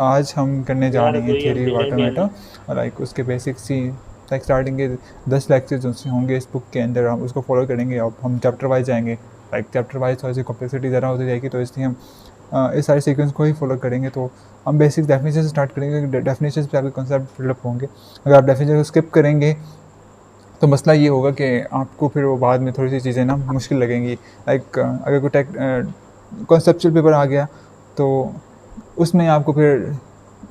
आज हम करने जा यार रहे हैं अभी हम थ्योरी ऑफ मिलेंगे ऑटोमेटा। अभी। और लाइक उसके बेसिक्स ही लाइक स्टार्टिंग के 10 लेक्चर्स उससे होंगे इस बुक के अंदर, हम उसको फॉलो करेंगे। अब हम चैप्टर वाइज जाएंगे। लाइक चैप्टर वाइज थोड़ी सी कॉम्प्लेक्सिटी ज़्यादा होती जाएगी, तो इसलिए हम इस सारे सीक्वेंस को ही फॉलो करेंगे। तो हम बेसिक डेफिनेशन से स्टार्ट करेंगे। डेफिनेशन पे आपके कॉन्सेप्ट डेवलप होंगे। अगर आप डेफिनेशन को स्किप करेंगे तो मसला ये होगा कि आपको फिर वो बाद में थोड़ी सी चीज़ें ना मुश्किल लगेंगी। लाइक अगर कोई टेक कॉन्सेप्चुअल पेपर आ गया तो उसमें आपको फिर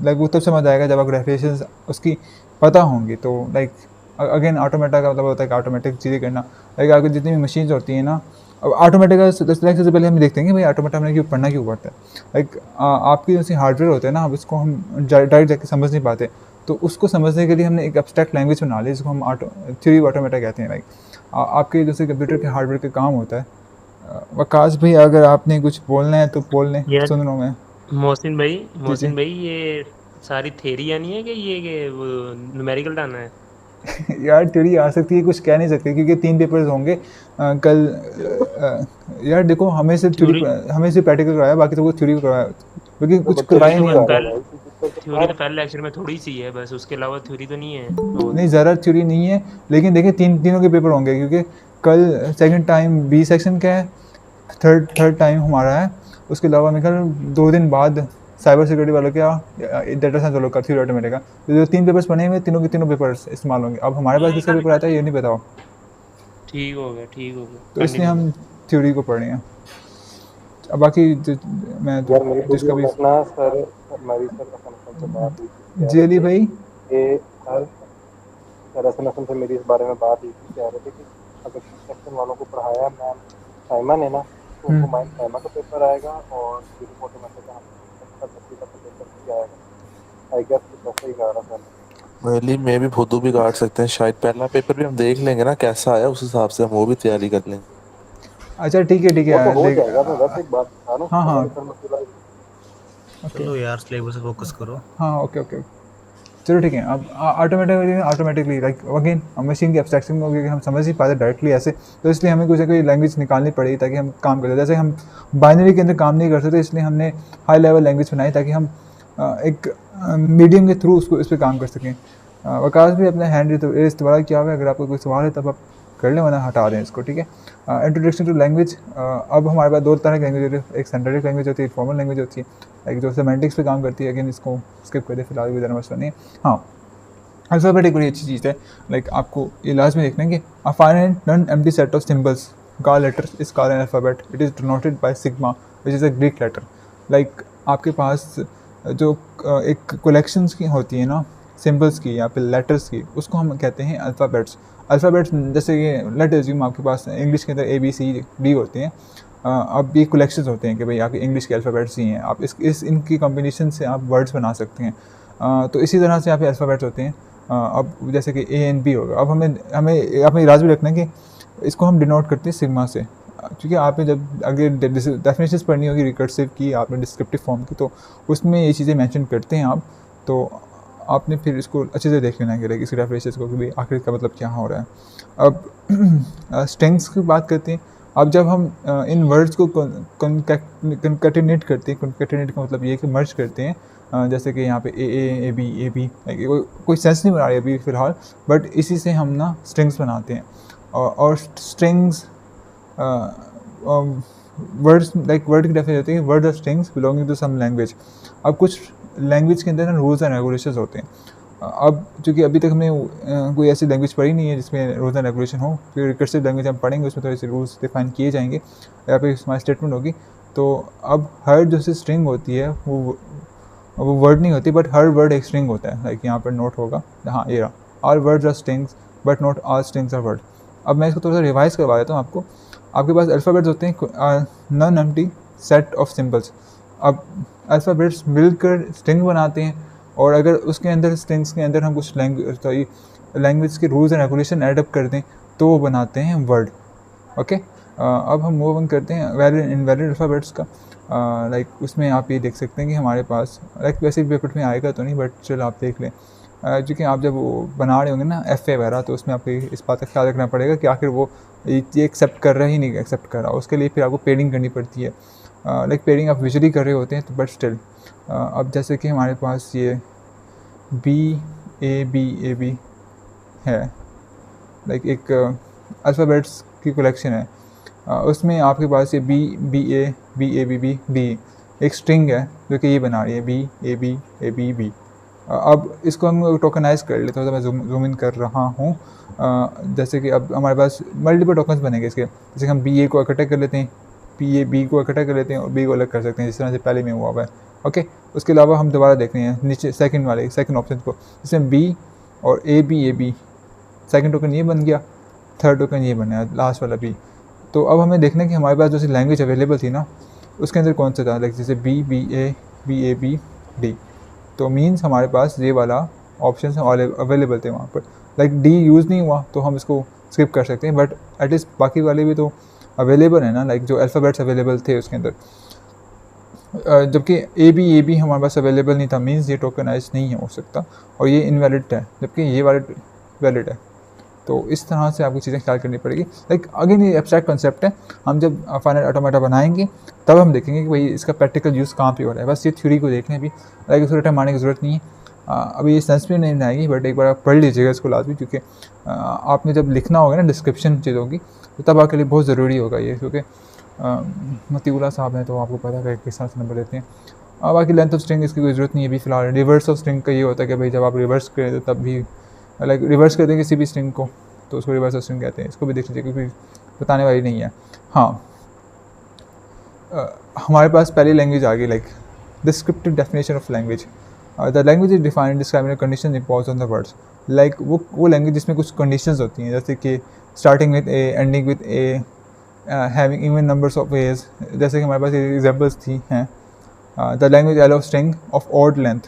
लाइक वो तब समझ आएगा जब आपको डेफिनेशन उसकी पता होंगी। तो लाइक अगेन ऑटोमेटा का मतलब होता है कि ऑटोमेटिक चीज़ें करना। लाइक आपकी जितनी भी मशीन्स होती हैं ना, अब ऑटोमेटिक का सिलेक्शन से पहले हम देखते हैं कि भाई ऑटोमेटा में क्यों पढ़ना क्यों पड़ता है। लाइक आपकी जैसे हार्डवेयर होते हैं ना, अब इसको हम डायरेक्ट जाके समझ नहीं पाते। तो उसको समझने के लिए हमने एक एब्स्ट्रैक्ट लैंग्वेज बना ली जिसको हम ऑटो थ्योरी ऑटोमेटा कहते हैं। लाइक आपके जैसे कंप्यूटर के हार्डवेयर का काम होता है। वकास भाई अगर आपने कुछ बोलना है तो बोल लें, यार सुन रहा हूँ मैं। मोहसिन भाई, जी जी। मोहसिन भाई, ये सारी थेरी यानी है कि ये वो न्यूमेरिकल डालना है? यार थ्योरी आ सकती है, कुछ कह नहीं सकते क्योंकि 3 पेपर्स होंगे कल। यार देखो, हमें सिर्फ थ्योरी, थ्योरी हमें सिर्फ प्रैक्टिकल करवाया, बाकी तो कुछ थ्योरी करवाया क्योंकि तो कुछ बच्चे करवाया थ्योरी ही तो नहीं ठीक बस जा रहा हमको। है पहले, भाई, कोई दिक्कत तो थ्योरी है तो पहले लेक्चर में थोड़ी सी है बस, उसके अलावा थ्योरी तो नहीं है और। नहीं, ज़रा थ्योरी नहीं है। लेकिन देखिए तीनों के पेपर होंगे क्योंकि कल सेकंड टाइम बी सेक्शन का है, थर्ड थर्ड टाइम हमारा है। उसके अलावा मेरे ख्याल 2 दिन बाद साइबर सिक्योरिटी वालों क्या डेटा साइंस वालों का थ्योरी ऑटोमेटिक का। तो जो 3 पेपर्स बने हुए हैं, तीनों के तीनों पेपर्स इस्तेमाल होंगे। अब हमारे पास किसका पेपर आता है ये नहीं बताओ। ठीक हो गया, ठीक हो गया, तो इसलिए कंटिन्यू हम करो। थ्योरी को पढ़ रहे हैं। अब बाकी मैं तो यार मेरी कुछ जिसका भी। दिनों तक ना सर, हमारी सर रसन से बात हुई थी, कह जी रहे अली थे भाई। कि सर, रसन से मेरी इस बारे में बात हुई थी, कह रहे थे कि अगर बी सेक्शन वालों को पढ़ाया मैम साइमा ने ना, तो उनको माइंड साइमा का पेपर आएगा और थ्योरी ऑटोमेटिक का हमें का तस्वीर का पेपर नहीं आएगा। आई गेस कुछ ऐसा ही कह रहा सर ने। मेनली में भी भुद्दू भी काट सकते हैं शायद। पहला पेपर भी हम देख लेंगे ना कैसा आया, उस हिसाब से हम वो भी तैयारी कर लेंगे। अच्छा ठीक वो तो है हो देख। जाएगा, मैं वैसे एक बात बता रहा हूँ, हाँ हाँ। हमारे सर में पूरा ओके। चलो यार, सिलेबस पे फोकस करो। हाँ ओके ओके। चलो ठीक है। अब ऑटोमेटिकली लाइक अगेन मशीन की एब्स्ट्रैक्शन होगी कि हम समझ नहीं पाते डायरेक्टली ऐसे। तो इसलिए हमें कुछ ना कोई लैंग्वेज निकालनी पड़ेगी ताकि हम काम कर सकें। जैसे हम बाइनरी के अंदर काम नहीं कर सकते, इसलिए हमने हाई लेवल लैंग्वेज बनाई ताकि हम एक मीडियम के थ्रू उसको इस पर काम कर सकें। वकास भी अपने हैंड रेस दोबारा किया हुआ है, अगर आपको कोई सवाल है तब आप कर लें, वरना हटा दें इसको, ठीक है। Introduction to language. अब हमारे पास 2 तरह की लैंग्वेज होती है, एक सिंथेटिक लैंग्वेज होती है, एक फॉर्मल लैंग्वेज होती है। लाइक जो सेमेंटिक्स पे काम करती है, अगेन इसको स्किप कर दे फिलहाल, भी ज़्यादा मसला नहीं है। हाँ, अल्फ़ाबेट एक बड़ी अच्छी चीज़ है। लाइक आपको ये लास्ट में देखना है कि a finite non empty set of symbols का letter is called an alphabet. It is denoted by sigma which is a Greek letter. Like आपके पास जो एक कलेक्शंस की होती है ना, सिंबल्स की या फिर लेटर्स की, उसको हम कहते हैं अल्फ़ाबेट्स। अल्फ़ाबेट्स जैसे कि लेट अज्यूम आपके पास इंग्लिश के अंदर ए बी सी डी होते हैं। अब ये कलेक्शंस होते हैं कि भाई आपके इंग्लिश के अल्फ़ाबेट्स ही हैं, आप इस इनकी कॉम्बिनेशन से आप वर्ड्स बना सकते हैं। तो इसी तरह से यहाँ पे अल्फ़ाबेट्स होते हैं। अब जैसे कि ए एन बी होगा, अब हमें हमें अपने याद भी रखना है कि इसको हम डिनोट करते हैं सिग्मा से। क्योंकि आपने जब आगे डेफिनेशंस पढ़नी होगी रिकर्सिव की, आपने डिस्क्रिप्टिव फॉर्म की, तो उसमें ये चीज़ें मेंशन करते हैं आप। तो आपने फिर इसको अच्छे से देख लेना है कि इसकी डेफिनेशंस को कि भाई आखिर का मतलब क्या हो रहा है। अब स्ट्रिंग्स की बात करते हैं। अब जब हम इन वर्ड्स को कंकैटिनेट करते हैं, कंकैटिनेट का मतलब ये है कि मर्ज करते हैं। जैसे कि यहाँ पे ए बी कोई सेंस नहीं बना रही अभी फ़िलहाल, बट इसी से हम ना स्ट्रिंग्स बनाते हैं। और स्ट्रिंग्स वर्ड्स लाइक वर्ड की डेफिनेशन होती है, word are strings belonging to some language. अब कुछ लैंग्वेज के अंदर ना रूल्स एंड रेगुलेशंस होते हैं। अब चूँकि अभी तक हमने कोई ऐसी लैंग्वेज पढ़ी नहीं है जिसमें रूल्स एंड रेगुलेशन हो, फिर रिकर्सिव लैंग्वेज हम पढ़ेंगे, उसमें थोड़े से रूल्स डिफाइन किए जाएंगे या फिर हमारी स्टेटमेंट होगी। तो अब हर जो सी स्ट्रिंग होती है वो वर्ड नहीं होती, बट हर वर्ड एक स्ट्रिंग होता है। लाइक यहाँ पर नोट होगा, हाँ ये रहा, all words are strings but not all strings are word. अब मैं इसको थोड़ा सा रिवाइज करवा देता हूँ आपको। आपके पास अल्फ़ाबेट्स होते हैं non empty set of symbols. अब अल्फ़ाबेट्स मिलकर स्ट्रिंग बनाते हैं, और अगर उसके अंदर स्ट्रिंग्स के अंदर हम कुछ लैंग्वेज के rules and regulation add up कर दें तो वो बनाते हैं वर्ड। ओके। अब हम मूव ऑन करते हैं वैलिड इनवैलिड अल्फ़ाबेट्स का। लाइक उसमें आप ये देख सकते हैं कि हमारे पास लाइक वैसे भी पेपर में आएगा तो नहीं, बट चलो आप देख लें। क्योंकि आप जब वो बना रहे होंगे ना एफ ए वगैरह, तो उसमें आपको इस बात का ख्याल रखना पड़ेगा कि आखिर वो ये एक्सेप्ट कर रहा है ही नहीं एक्सेप्ट कर रहा, उसके लिए फिर आपको पेडिंग करनी पड़ती है। लाइक पेयरिंग आप विजुअली कर रहे होते हैं, तो बट स्टिल अब जैसे कि हमारे पास ये बी ए बी है, लाइक एक अल्फ़ाबेट्स की कलेक्शन है, उसमें आपके पास ये बी ए बी डी एक स्ट्रिंग है जो कि ये बना रही है बी ए बी। अब इसको हम टोकनाइज कर लेते हैं, तो मैं जूम इन कर रहा हूँ। जैसे कि अब हमारे पास मल्टीपल टोकन्स बनेंगे इसके, जैसे कि हम बी ए को इकट्ठा कर लेते हैं, बी ए बी को इकट्ठा कर लेते हैं और बी को अलग कर सकते हैं, जिस तरह से पहले में हुआ है। ओके, उसके अलावा हम दोबारा देख रहे हैं नीचे सेकंड ऑप्शन को, जिसमें बी और ए बी सेकंड टोकन ये बन गया, थर्ड टोकन ये बना लास्ट वाला बी। तो अब हमें देखना है कि हमारे पास जो सी लैंग्वेज अवेलेबल थी ना, उसके अंदर कौन सा था, लाइक जैसे बी ए बी डी, तो मीन्स हमारे पास ये वाला ऑप्शन अवेलेबल थे वहाँ पर। लाइक डी यूज़ नहीं हुआ तो हम इसको स्किप कर सकते हैं, बट एटलीस्ट बाकी वाले भी तो अवेलेबल है ना, लाइक जो अल्फ़ाबेट्स अवेलेबल थे उसके अंदर। जबकि ए बी हमारे पास अवेलेबल नहीं था, मीन्स ये टोकनाइज नहीं हो सकता और ये इनवैलिड है, जबकि ये वैलिड है। तो इस तरह से आपको चीज़ें ख्याल करनी पड़ेगी। लाइक अगेन ये एब्स्ट्रैक्ट कंसेप्ट है, हम जब फाइनल ऑटोमेटा बनाएंगे तब हम देखेंगे कि भाई इसका प्रैक्टिकल यूज़ कहाँ पे हो रहा है। बस ये थ्योरी को देखने भी, लाइक उसको रिटर्न मारने की ज़रूरत नहीं है। अभी ये सेंस में नहीं आएगी, बट एक बार आप पढ़ लीजिएगा इसको लाजमी, क्योंकि आपने जब लिखना होगा ना डिस्क्रिप्शन चीज़ों की, तो तब आपके लिए बहुत ज़रूरी होगा ये, क्योंकि मतीउल्लाह साहब हैं तो आपको पता है किस तरह से नंबर देते हैं। बाकी लेंथ ऑफ स्ट्रिंग इसकी कोई ज़रूरत नहीं है अभी फ़िलहाल। रिवर्स ऑफ स्ट्रिंग का ये होता है कि भाई जब आप रिवर्स करें तो तब भी लाइक रिवर्स कर दें किसी भी स्ट्रिंग को तो उसको रिवर्स ऑफ स्ट्रिंग कहते हैं। इसको भी देख लीजिए क्योंकि बताने वाली नहीं है। हाँ, हमारे पास पहली लैंग्वेज आ गई, like descriptive definition of language. The language is defined describing condition impose on the words. Like वो लैंग्वेज जिसमें कुछ कंडीशंस होती हैं, जैसे कि starting with a, ending with a, having even numbers of a's. जैसे कि हमारे पास एग्जाम्पल्स थी हैं, the language yellow string of odd length,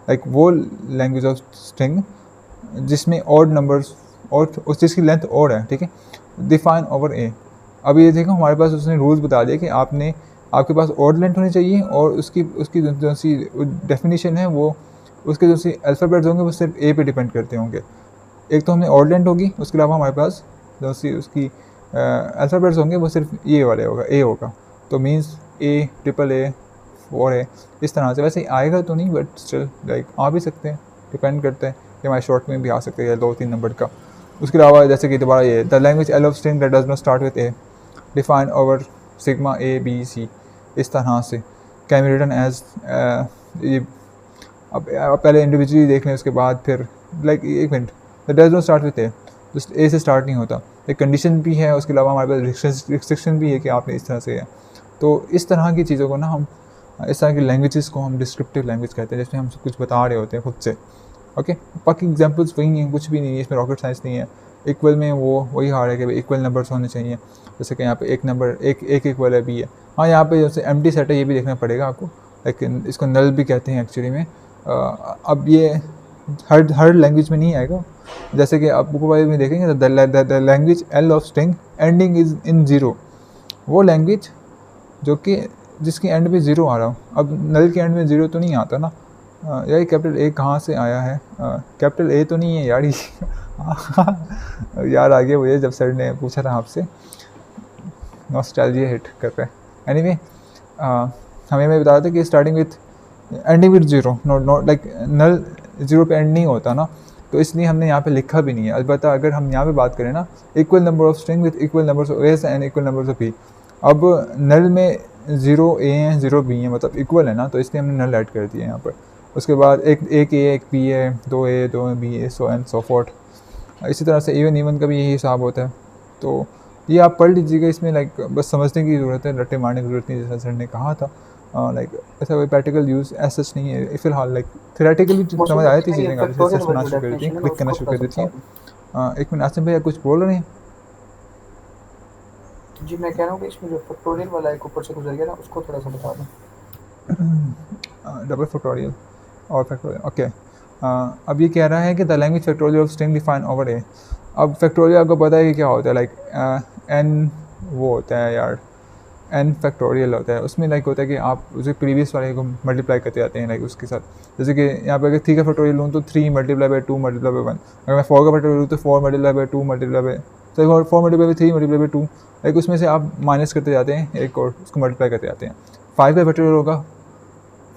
like वो लैंग्वेज ऑफ स्ट्रिंग जिसमें ऑड नंबर्स और उस चीज़ की लेंथ और है, ठीक है, डिफाइन ओवर ए। अब ये देखो हमारे पास उसने रूल्स बता दिया कि आपके पास ऑड लेंथ होनी चाहिए और उसकी जो सी डेफिनेशन है वो उसके जो सी अल्फ़ाबेट्स होंगे वो सिर्फ ए पे डिपेंड करते होंगे। एक तो हमने ऑड लेंथ होगी, उसके अलावा हमारे पास जो सी उसकी अल्फ़ाबेट्स होंगे वो सिर्फ ये वाले होगा, ए होगा। तो means A, triple A, 4A, इस तरह से। वैसे आएगा तो नहीं, बट स्टिल लाइक आ भी सकते हैं, डिपेंड करते हैं कि हमारे शॉर्ट में भी आ सकते हैं 2-3 नंबर का। उसके अलावा जैसे कि दोबारा ये the language L of string that does not start with a define over sigma A b c, इस तरह से कैन बी रिटन एज ये। अब पहले इंडिविजुअली देख लें, उसके बाद फिर लाइक एक minute, that does not start with A, just a से स्टार्ट नहीं होता, एक कंडीशन भी है, उसके अलावा हमारे पास रिस्ट्रिक्शन भी है कि आपने इस तरह से है। तो इस तरह की चीज़ों को ना हम, इस तरह की लैंग्वेजेस को हम डिस्क्रिप्टिव लैंग्वेज कहते हैं, जिसमें हम कुछ बता रहे होते हैं खुद से। ओके, बाकी एग्जांपल्स वही हैं, कुछ भी नहीं है इसमें, रॉकेट साइंस नहीं है। इक्वल में वही हार है कि भाई इक्वल नंबर्स होने चाहिए, जैसे कि यहाँ पे एक नंबर एक इक्वल है बी है। हाँ, यहाँ पे जैसे एम्प्टी सेट है, ये भी देखना पड़ेगा आपको, लेकिन इसको नल भी कहते हैं एक्चुअली में। अब ये हर लैंग्वेज में नहीं आएगा, जैसे कि आप बुक वाइज में देखेंगे the language L of string ending is in zero, वो लैंग्वेज जो कि जिसके एंड में ज़ीरो आ रहा हो। अब नल के एंड में ज़ीरो तो नहीं आता ना यार, कैपिटल ए कहाँ से आया है, कैपिटल ए तो नहीं है यार यार आ गया मुझे जब सर ने पूछा था आपसे, नॉस्टैल्जिया हिट कर रहा है। एनीवे, हमें मैं बता रहा था कि starting with ending with zero, not like null zero पे एंड नहीं होता ना, तो इसलिए हमने यहाँ पे लिखा भी नहीं है। अलबत्ता अगर हम यहाँ पे बात करें ना, equal number of string with equal numbers of a's and equal numbers of b. अब नल में 0 ए हैं 0 बी हैं, मतलब इक्वल है ना, तो इसलिए हमने नल ऐड कर दिया यहाँ पर। उसके बाद एक ए एक बी है, 2 ए 2 बी है, सो एंड सो फोर्थ। इसी तरह से इवन का भी यही हिसाब होता है। तो ये आप पढ़ लीजिएगा, इसमें लाइक बस समझने की ज़रूरत है, रट्टे मारने की ज़रूरत नहीं, जैसा सर ने कहा था। लाइक ऐसा कोई प्रैक्टिकल यूज़ ऐसा सच नहीं है फ़िलहाल। लाइक थेरेटिकली समझ आती थी चीज़ें, काफ़ी सच बनाना शुरू कर देती हैं, क्लिक करना शुरू कर देती हैं। एक मिनट, आसिम भैया कुछ बोल रहे हैं? जी मैं कह रहा हूँ कि इसमें जो फैक्टोरियल वाला एक ऊपर से गुजर गया ना, उसको थोड़ा सा बता दें। डबल फैक्टोरियल और फैक्टोरियल, ओके। अब ये कह रहा है कि the language factorial of string define over A. अब फैक्टोरियल आपको पता है कि क्या होता है, लाइक एन वो होता है यार, एन फैक्टोरियल होता है। उसमें लाइक होता है कि आप उसे प्रीवियस वाले को मल्टीप्लाई करते जाते हैं लाइक उसके साथ। जैसे कि यहाँ पे अगर 3 का फैक्टोरियल लूँ तो 3 मल्टीप्लाई बाई 2 मल्टीप्लाई बाई 1। अगर मैं 4 का फैक्टोरियल लूँ तो 4 multiply by 2 multiply by 4 multiply by 3 multiply by 2। Like उसमें से आप माइनस करते जाते हैं एक और उसको मल्टीप्लाई करते जाते हैं। 5 का फैक्टोरियल होगा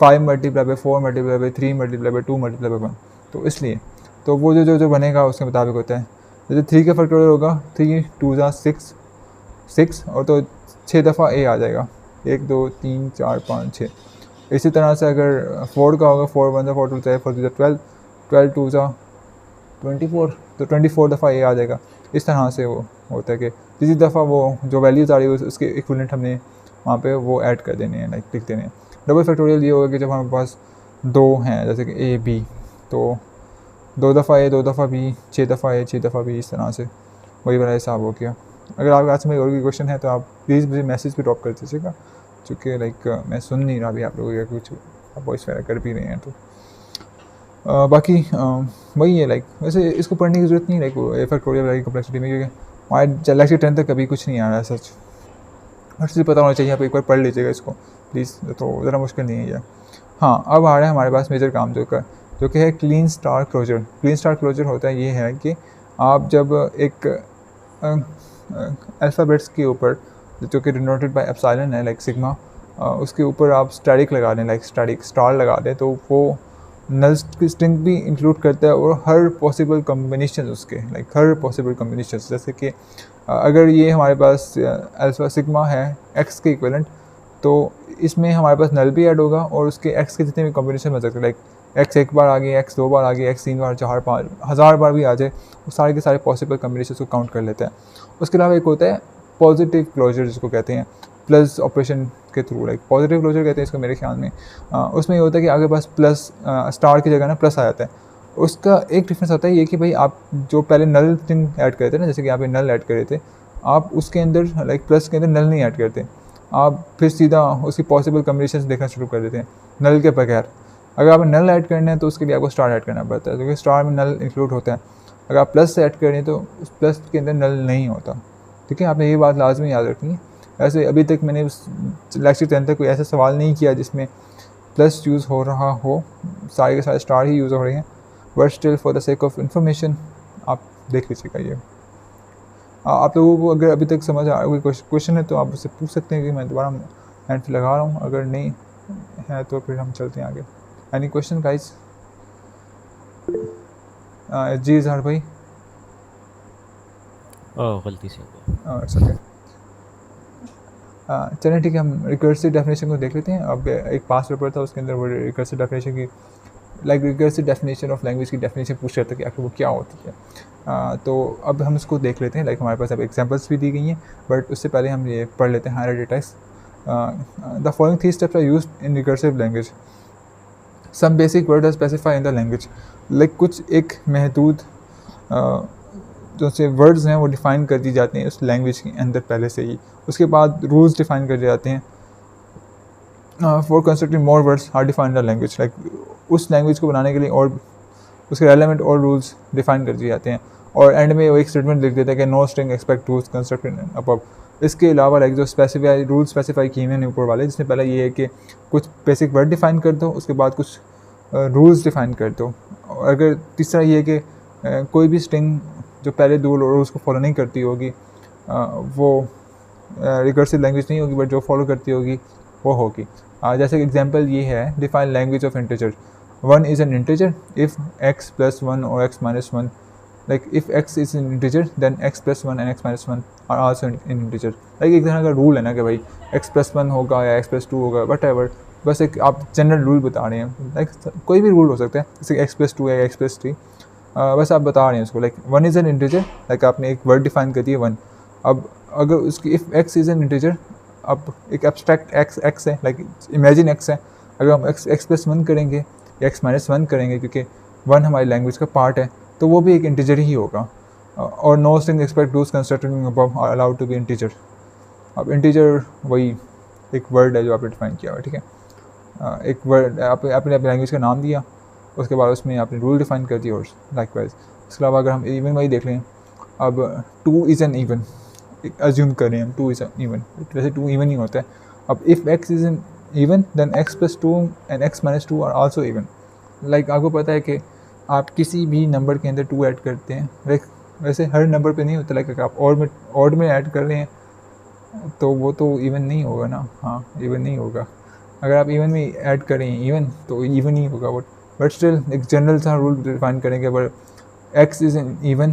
5 multiply by 4 multiply by 3 multiply by 2 multiply by 1, तो इसलिए तो वो जो बनेगा उसके मुताबिक होता है। जैसे 3 का फैक्टोरियल होगा 3 2 6 और तो 6 दफ़ा a आ जाएगा, 1 2 3 4 5 6। इसी तरह से अगर 4 का होगा 4 1 4 2 4 2 12 12 2 24, तो 24 दफ़ा a आ जाएगा। इस तरह से वो होता है कि किसी दफ़ा वो जो वैल्यूज़ आ रही है उसके इक्विवेलेंट हमने वहाँ पे वो ऐड कर देने हैं, लाइक लिख देने हैं। डबल फैक्टोरियल ये होगा कि जब हमारे पास 2 हैं, जैसे कि a b, तो 2 दफ़ा a 2 दफ़ा b 6 दफ़ा a 6 दफ़ा b, इस तरह से वही वाला हिसाब हो गया। अगर आपके पास में और भी क्वेश्चन है तो आप प्लीज़ मुझे मैसेज पे ड्रॉप कर दीजिएगा, चूँकि लाइक मैं सुन नहीं रहा अभी आप लोगों का कुछ, आप वॉइस वगैरह कर भी रहे हैं तो बाकी वही है। लाइक वैसे इसको पढ़ने की ज़रूरत नहीं, लाइक ए फैक्टोरियल वाली कम्प्लेक्सिटी में, क्योंकि हमारे लेक्चर 10 तक कभी कुछ नहीं आ रहा है सच। हर चीज़ पता होना चाहिए, आप एक बार पढ़ लीजिएगा इसको प्लीज़, तो ज़रा मुश्किल नहीं है ये। हाँ, अब आ रहा है हमारे पास मेजर काम जो कि है Kleene star closure. Kleene star closure होता है ये है कि आप जब एक अल्फ़ाबेट्स के ऊपर जो कि डिनोटेड बाय एप्सिलॉन है, लाइक सिग्मा, उसके ऊपर आप स्टैटिक लगा दें, लाइक स्टैटिक स्टार लगा दें, तो वो नल स्ट्रिंग भी इंक्लूड करता है और हर पॉसिबल कॉम्बिनेशन उसके, लाइक हर पॉसिबल कॉम्बिनेशन। जैसे कि अगर ये हमारे पास अल्फ़ा सिग्मा है एक्स के इक्विवेलेंट, तो इसमें हमारे पास नल भी ऐड होगा और उसके एक्स के जितने भी कॉम्बिनेशन बन सकते हैं, लाइक एक्स एक बार आ गई, एक्स 2 बार आ गई, एक्स 3 बार 4 5 हज़ार बार भी आ जाए, वो सारे के सारे पॉसिबल कॉम्बिनेशन को काउंट कर लेते हैं। उसके अलावा एक होता है पॉजिटिव क्लोजर, जिसको कहते हैं प्लस ऑपरेशन के थ्रू, लाइक पॉजिटिव क्लोजर कहते हैं इसको मेरे ख्याल में। उसमें ये होता है कि आगे पास प्लस स्टार की जगह ना प्लस आ जाता है। उसका एक डिफरेंस होता है ये कि भाई आप जो पहले नल थिंग ऐड करे थे ना, जैसे कि आप नल ऐड करे थे, आप उसके अंदर लाइक प्लस के अंदर नल नहीं ऐड करते, आप फिर सीधा उसकी पॉसिबल कॉम्बिनेशन देखना शुरू कर देते हैं नल के बगैर। अगर आप नल ऐड करना है तो उसके लिए आपको स्टार ऐड करना पड़ता है, क्योंकि स्टार में नल इंक्लूड होता है। अगर आप प्लस से ऐड कर रहे हैं तो उस प्लस के अंदर नल नहीं होता, ठीक है। आपने ये बात लाजमी याद रखनी है। ऐसे अभी तक मैंने लेक्चर 10 तक कोई ऐसा सवाल नहीं किया जिसमें प्लस यूज़ हो रहा हो, सारे के सारे स्टार ही यूज़ हो रहे हैं, but still for the sake of information आप देख लीजिएगा ये। आप लोगों को अगर अभी तक समझ आ कोई क्वेश्चन है तो आप उससे पूछ सकते हैं कि मैं दोबारा हैंड पे लगा रहा हूँ, अगर नहीं है तो फिर हम चलते हैं आगे। Any question guys? जी इजहार भाई। गलती से हो गया। It's okay. चलिए ठीक है, हम रिकर्सिव डेफिनेशन को देख लेते हैं। अब एक पास पेपर था उसके अंदर वो रिकर्सिव डेफिनेशन की, like recursive definition of language की डेफिनेशन पूछ रहे थे कि आखिर वो क्या होती है। तो अब हम इसको देख लेते हैं। लाइक हमारे पास अब एग्जांपल्स भी दी गई हैं, बट उससे पहले हम ये पढ़ लेते हैं higher text. The following 3 steps are used in recursive language. Some basic word are specify in the language. Like कुछ एक महदूद जो से वर्ड्स हैं वो डिफ़ाइन कर दी जाते हैं उस लैंग्वेज के अंदर पहले से ही, उसके बाद रूल्स डिफ़ाइन कर दिए जाते हैं। For constructing more words are defined the language, like उस लैंग्वेज को बनाने के लिए और उसके रेलेवेंट और रूल्स डिफ़ाइन कर दिए जाते हैं। और एंड में वो एक स्टेटमेंट लिख देता है कि no string expect rules constructed above. इसके अलावा लाइक जो स्पेसिफाई रूल स्पेसिफाई किए हुए हैं ऊपर वाले, जिसमें पहले ये है कि कुछ बेसिक वर्ड डिफ़ाइन कर दो, उसके बाद कुछ रूल्स डिफ़ाइन कर दो। और अगर तीसरा ये है कि कोई भी स्ट्रिंग जो पहले 2 रूल्स को फॉलो नहीं करती होगी वो रिकर्सिव लैंग्वेज नहीं होगी, बट जो फॉलो करती होगी वो होगी। जैसे कि एग्जांपल ये है, define language of integer. 1 is an integer if x + 1 और x - 1, like if x is an integer then x + 1 and x - 1 are also in integer. Like एक तरह का रूल है ना कि भाई x + 1 होगा या x + 2 होगा, वट बस एक आप जनरल रूल बता रहे हैं। लाइक कोई भी रूल हो सकता है, जैसे x + 2 या x + 3, बस आप बता रहे हैं उसको। Like 1 is an integer, like आपने एक वर्ड डिफाइन कर दिया 1। अब अगर उसकी if x is an integer, अब एक एब्स्ट्रैक्ट x है, लाइक इमेजिन x है, अगर हम x + 1 करेंगे या x - 1 करेंगे, क्योंकि 1 हमारी लैंग्वेज का पार्ट है, तो वो भी एक इंटीजर ही होगा। और no string expect rules constructed above are allowed to be integer. अब इंटीजर वही एक वर्ड है जो आपने डिफाइन किया हुआ, ठीक है। एक वर्ड आपने अपनी लैंग्वेज का नाम दिया, उसके बाद उसमें आपने रूल डिफाइन कर दिया। और लाइकवाइज इसके अलावा अगर हम इवन वाई देख लें, अब 2 इज़ एन इवन, अज्यूम करें हम 2 इज़ एन इवन, वैसे 2 इवन ही होता है। अब if x is an even then x + 2 and x - 2 are also even. Like आपको पता है कि आप किसी भी नंबर के अंदर 2 ऐड करते हैं, लाइक वैसे हर नंबर पे नहीं होता, लाइक अगर आप ऑड में ऐड कर रहे हैं तो वो तो इवन नहीं होगा ना, हाँ इवन नहीं होगा। अगर आप इवन में ऐड करें इवन तो इवन ही होगा बट स्टिल एक जनरल सा रूल डिफाइन करेंगे अगर x is in even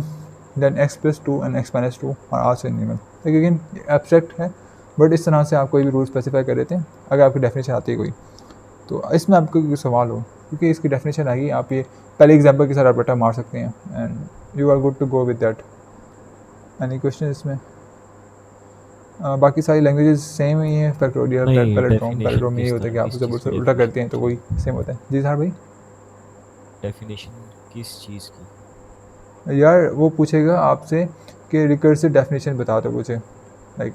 then x+2 and x-2 और आल्सो इन इवन। लेकिन एब्स्ट्रैक्ट है बट इस तरह से आप कोई भी रूल स्पेसिफाई कर देते हैं अगर आपकी डेफिनेशन आती है कोई। तो इसमें आपको कोई सवाल हो क्योंकि इसकी डेफिनेशन आएगी, आप ये पहले एग्जांपल के साथ आप रट्टा मार सकते हैं and you are good to go with that. Any question इसमें? बाकी सारी लैंग्वेजेस सेम ही है, फैक्टोरियल नहीं, पैलेट्रोम definition में ये किस होता है कि तरह- आप किस जब चीज़ की उल्टा करते definition? हैं तो वही सेम होता है। जी सर भाई। डेफिनेशन किस चीज़ की? यार वो पूछेगा आपसे कि रिकर्सिव डेफिनेशन बता दो मुझे, लाइक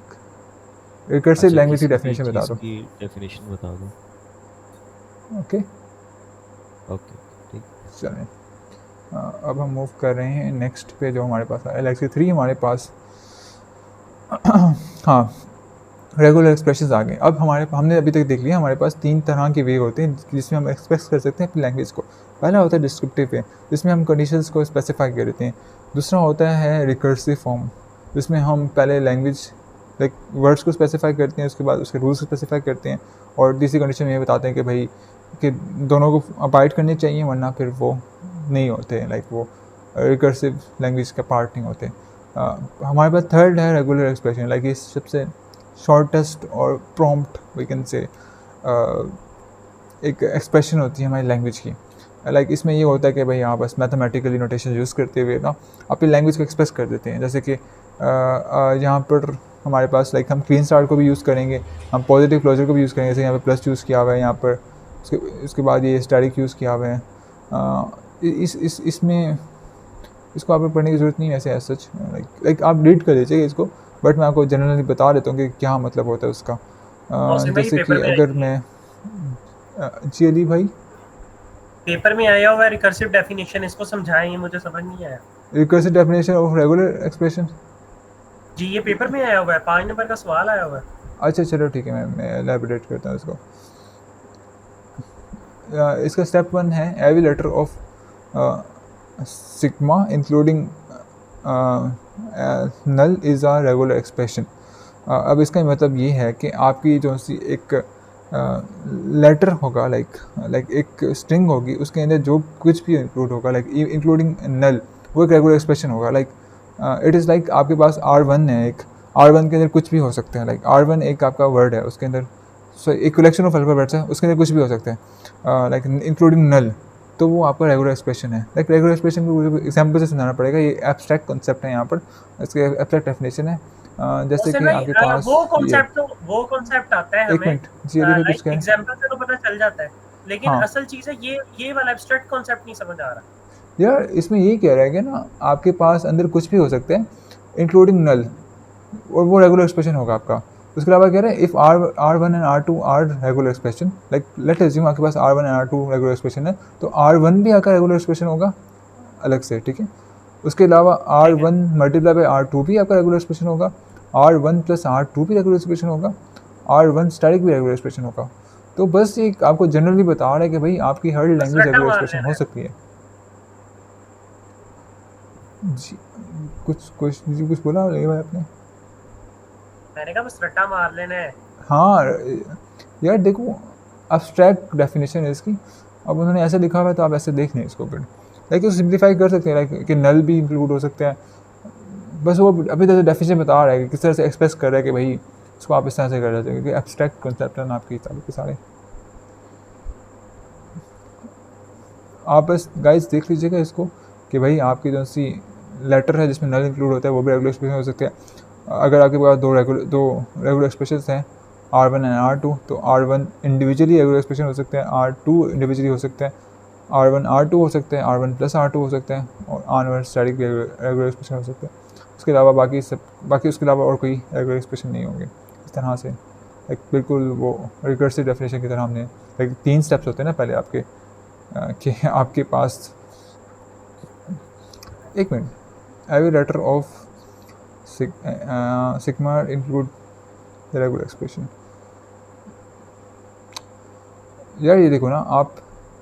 रिकर्सिव अच्छा, लैंग्वेज की किसी भी डेफिनेशन बता चीज़ दो। की डेफिनेशन बता दो। ओके ओके, ठीक। चलें। अब हम मूव कर रहे हैं नेक्स्ट पे जो हमारे पास है LXC3 हमारे पास। हाँ, रेगुलर एक्सप्रेशंस आ गए। अब हमने अभी तक देख लिया हमारे पास 3 तरह के वे होते हैं जिसमें हम एक्सप्रेस कर सकते हैं अपनी लैंग्वेज को। पहला होता है डिस्क्रिप्टिव वे जिसमें हम कंडीशंस को स्पेसिफाई कर देते हैं। दूसरा होता है रिकर्सिव फॉर्म जिसमें हम पहले लैंग्वेज लाइक वर्ड्स को स्पेसिफाई करते हैं, उसके बाद उसके रूल्स को स्पेसिफाई करते हैं और तीसरी कंडीशन में ये बताते हैं कि भाई कि दोनों को अबाइड करनी चाहिए वरना फिर वो नहीं होते, लाइक वो रिकर्सिव लैंग्वेज का पार्ट नहीं होते। हमारे पास थर्ड है रेगुलर एक्सप्रेशन, लाइक ये सबसे शॉर्टेस्ट और प्रॉम्प्ट वी कैन से एक एक्सप्रेशन होती है हमारी लैंग्वेज की। लाइक इसमें ये होता है कि भाई आप बस मैथमेटिकली नोटेशन यूज़ करते हुए ना अपनी लैंग्वेज को एक्सप्रेस कर देते हैं। जैसे कि यहाँ पर हमारे पास लाइक हम क्लीन स्टार्ट को भी यूज़ करेंगे, हम पॉजिटिव क्लोजर को भी यूज़ करेंगे। जैसे यहाँ पे प्लस यूज़ किया हुआ है, यहाँ पर उसके बाद ये स्टैटिक यूज़ किया हुआ है। इसमें इसको आपको पढ़ने की ज़रूरत नहीं है ऐसे सच, लाइक आप रीड कर लीजिए इसको, बट मैं आपको जनरली बता देता हूँ कि क्या मतलब होता है उसका। जैसे कि अगर मैं जी अली भाई पेपर में आया हुआ है रिकर्सिव डेफिनेशन, इसको समझाएं, ये मुझे समझ नहीं आया। Recursive definition of regular expression जी ये पेपर में आया हुआ है, 5 नंबर का सवाल आया हुआ है। अच्छा चलो ठीक है, मैं एलैबोरेट करता हूँ इसको। इसका स्टेप 1 है every letter of sigma including null is a regular expression. अब इसका मतलब ये है कि आपकी जो सी एक लेटर होगा लाइक एक स्ट्रिंग होगी, उसके अंदर जो कुछ भी इंक्लूड होगा लाइक इंक्लूडिंग नल, वो एक रेगुलर एक्सप्रेशन होगा। लाइक इट इज़ लाइक आपके पास R1 है, एक R1 के अंदर कुछ भी हो सकता है। लाइक R1 एक आपका वर्ड है, उसके अंदर एक कलेक्शन ऑफ अल्फ़ाबेट्स है, उसके अंदर कुछ भी हो सकता है लाइक इंक्लूडिंग नल, तो वो आपका रेगुलर एक्सप्रेशन है। लाइक रेगुलर एक्सप्रेशन को मुझे एग्जाम्पल से समझाना पड़ेगा। ये एब्स्ट्रैक्ट कॉन्सेप्ट है, यहाँ पर इसके एब्स्ट्रैक्ट डेफिनेशन है। जैसे कि आपके पास वो कॉन्सेप्ट आता है एक हमें, मिनट जी अली कुछ कहें। एग्जांपल से तो पता चल जाता है, लेकिन हाँ। असल चीज़ है ये वाला एब्स्ट्रैक्ट कॉन्सेप्ट नहीं समझ आ रहा। यार इसमें ये कह रहा है कि ना आपके पास अंदर कुछ भी हो सकता है इंक्लूडिंग नल, और वो रेगुलर एक्सप्रेशन होगा आपका। उसके अलावा कह रहे हैं if R1 and R2 are regular expression, like let assume आपके पास R1 and R2 regular expression है, तो R1 भी आपका रेगुलर एक्सप्रेशन होगा अलग से, ठीक है। उसके अलावा R1 मल्टीप्लाई बाई R2 भी आपका रेगुलर एक्सप्रेशन होगा, R1 प्लस R2 भी रेगुलर एक्सप्रेशन होगा, R1 स्टैटिक भी रेगुलर एक्सप्रेशन होगा। तो बस ये आपको जनरली बता रहा है कि भाई आपकी हर लैंग्वेज रेगुलर एक्सप्रेशन हो सकती है। जी कुछ बोला भाई आपने? मैंने कहा बस रट्टा मार लेना है। हाँ यार देखो अब्स्ट्रैक्ट डेफिनेशन है इसकी, अब उन्होंने ऐसे लिखा हुआ है तो आप ऐसे देख लें इसको। फिर लाइक तो सिंप्लीफाई कर सकते हैं, लाइक कि नल भी इंक्लूड हो सकता है। बस वो अभी तक डेफिनेशन बता रहा है कि किस तरह से एक्सप्रेस कर रहा है कि भाई इसको आप इस तरह से कर रहे थे, क्योंकि एब्स्ट्रैक्ट कॉन्सेप्ट है ना आपकी हिसाब के सारे। आप बस गाइस देख लीजिएगा इसको कि भाई आपकी जो सी लेटर है जिसमें नल इंक्लूड होता है वो भी रेगुलर एक्सप्रेशन हो सकते हैं। अगर आपके पास दो रेगुलर एक्सप्रेशन हैं R1 एंड R2, तो R1 इंडिविजुअली रेगुलर एक्सप्रेशन हो सकते हैं, R2 इंडिविजुअली हो सकते हैं, R1 R2 हो सकते हैं, R1 प्लस R2 हो सकते हैं, और R1 स्टैटिक रेगुलर एक्सप्रेशन हो सकते हैं। उसके अलावा बाकी उसके अलावा और कोई रेगुलर एक्सप्रेशन नहीं होंगे। इस तरह से एक बिल्कुल वो रिकर्सिव डेफिनेशन की तरह हमने लाइक 3 स्टेप्स होते हैं ना पहले आपके कि आपके पास एक minute every letter of sigma include the regular expression. यार ये देखो ना, आप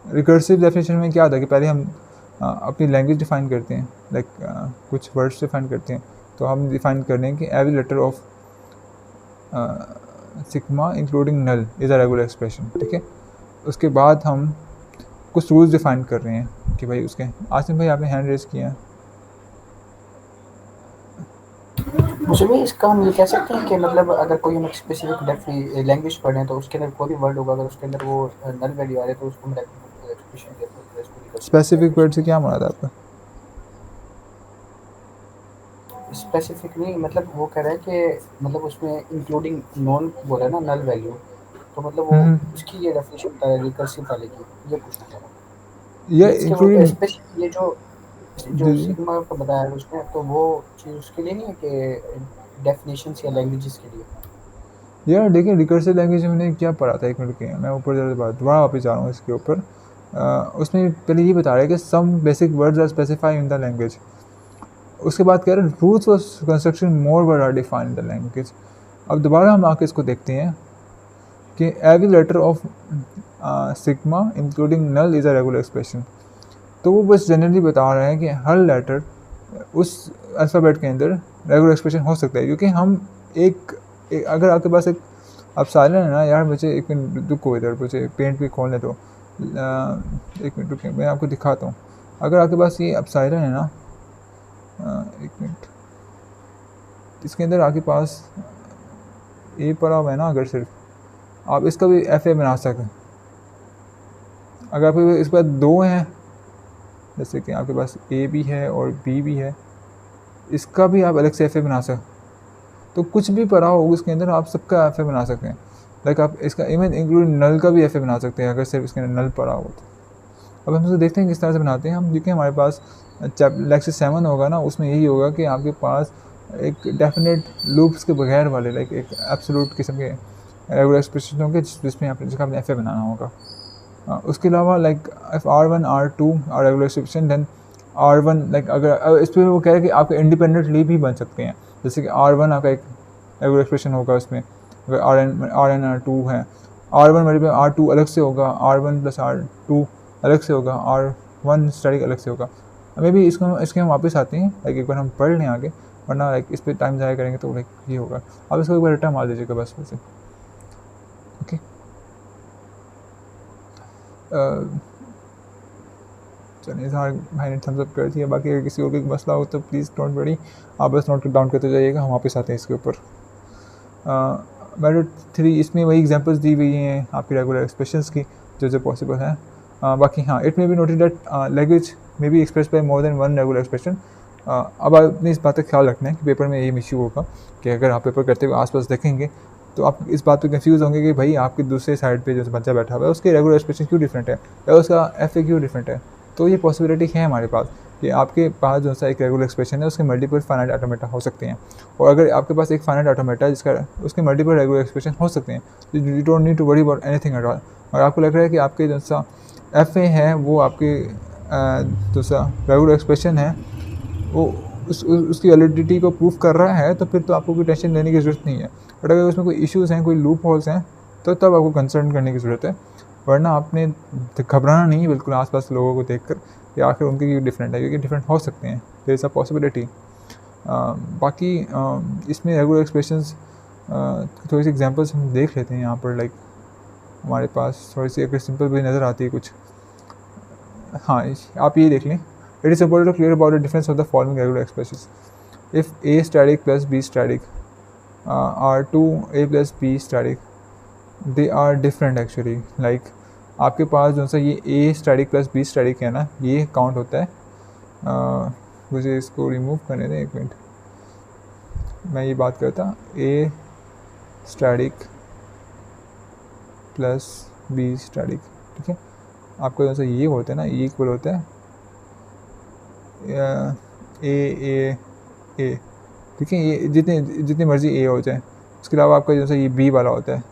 रिकर्सिव डेफिनेशन में क्या होता है कि पहले हम अपनी लैंग्वेज डिफाइन करते हैं, लाइक कुछ वर्ड्स डिफाइन करते हैं, तो हम डिफाइन कर रहे हैं कि every letter of sigma including null is a regular expression, ठीक है। उसके बाद हम कुछ रूल्स डिफाइन कर रहे हैं कि भाई उसके आसिम भाई आपने हैंड रेज किया है। मुझे भी इसका हम ये कह सकते हैं कि मतलब अगर कोई हम स्पेसिफिक लैंग्वेज पढ़ रहे हैं तो उसके अंदर कोई भी वर्ड होगा, अगर उसके अंदर वो नल वैल्यू आ रही है तो उसको हम एक्सप्रेशन कहते हैं, इसको रिकर्सिव स्पेसिफिक वर्ड से क्या मुराद है आपका? स्पेसिफिक नहीं, मतलब वो कह रहा है कि मतलब उसमें इंक्लूडिंग नॉन बोला है ना नल वैल्यू, तो मतलब वो हम्म, उसकी ये डेफिनेशन बता रहा है रिकर्सिव वाले की, ये पूछना चाह रहा हूँ। ये इसके वो इंक्लूडिंग स्पेसिफिक ये जो सिग्मा का बताया है उसने, तो वो चीज़ उसके लिए नहीं है कि डेफिनेशंस या लैंग्वेजेस के लिए। यार देखिए रिकर्सिव लैंग्वेज में मैंने क्या पढ़ा था, एक मिनट के मैं ऊपर दोबारा वापस जा रहा हूँ इसके ऊपर। उसमें पहले ये बता रहा है कि some basic words are specify in the language. उसके बाद कह रहे हैं rules for construction more word are define in the language. अब दोबारा हम आके इसको देखते हैं कि every letter of sigma including null is a regular expression. तो वो बस जनरली बता रहे हैं कि हर लेटर उस अल्फ़ाबेट के अंदर रेगुलर एक्सप्रेशन हो सकता है, क्योंकि हम एक अगर आपके पास एक अब साइलेंट है ना यार, मुझे एक मिनट रुको, इधर मुझे पेंट भी खोलने दो। एक मिनट रुकिए, मैं आपको दिखाता हूँ। अगर आपके पास ये अब साइलेंट है ना, एक मिनट, इसके अंदर आपके पास ए पड़ा हुआ है ना, अगर सिर्फ आप इसका भी एफ ए बना सकें। अगर आपके इस पर दो हैं, जैसे कि आपके पास ए भी है और बी भी है, इसका भी आप अलग से एफ ए बना सकते। तो कुछ भी पढ़ा हो उसके अंदर आप सबका एफ ए बना सकते हैं। लाइक आप इसका इवन इंक्लूड नल का भी एफ ए बना सकते हैं अगर सिर्फ इसके अंदर नल पढ़ा हो तो। अब हम इसको देखते हैं किस तरह से बनाते हैं हम। देखिए हमारे पास लेक्चर 7 होगा ना, उसमें यही होगा कि आपके पास एक डेफिनेट लूप्स के बगैर वाले लाइक एक एब्सोल्यूट किस्म के रेगुलर एक्सप्रेशन होंगे जिसमें जिसका आपने एफ ए बनाना होगा। उसके अलावा like if R1 R2 are regular expression then R1 like अगर इस पर वो कह रहे हैं कि आपके इंडिपेंडेंटली भी बन सकते हैं। जैसे कि R1 आपका एक रेगुलर एक्सप्रेशन होगा, उसमें अगर RN R2 है, R1 मल्टीप्लाई R2 अलग से होगा, R1 प्लस R2 अलग से होगा, R1 स्टैटिक अलग से होगा। मे भी इसके हम वापस आते हैं, लाइक एक बार हम पढ़ लें आगे, वरना लाइक इस पर टाइम ज़ाया करेंगे तो लाइक ये होगा। आप इसको एक बार रिटर्न मार दीजिएगा बस वैसे, ओके। चलिए इजहार भाई ने थम्स अप कर दिया। बाकी अगर किसी और का मसला हो तो प्लीज़ डोंट वरी, आप बस नोट डाउन करते जाइएगा, हम वापस आते हैं इसके ऊपर। मेथड 3 इसमें वही एग्जांपल्स दी हुई हैं आपकी रेगुलर एक्सप्रेशंस की जो पॉसिबल हैं। बाकी हाँ, it may be noted that language may be express bye more than one regular expression. अब आपने इस बात का ख्याल रखना है कि पेपर में ये इशू होगा कि अगर आप पेपर करते हुए आसपास देखेंगे तो आप इस बात पे कंफ्यूज होंगे कि भाई आपके दूसरे साइड पे जो बच्चा बैठा हुआ है उसके रेगुलर एक्सप्रेशन क्यों डिफरेंट है या उसका एफ ए क्यों डिफरेंट है। तो ये पॉसिबिलिटी है हमारे पास कि आपके पास जो सा एक रेगुलर एक्सप्रेशन है उसके मल्टीपल फाइनाइट ऑटोमेटा हो सकते हैं, और अगर आपके पास एक फाइनाइट ऑटोमेटा है जिसका उसके मल्टीपल रेगुलर एक्सप्रेशन हो सकते हैं, तो you don't need to worry about anything at all. और आपको लग रहा है कि आपके जो सा एफ ए है वो आपके जो सा रेगुलर एक्सप्रेशन है वो उसकी वैलिडिटी को प्रूफ कर रहा है, तो फिर तो आपको कोई टेंशन लेने की ज़रूरत नहीं है। बट अगर उसमें कोई इश्यूज़ हैं, कोई लूप होल्स हैं, तो तब आपको कंसर्न करने की ज़रूरत है, वरना आपने घबराना नहीं बिल्कुल आसपास लोगों को देखकर कि आखिर उनके क्यों डिफरेंट है, क्योंकि डिफरेंट हो सकते हैं, देयर इज़ अ पॉसिबिलिटी। बाकी इसमें रेगुलर एक्सप्रेशंस थोड़ी सी एग्जांपल्स हम देख लेते हैं यहाँ पर। लाइक हमारे पास थोड़ी सी अगर सिंपल भी नज़र आती है कुछ, हाँ आप ये देख लें। It is important to clear about the difference of the following regular expressions. If A static plus B static are 2A plus B static, they are different actually। like आपके पास जो सा ये A static plus B static है ना, ये count होता है। मुझे इसको रिमूव करने दें एक मिनट, मैं ये बात करता A static plus B static, ठीक है। आपका जो सा ये होता है ना, ये इक्वल होता है ए, ठीक है। ये जितनी मर्ज़ी ए हो जाए, उसके अलावा आपका जो सा ये बी वाला होता है।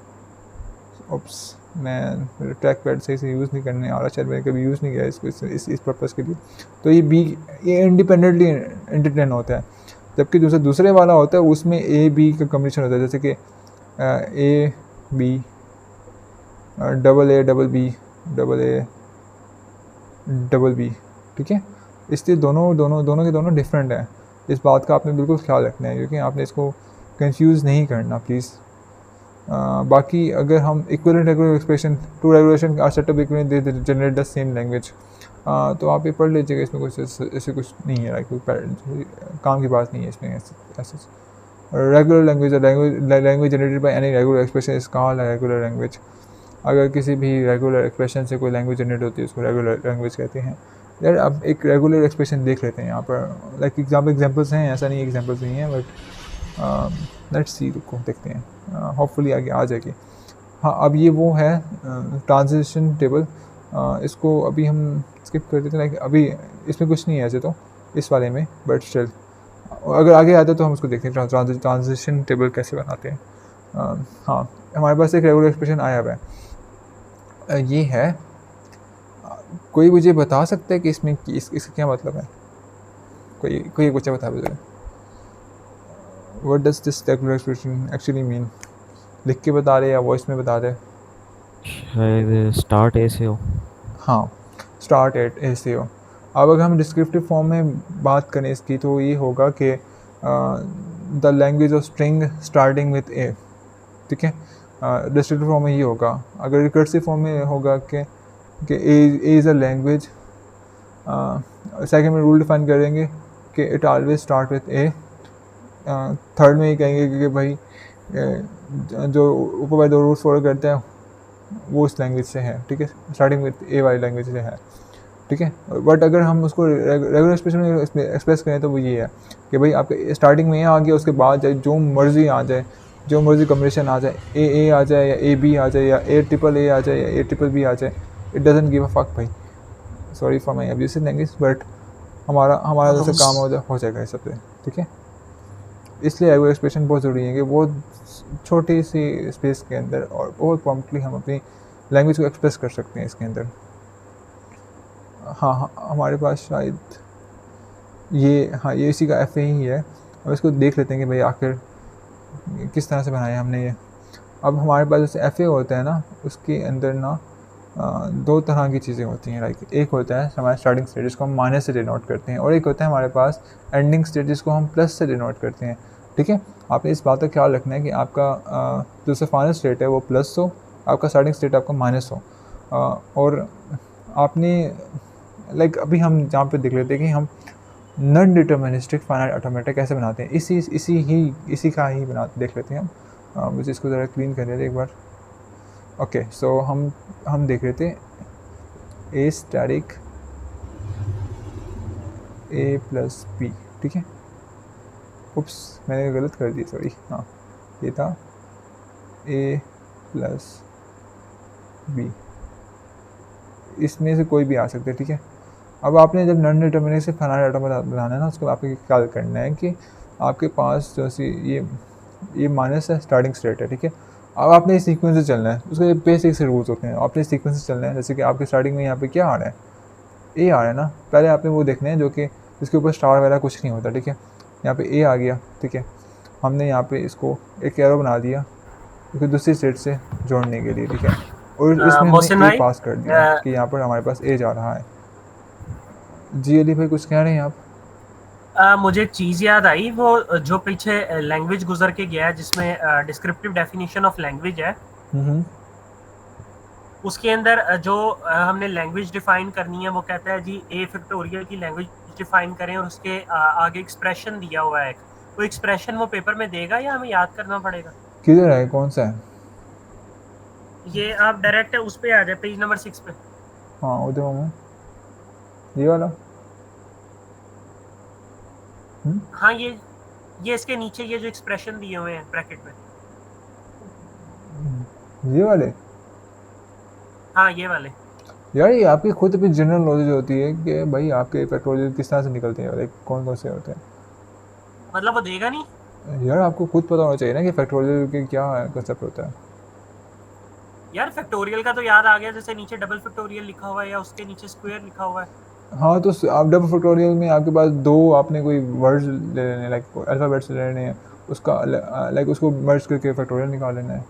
ओप्स, मैं ट्रैक पैड सही से यूज़ नहीं करने आ रहा, शायद मैंने कभी यूज़ नहीं किया इसको इस पर्पज़ के लिए। तो ये बी ये इंडिपेंडेंटली एंटरटेन होता है, जबकि जो दूसरे वाला होता है उसमें ए बी का कम्बिनेशन होता है, जैसे कि A B double B double B, ठीक है। इसलिए दोनों के दोनों डिफरेंट हैं। इस बात का आपने बिल्कुल ख्याल रखना है, क्योंकि आपने इसको कंफ्यूज नहीं करना प्लीज़। बाकी अगर हम equivalent regular expression to regulation are set up equivalent they generate the same language, तो आप ये पढ़ लीजिएगा, इसमें कुछ ऐसे कुछ नहीं है, लाइक कोई काम की बात नहीं है इसमें ऐसे। Regular language language generated by any regular expression is called regular language. अगर किसी भी रेगुलर एक्सप्रेशन से कोई लैंग्वेज जनरेट होती है उसको रेगुलर लैंग्वेज कहते हैं। यार अब एक रेगुलर एक्सप्रेशन देख लेते हैं यहाँ पर, लाइक एग्जांपल्स हैं, ऐसा नहीं एग्जांपल्स नहीं है, बट लेट्स सी, रुको देखते हैं, होपफुली आगे आ जाएगी। हाँ, अब ये वो है ट्रांजिशन टेबल, इसको अभी हम स्किप कर देते हैं, लाइक अभी इसमें कुछ नहीं है ऐसे तो इस वाले में, बट स्टिल अगर आगे आता है तो हम उसको देखते हैं ट्रांजिशन टेबल कैसे बनाते हैं। हाँ, हमारे पास एक रेगुलर एक्सप्रेशन आया हुआ है, ये है, कोई मुझे बता सकता है कि इसमें इसका क्या मतलब है? कोई कुछ बता दे, what does this regular expression actually mean? लिख के बता रहे या वॉइस में बता रहे? शायद स्टार्ट ए से हो। हाँ, स्टार्ट एट ए से हो। अब अगर हम डिस्क्रिप्टिव फॉर्म में बात करें इसकी, तो ये होगा कि the language of string starting with A, ठीक है, डिस्क्रिप्टिव फॉर्म में ये होगा। अगर रिकर्सिव फॉर्म में होगा कि A is a language, second में रूल डिफाइन करेंगे कि it always start with A, third में ये कहेंगे कि भाई जो ऊपर वाले दो रूल्स फॉलो करते हैं वो इस लैंग्वेज से है, ठीक है, स्टार्टिंग विथ ए वाली लैंग्वेज से है, ठीक है। बट अगर हम उसको रेगुलर एक्सप्रेशन में एक्सप्रेस करें तो वो ये है कि भाई आपके स्टार्टिंग में ये आ गया, उसके बाद जाए जो मर्ज़ी आ जाए, जो मर्ज़ी कम्बिनेशन आ जाए, ए आ जाए या ए बी आ जाए या ए ट्रिपल ए आ जाए या ए ट्रिपल बी आ जाए, it doesn't give a fuck भाई, sorry for my abusive language, but हमारा जैसे काम हो जाएगा ये सब से, ठीक है। इसलिए रेगुलर एक्सप्रेशन बहुत ज़रूरी है कि बहुत छोटी सी स्पेस के अंदर और बहुत प्रॉम्प्टली हम अपनी लैंग्वेज को एक्सप्रेस कर सकते हैं इसके अंदर। हाँ, हमारे पास शायद ये इसी का एफ ही है। अब इसको देख लेते हैं कि भाई आखिर किस तरह से बनाया हमने ये। अब हमारे पास जैसे एफ होता है ना, उसके अंदर ना दो तरह की चीज़ें होती हैं, लाइक एक होता है हमारा स्टार्टिंग स्टेट जिसको हम माइनस से डिनोट करते हैं, और एक होता है हमारे पास एंडिंग स्टेट जिसको हम प्लस से डिनोट करते हैं, ठीक है। आपने इस बात का ख्याल रखना है कि आपका जो से फाइनल स्टेट है वो प्लस हो, आपका स्टार्टिंग स्टेट आपका माइनस हो, और आपने लाइक अभी हम जहाँ पे देख लेते हैं कि हम नॉन डिटर्मिनिस्टिक फाइनाइट ऑटोमेटा कैसे बनाते हैं, इसी का ही देख लेते हैं हम। मुझे इसको ज़रा क्लीन कर लेते एक बार। ओके, सो हम देख रहे थे A static A plus B, ठीक है। उप्स, मैंने गलत कर दी, सॉरी। हाँ, ये था ए प्लस बी, इसमें से कोई भी आ सकता है, ठीक है। अब आपने जब नॉन डिटर्मिनिस्टिक फाइनाइट ऑटोमेटा बनाना है ना, उसको आपको क्या करना है कि आपके पास जो सी ये माइनस है, स्टार्टिंग स्टेट है, ठीक है। अब आपने इस सीक्वेंस से चलना है, उसके बेसिक से रूल्स होते हैं, आपने इस सीक्वेंस से चलना है। जैसे कि आपके स्टार्टिंग में यहाँ पे क्या आ रहा है, ए आ रहा है ना, पहले आपने वो देखना है जो कि इसके ऊपर स्टार वगैरह कुछ नहीं होता, ठीक है। यहाँ पे ए आ गया, ठीक है, हमने यहाँ पे इसको एक एरो बना दिया क्योंकि दूसरी स्टेट से जोड़ने के लिए, ठीक है, और इसमें मोहसिन हमने ए भाई, पास कर दिया कि यहाँ पर हमारे पास ए जा रहा है। जी अली भाई, कुछ कह रहे हैं आप? मुझे एक चीज़ याद आई, वो जो पीछे लैंग्वेज गुजर के गया है जिसमें डिस्क्रिप्टिव डेफिनेशन ऑफ लैंग्वेज है, उसके अंदर जो हमने लैंग्वेज डिफाइन करनी है वो कहता है जी ए फैक्टोरियल की लैंग्वेज डिफाइन करें और उसके आगे एक्सप्रेशन दिया हुआ है। वो एक्सप्रेशन वो पेपर में देगा या हमें याद करना पड़ेगा? किधर है, कौन सा है? ये आप डायरेक्ट उस पे आ जाए, पेज नंबर 6 पे। हाँ, उधर हूँ मैं, ये वाला। हाँ, ये इसके नीचे ये जो एक्सप्रेशन दिए हुए हैं ब्रैकेट में, ये वाले? हाँ ये वाले। यार ये आपकी खुद अपनी जनरल नॉलेज होती है कि भाई आपके पेट्रोल किस तरह से निकलते हैं, लाइक कौन कौन से होते हैं। मतलब वो देगा नहीं यार आपको खुद पता होना चाहिए ना कि फैक्टोरियल के क्या कंसेप्ट होता है। यार? फैक्टोरियल का तो याद आ गया, जैसे नीचे डबल फैक्टोरियल लिखा हुआ है या उसके नीचे स्क्वायर लिखा हुआ है। हाँ, तो आप डबल फैक्टोरियल में आपके पास दो आपने कोई वर्ड्स ले लेने, लाइक अल्फ़ाबेट्स ले लेने हैं, उसका लाइक उसको मर्ज करके फैक्टोरियल निकाल लेना है।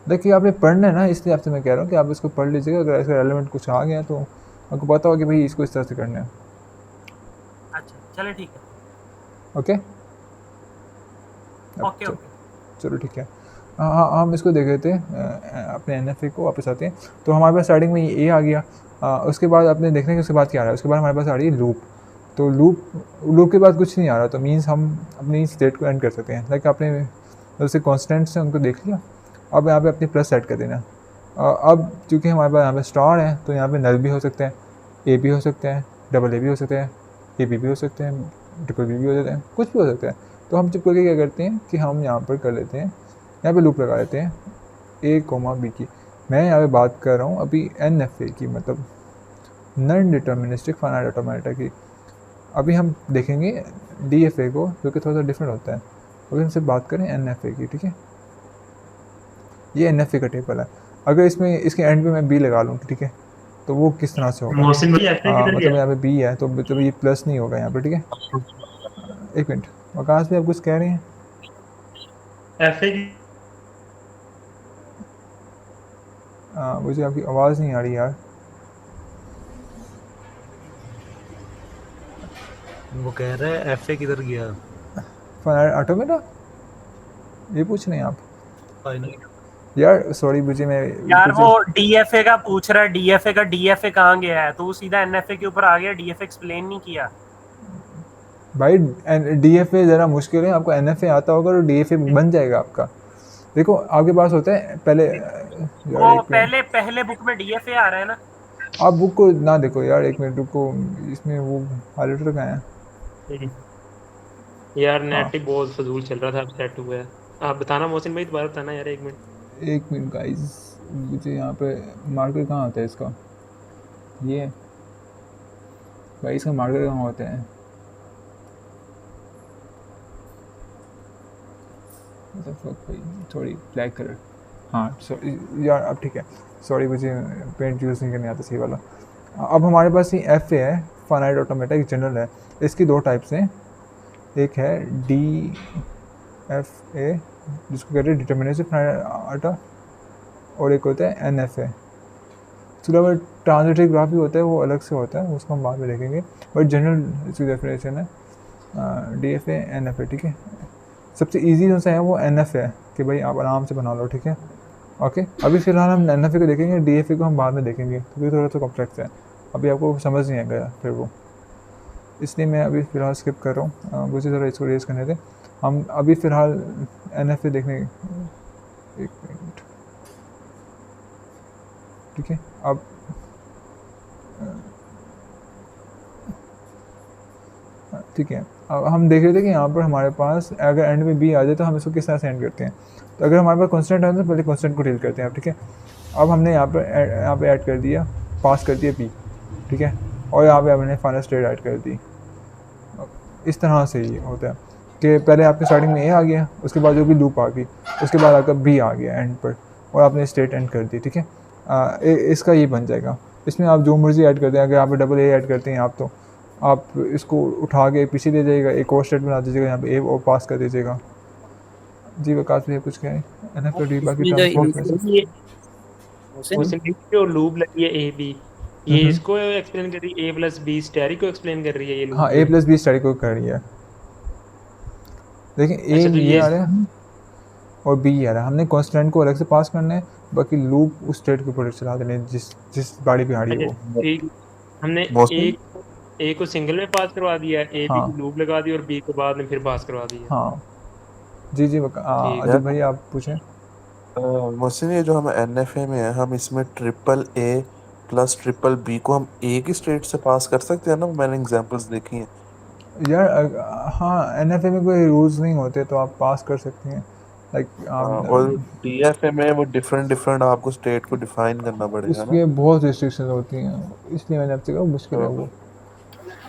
देखिए आपने पढ़ना है ना, इसलिए आपसे मैं कह रहा हूँ कि आप इसको पढ़ लीजिएगा। अगर इसका रेलेवेंट कुछ आ गया तो आपको पता होगा कि भाई इसको इस तरह से करना है। अच्छा चले ठीक है। ओके ओके ओके चलो ठीक है। हाँ हम इसको देख रहे थे अपने NFA को वापस आते हैं। तो हमारे पास स्टार्टिंग में ये आ गया। उसके बाद आपने देखना कि उसके बाद क्या आ रहा है। उसके बाद हमारे पास आ रही है लूप। तो लूप के बाद कुछ नहीं आ रहा, तो मीन्स हम अपनी स्टेट को एंड कर सकते हैं। लाइक आपने जैसे कॉन्स्टेंट्स हैं उनको देख लिया, अब यहाँ पे अपनी प्लस सेट कर देना। अब चूँकि हमारे पास यहाँ पे स्टार है तो यहाँ पे नल भी हो सकते हैं, ए भी हो सकते हैं, डबल ए भी हो सकते हैं, ए बी भी हो सकते हैं, ट्रिपल बी भी हो सकते हैं, कुछ भी हो सकता है। तो हम चुप करके क्या करते हैं कि हम यहाँ पर कर लेते हैं, यहाँ पे लूप लगा लेते हैं ए कोमा बी की। मैं यहाँ पे बात कर रहा हूँ अभी NFA की, मतलब नॉन डिटर्मिनिस्टिक फाइनाइट ऑटोमेटा की। अभी हम देखेंगे DFA को, जो कि थोड़ा सा डिफरेंट होता है। अभी हमसे बात करें NFA की, ठीक है। ये NFA का टेबल है। अगर इसमें इसके एंड पे मैं बी लगा लूँ, ठीक है, तो वो किस तरह से होगा। मोहसिन भाई ऐसे किधर मतलब गया? यहाँ पे बी है तो ये प्लस नहीं होगा यहाँ पे, ठीक है। एक मिनट, आकाश भी आप कुछ कह रहे हैं? ऐसे की मुझे आपकी आवाज़ नहीं आ रही यार। वो कह रहा है एफए किधर गया? फाइनाइट ऑटोमेटा ये पूछ रहे हैं आप? फाइनल यार सॉरी मुझे मैं यार कुछ- वो DFA का पूछ रहा है, DFA का DFA कहाँ गया है, तो वो सीधा NFA के ऊपर आ गया, DFA एक्सप्लेन नहीं किया। भाई DFA ज़रा मुश्किल है, आपको NFA आता होगा तो DFA बन जाएगा आपका। देखो आपके पास होता है पहले यार वो एक मिनट, पहले बुक में DFA आ रहा है ना। आप बुक को ना देखो यार, एक मिनट रुको, इसमें वो हाइलाइटर कहाँ है? यार नेट ही बहुत फजूल चल रहा था, अब सेट हुआ है। आप बताना मोहसिन भाई, दोबारा बताना यार, 1 मिनट। एक मिनट गाइस, मुझे यहाँ पे मार्कर कहाँ होता है इसका, ये भाई इसका मार्कर कहाँ होता है? भाई थोड़ी ब्लैक कलर, हाँ सॉरी यार अब ठीक है, सॉरी मुझे पेंट यूज़ नहीं करने आता सही वाला। अब हमारे पास ये FA है, फाइनाइट ऑटोमेटा, एक जनरल है। इसकी 2 टाइप्स हैं, एक है DFA जिसको कहते हैं डिटर्मिनिस्टिक फाइनाइट आटा, और एक होता है NFA। उसके अलावा ट्रांजिटिव ग्राफ भी होता है, वो अलग से होता है, उसको हम बाद में देखेंगे। बट जनरल इसकी डेफिनेशन है DFA NFA, ठीक है। सबसे इजी जो सा है वो NFA है कि भाई आप आराम से बना लो, ठीक है। ओके अभी फ़िलहाल हम NFA को देखेंगे, DFA को हम बाद में देखेंगे क्योंकि थोड़ा सा कॉम्प्लेक्स है, अभी आपको समझ नहीं आएगा फिर वो, इसलिए मैं अभी फ़िलहाल स्किप कर रहा हूँ। मुझे ज़रा इसको रेस करने दें, हम अभी फ़िलहाल NFA देखने, एक मिनट, ठीक है। अब ठीक है, अब हम देख रहे थे कि यहाँ पर हमारे पास अगर एंड में बी आ जाए तो हम इसको किस तरह से एंड करते हैं। तो अगर हमारे पास कॉन्स्टेंट है तो पहले कॉन्स्टेंट को डील करते हैं, ठीक है। अब हमने यहाँ पे ऐड कर दिया, पास कर दिया बी, ठीक है, और यहाँ पे हमने फाइनल स्टेट ऐड कर दी। इस तरह से ही होता है कि पहले आपके स्टार्टिंग में ए आ गया, उसके बाद जो भी लूप आ गई, उसके बाद आपका बी आ गया एंड पर, और आपने स्टेट एंड कर दी, ठीक है। इसका ये बन जाएगा। इसमें आप जो मर्जी ऐड करते हैं, अगर यहाँ पे डबल ए ऐड करते हैं आप, तो आप इसको उठा के पीछे दे जाइएगा, एक और स्टेट बना दीजिएगा, यहाँ पे ए और पास कर दीजिएगा। जी वकास भैया कुछ कहें? बाकी मोहसिन भाई जो लूप लगी है ए बी, ये हम्म। इसको एक्सप्लेन कर रही है, A+B स्टेरी को एक्सप्लेन कर रही है ये लूप। हाँ A+B स्टडी को कर रही है। देखिए ए अच्छा, तो ये ये आ रहा है और बी आ रहा है, हमने कॉन्स्टेंट को अलग से पास करना है, बाकी लूप उस स्टेट के ऊपर चला देने जिस गाड़ी पे आ रही है वो। अच्छा, ठीक, हमने मोहसिन ए को सिंगल में पास करवा दिया, ए बी हाँ को लूप लगा दी, और बी को बाद में फिर पास करवा दिया। हाँ जी जी ठीक। अदिल भाई आप पूछें। मोहसिन ये जो हम NFA में है, हम इसमें AAA प्लस BBB को हम एक ही स्टेट से पास कर सकते हैं ना? मैंने एग्जांपल्स देखी हैं। यार हाँ NFA में कोई रूल्स नहीं होते तो आप पास कर सकते हैं, लाइक और DFA में वो डिफरेंट आपको स्टेट को डिफाइन करना पड़ेगा ना? उसमें बहुत रिस्ट्रिक्शन होती हैं, इसलिए मैंने आपसे कहा मुश्किल है वो।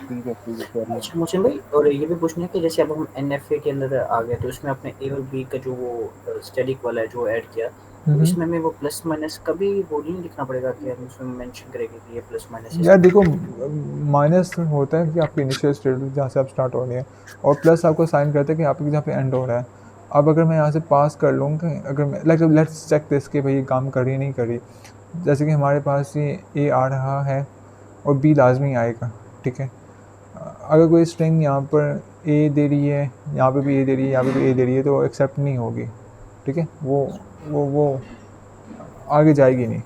ठीक है करिए। अच्छा मोहसिन भाई, और ये भी पूछना है कि जैसे अब हम NFA के अंदर आ गए तो इसमें अपने A और B का जो वो स्टैटिक वाला है जो ऐड किया, तो इसमें हमें वो प्लस माइनस कभी वो नहीं लिखना पड़ेगा कि हम उसमें मेंशन करेंगे कि ये प्लस माइनस यार देखो माइनस होता है कि आपकी इनिशियल स्टेट जहाँ से आप स्टार्ट हो रहे हैं, और प्लस आपको साइन करते हैं कि आपके जहाँ पे एंड हो रहा है। अब अगर मैं यहाँ से पास कर लूँगा, अगर मैं लाइक लेट्स चेक दिस कि भाई ये काम कर रही नहीं कर रही, जैसे कि हमारे पास ये ए आ रहा है और बी लाजमी आएगा, ठीक है। अगर कोई स्ट्रिंग यहाँ पर ए दे रही है, यहाँ पे भी ए दे रही है, यहाँ पे भी ए दे रही है, तो एक्सेप्ट नहीं होगी, ठीक है, वो आगे जाएगी नहीं।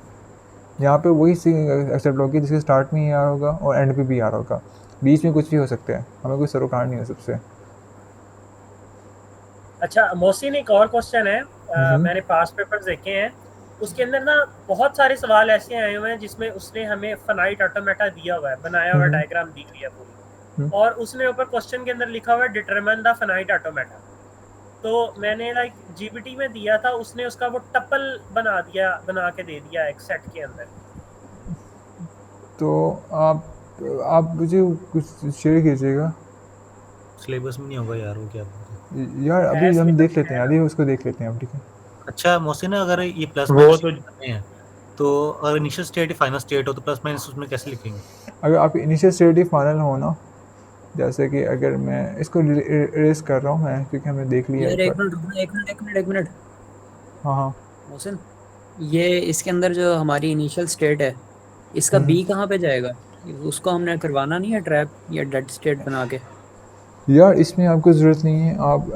यहाँ पे वही स्ट्रिंग एक्सेप्ट होगी जिसके स्टार्ट में AR होगा और एंड पे भी AR होगा, बीच में कुछ भी हो सकता है, हमें कोई सरोकार नहीं है सबसे। अच्छा मोहसिन, एक और क्वेश्चन है, मैंने पास पेपर्स देखे हैं, उसके अंदर ना बहुत सारे सवाल ऐसे आए हुए हैं जिसमें उसने हमें फाइनाइट ऑटोमेटा दिया हुआ है, बनाया हुआ डायग्राम दी हुई है पूरी, और उसने ऊपर क्वेश्चन के अंदर लिखा हुआ है डिटरमिन द फाइनाइट ऑटोमेटा। तो मैंने लाइक जीपीटी में दिया था, उसने उसका वो टपल बना के दे दिया एक सेट के अंदर। तो आप मुझे कुछ शेयर कीजिएगा सिलेबस में नहीं होगा यार वो, क्या यार, अभी ऐसे हम में देख लेते है हैं, ना। अभी उसको देख लेते हैं अब, ठीक है। अच्छा मोहसिन, अगर ये प्लस वो माइनस तो करते हैं तो अगर इनिशियल स्टेट फाइनल स्टेट हो तो प्लस माइनस उसमें कैसे लिखेंगे? अगर आप इनिशियल स्टेट ही फाइनल हो ना, जैसे कि अगर मैं इसको इरेज कर रहा हूँ मैं, क्योंकि हमने देख लिया यार एक एक बार। मिनट रुकना, एक मिनट। हाँ हाँ। मोहसिन, ये इसके अंदर जो हमारी इनिशियल स्टेट है, इसका बी कहाँ पे जाएगा? उसको हमने करवाना नहीं है ट्रैप या डेड स्टेट बना के? यार इसमें आपको ज़रूरत नहीं है, आप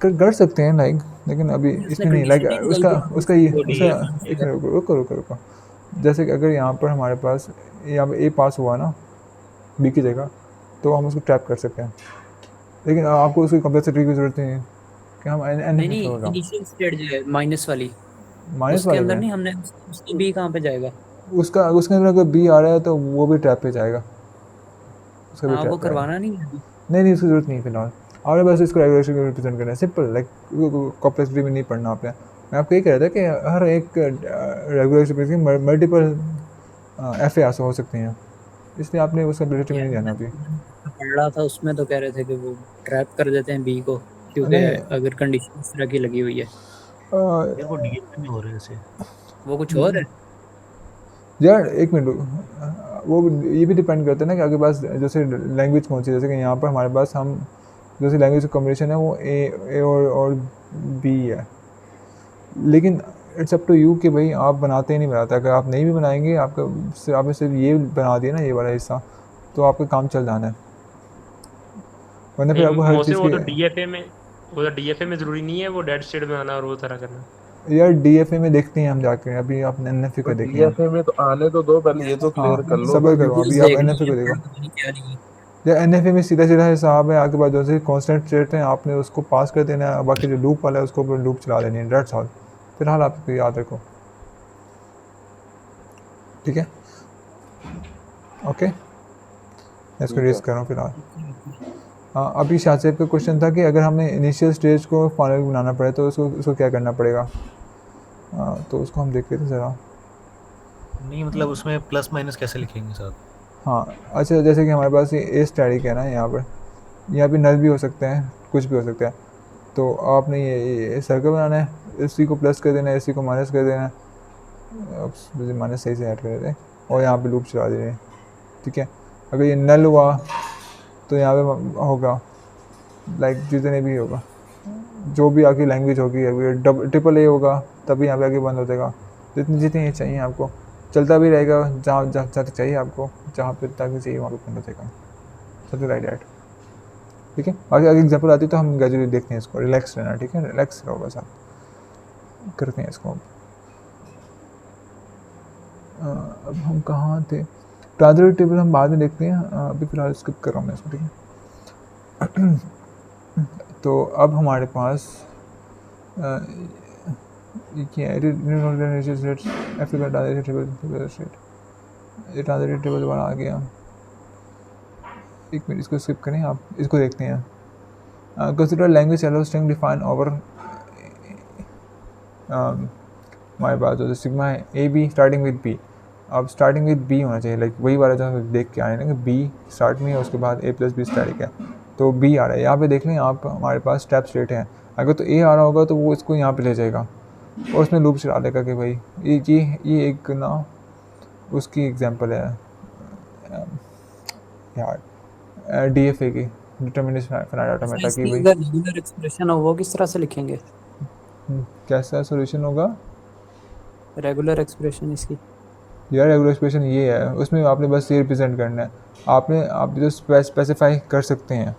कर सकते हैं लाइक, लेकिन अभी उसने इसमें नहीं लाइक, कंडीशन नहीं उसका निकाली उसका ये वो उसका DFM एक मिनट रुको। जैसे कि अगर यहाँ पर हमारे पास यहाँ पे A पास हुआ ना B की जगह, तो हम उसको ट्रैप कर सकते हैं, लेकिन आपको उसकी कम्प्लेक्सिटी की ज़रूरत नहीं है कि हम नहीं एन नहीं, होगा इनिशियल स्टेट जो है माइनस वाली, माइनस उसके वाले अंदर में। नहीं हमने, उसका बी कहाँ पे जाएगा? उसका उसके अंदर अगर B आ रहा है तो वो भी ट्रैप पे जाएगा, उसका भी हाँ, वो ट्रैप पे आएगा। करवाना नहीं है अभी। नहीं उसकी ज़रूरत नहीं है फिलहाल, आपने बस इसको रेगुलेशन में रिप्रेजेंट करना है, सिंपल लाइक, कॉम्प्लेक्सिटी में नहीं पढ़ना आपने। मैं आपको ये कह रहा था कि हर एक रेगुलेशन मल्टीपल FAs हो सकते हैं, इसलिए आपने उस एबिलिटी में यार नहीं जाना मैं अभी। पढ़ रहा था, उसमें तो कह रहे थे कि वो ट्रैप कर देते हैं बी को, क्योंकि नहीं अगर कंडीशन इस तरह की लगी हुई है। यार वो DFM में हो रहे हैं ऐसे। वो कुछ और है। यार एक मिनट वो ये भी डिपेंड करता है ना कि आपके पास जैसे लैंग्वेज कौन सी है, जैसे कि यहाँ पर हमारे पास हम जैसे लैंग्वेज कॉम्बिनेशन है वो ए और बी है, लेकिन इट्स अप टू यू कि भाई आप बनाते ही नहीं बनाते, अगर आप नहीं भी बनाएंगे, आपने सिर्फ ये बना दिया ना ये वाला हिस्सा, तो आपका काम चल जाना है, वरना फिर नहीं आपको हर मोहसिन, चीज़ वो की। तो डीएफए में जरूरी नहीं है वो डेड स्टेट बनाना और वो तरह करना। यार DFA में देखते हैं हम जाके, अभी आप NFA तो का देखें आप। DFA में तो आने तो दो, पहले ये तो क्लियर कर हाँ लो। सबर करो, डिटेल्स अभी आप देखनी NFA है, को देखो। पता नहीं क्या नहीं। या NFA में सीधा सीधा हिसाब है, आपके पास जैसे कॉन्स्टेंट रेट है, आपने उसको पास कर देना है, बाकी जो लूप वाला है उसको लूप चला देनी है, डेट्स ऑल। फिलहाल आप इसको याद रखो, ठीक है, ओके, मैं इसको ठीक रेस है। कर रहा हूँ फिलहाल। हाँ, अभी शाहजेब का क्वेश्चन था कि अगर हमें इनिशियल स्टेज को फाइनल बनाना पड़े तो उसको क्या करना पड़ेगा, तो उसको हम देख लेते हैं ज़रा। नहीं मतलब उसमें प्लस माइनस कैसे लिखेंगे साथ? हाँ अच्छा, जैसे कि हमारे पास ये स्टैटिक है ना, यहाँ पे नल भी हो सकते हैं, कुछ भी हो सकता है, तो आपने ये सर्कल बनाना है, इसी को प्लस कर देना है, इसी को माइनस कर देना है, अब माइनस सही से ऐड कर देते हैं, और यहाँ पे लूप चला देते हैं, ठीक है। अगर ये नल हुआ तो यहाँ पे होगा लाइक जितने भी होगा, जो भी आगे लैंग्वेज होगी, अगर ट्रिपल A होगा तभी यहाँ पे आगे बंद हो जाएगा, जितनी चाहिए आपको चलता भी रहेगा, जहाँ जहाँ तक चाहिए आपको, जहाँ पे तक चाहिए वहाँ पे बंद हो जाएगा, समथिंग लाइक दैट, ठीक है। आगे आगे एग्जाम्पल आती है तो हम ग्रेजुअली देखते हैं इसको, रिलैक्स रहना, ठीक है, रिलैक्स रहो बस, आप करते हैं इसको। अब हम कहाँ थे, ट्रांजिटिव टेबल हम बाद में देखते हैं, अभी फिलहाल स्किप कर रहा हूँ मैं इसको, ठीक है। तो अब हमारे पास ये क्या है, ट्रांजिटिव टेबल वाला आ गया, एक मिनट इसको स्किप करें, आप इसको देखते हैं। Consider language yellow string define over हमारे पास जो सिग्मा है A B starting with B, अब स्टार्टिंग विद बी होना चाहिए, लाइक वही वाला जो हम देख के आए ना कि बी स्टार्ट में है, उसके बाद A + B स्टैटिक है, तो बी आ रहा है यहाँ पे, देख लें आप, हमारे पास स्टेप स्टेट है, अगर तो A आ रहा होगा तो वो इसको यहाँ पे ले जाएगा और उसमें लूप चला देगा कि भाई ये एक ना उसकी एग्जांपल है यार, DFA की डिटरमिनिस्टिक फाइनाइट ऑटोमेटा की, भाई अगर रेगुलर एक्सप्रेशन हो वो किस तरह से लिखेंगे? कैसा सोल्यूशन होगा रेगुलर एक्सप्रेशन इसकी यार, रेगुलर एक्सप्रेशन ये है, उसमें आपने बस ये रिप्रेजेंट करना है, आप जो स्पेसिफाई कर सकते हैं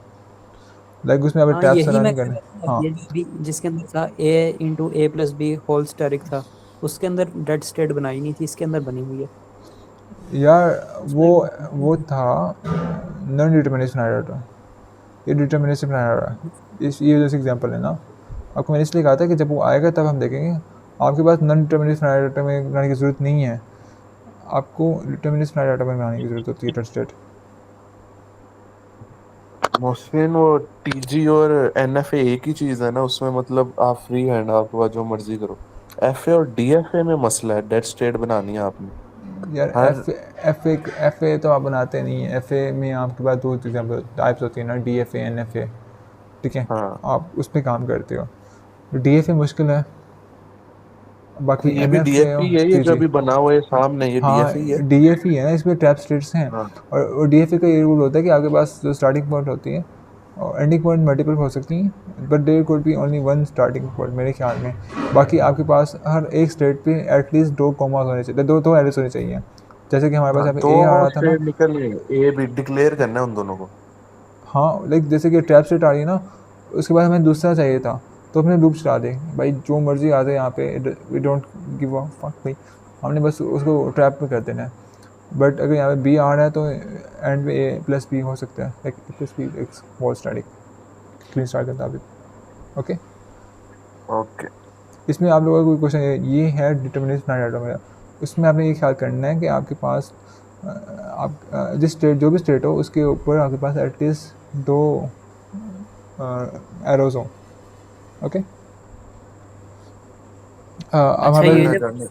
लाइक उसमें आप हाँ ट्रैप्स यही रन मैं नहीं कह करने। रहा था, हाँ ये जो भी जिसके अंदर था ए इंटू ए प्लस बी होल स्टेरिक था, उसके अंदर डेड स्टेट बनाई नहीं थी, इसके अंदर बनी हुई है। यार वो उसमें वो था नॉन डिटर्मिनेशन आया, ये डिटर्मिनेशन आया रहा है। इस ये जैसे एग्जांपल है ना, आपको मैंने इसलिए कहा था कि जब वो आएगा तब हम देखेंगे। आपके पास नॉन डिटर्मिनेशन आया डाटा में बनाने की ज़रूरत नहीं है, आपको डिटर्मिनेशन आया डाटा में बनाने की ज़रूरत होती है डेड स्टेट। मोहसिन वो टीजी और एनएफए एक ही चीज है ना, उसमें मतलब आप फ्री हैंड, आपके पास जो मर्जी करो। एफए और डीएफए में मसला है, डेड स्टेट बनानी है आपने यार हर। एफ ए तो आप बनाते नहीं हैं। एफ ए में आपके पास दो एग्जाम्पल टाइप्स होती है ना, D F A N F A, ठीक है। हाँ आप उस पर काम करते हो। डी एफ ए मुश्किल है, तो बाकी ये एन भी एफ ए डीएफई है, ये जी जो जी। अभी बना हुआ है सामने, ये हाँ डीएफई है। डी एफ ई है ना, इसमें ट्रैप स्टेट्स हैं। हाँ और डी एफ ए का ये रूल होता है कि आपके पास जो स्टार्टिंग पॉइंट होती है और एंडिंग पॉइंट मल्टीपल हो सकती हैं, but there could be only one starting point मेरे ख्याल में। बाकी आपके पास हर एक स्टेट पे एटलीस्ट दो कॉमास होने चाहिए, दो दो एरर्स होने चाहिए। जैसे कि हमारे पास हाँ, यहाँ पे ए आ तो रहा था ना। स्टेट निकल गए, ए भी डिक्लेयर करना है उन दोनों को। हाँ लाइक जैसे कि ट्रैप स्टेट आ रही है ना, उसके बाद हमें दूसरा चाहिए था, तो हमने लूप चला दे भाई, जो मर्जी आ जाए यहाँ पे, we don't give a fuck भाई, हमने बस उसको ट्रैप में कर देना है। बट अगर यहाँ पे बी आ रहा है तो एंड में ए प्लस बी हो सकता है, लाइक ए प्लस बी एक वॉल स्टैटिक क्लीन स्टार के मुताबिक। ओके, ओके इसमें आप लोगों का कोई क्वेश्चन ये है डिटर्मिनेशन डाटा मेरा, उसमें आपने ये ख्याल करना है कि आपके पास आप जिस स्टेट जो भी स्टेट हो उसके ऊपर आपके पास एटलीस्ट दो एरोज हों। ओके, अब अच्छा हमारे ये करना जब करना।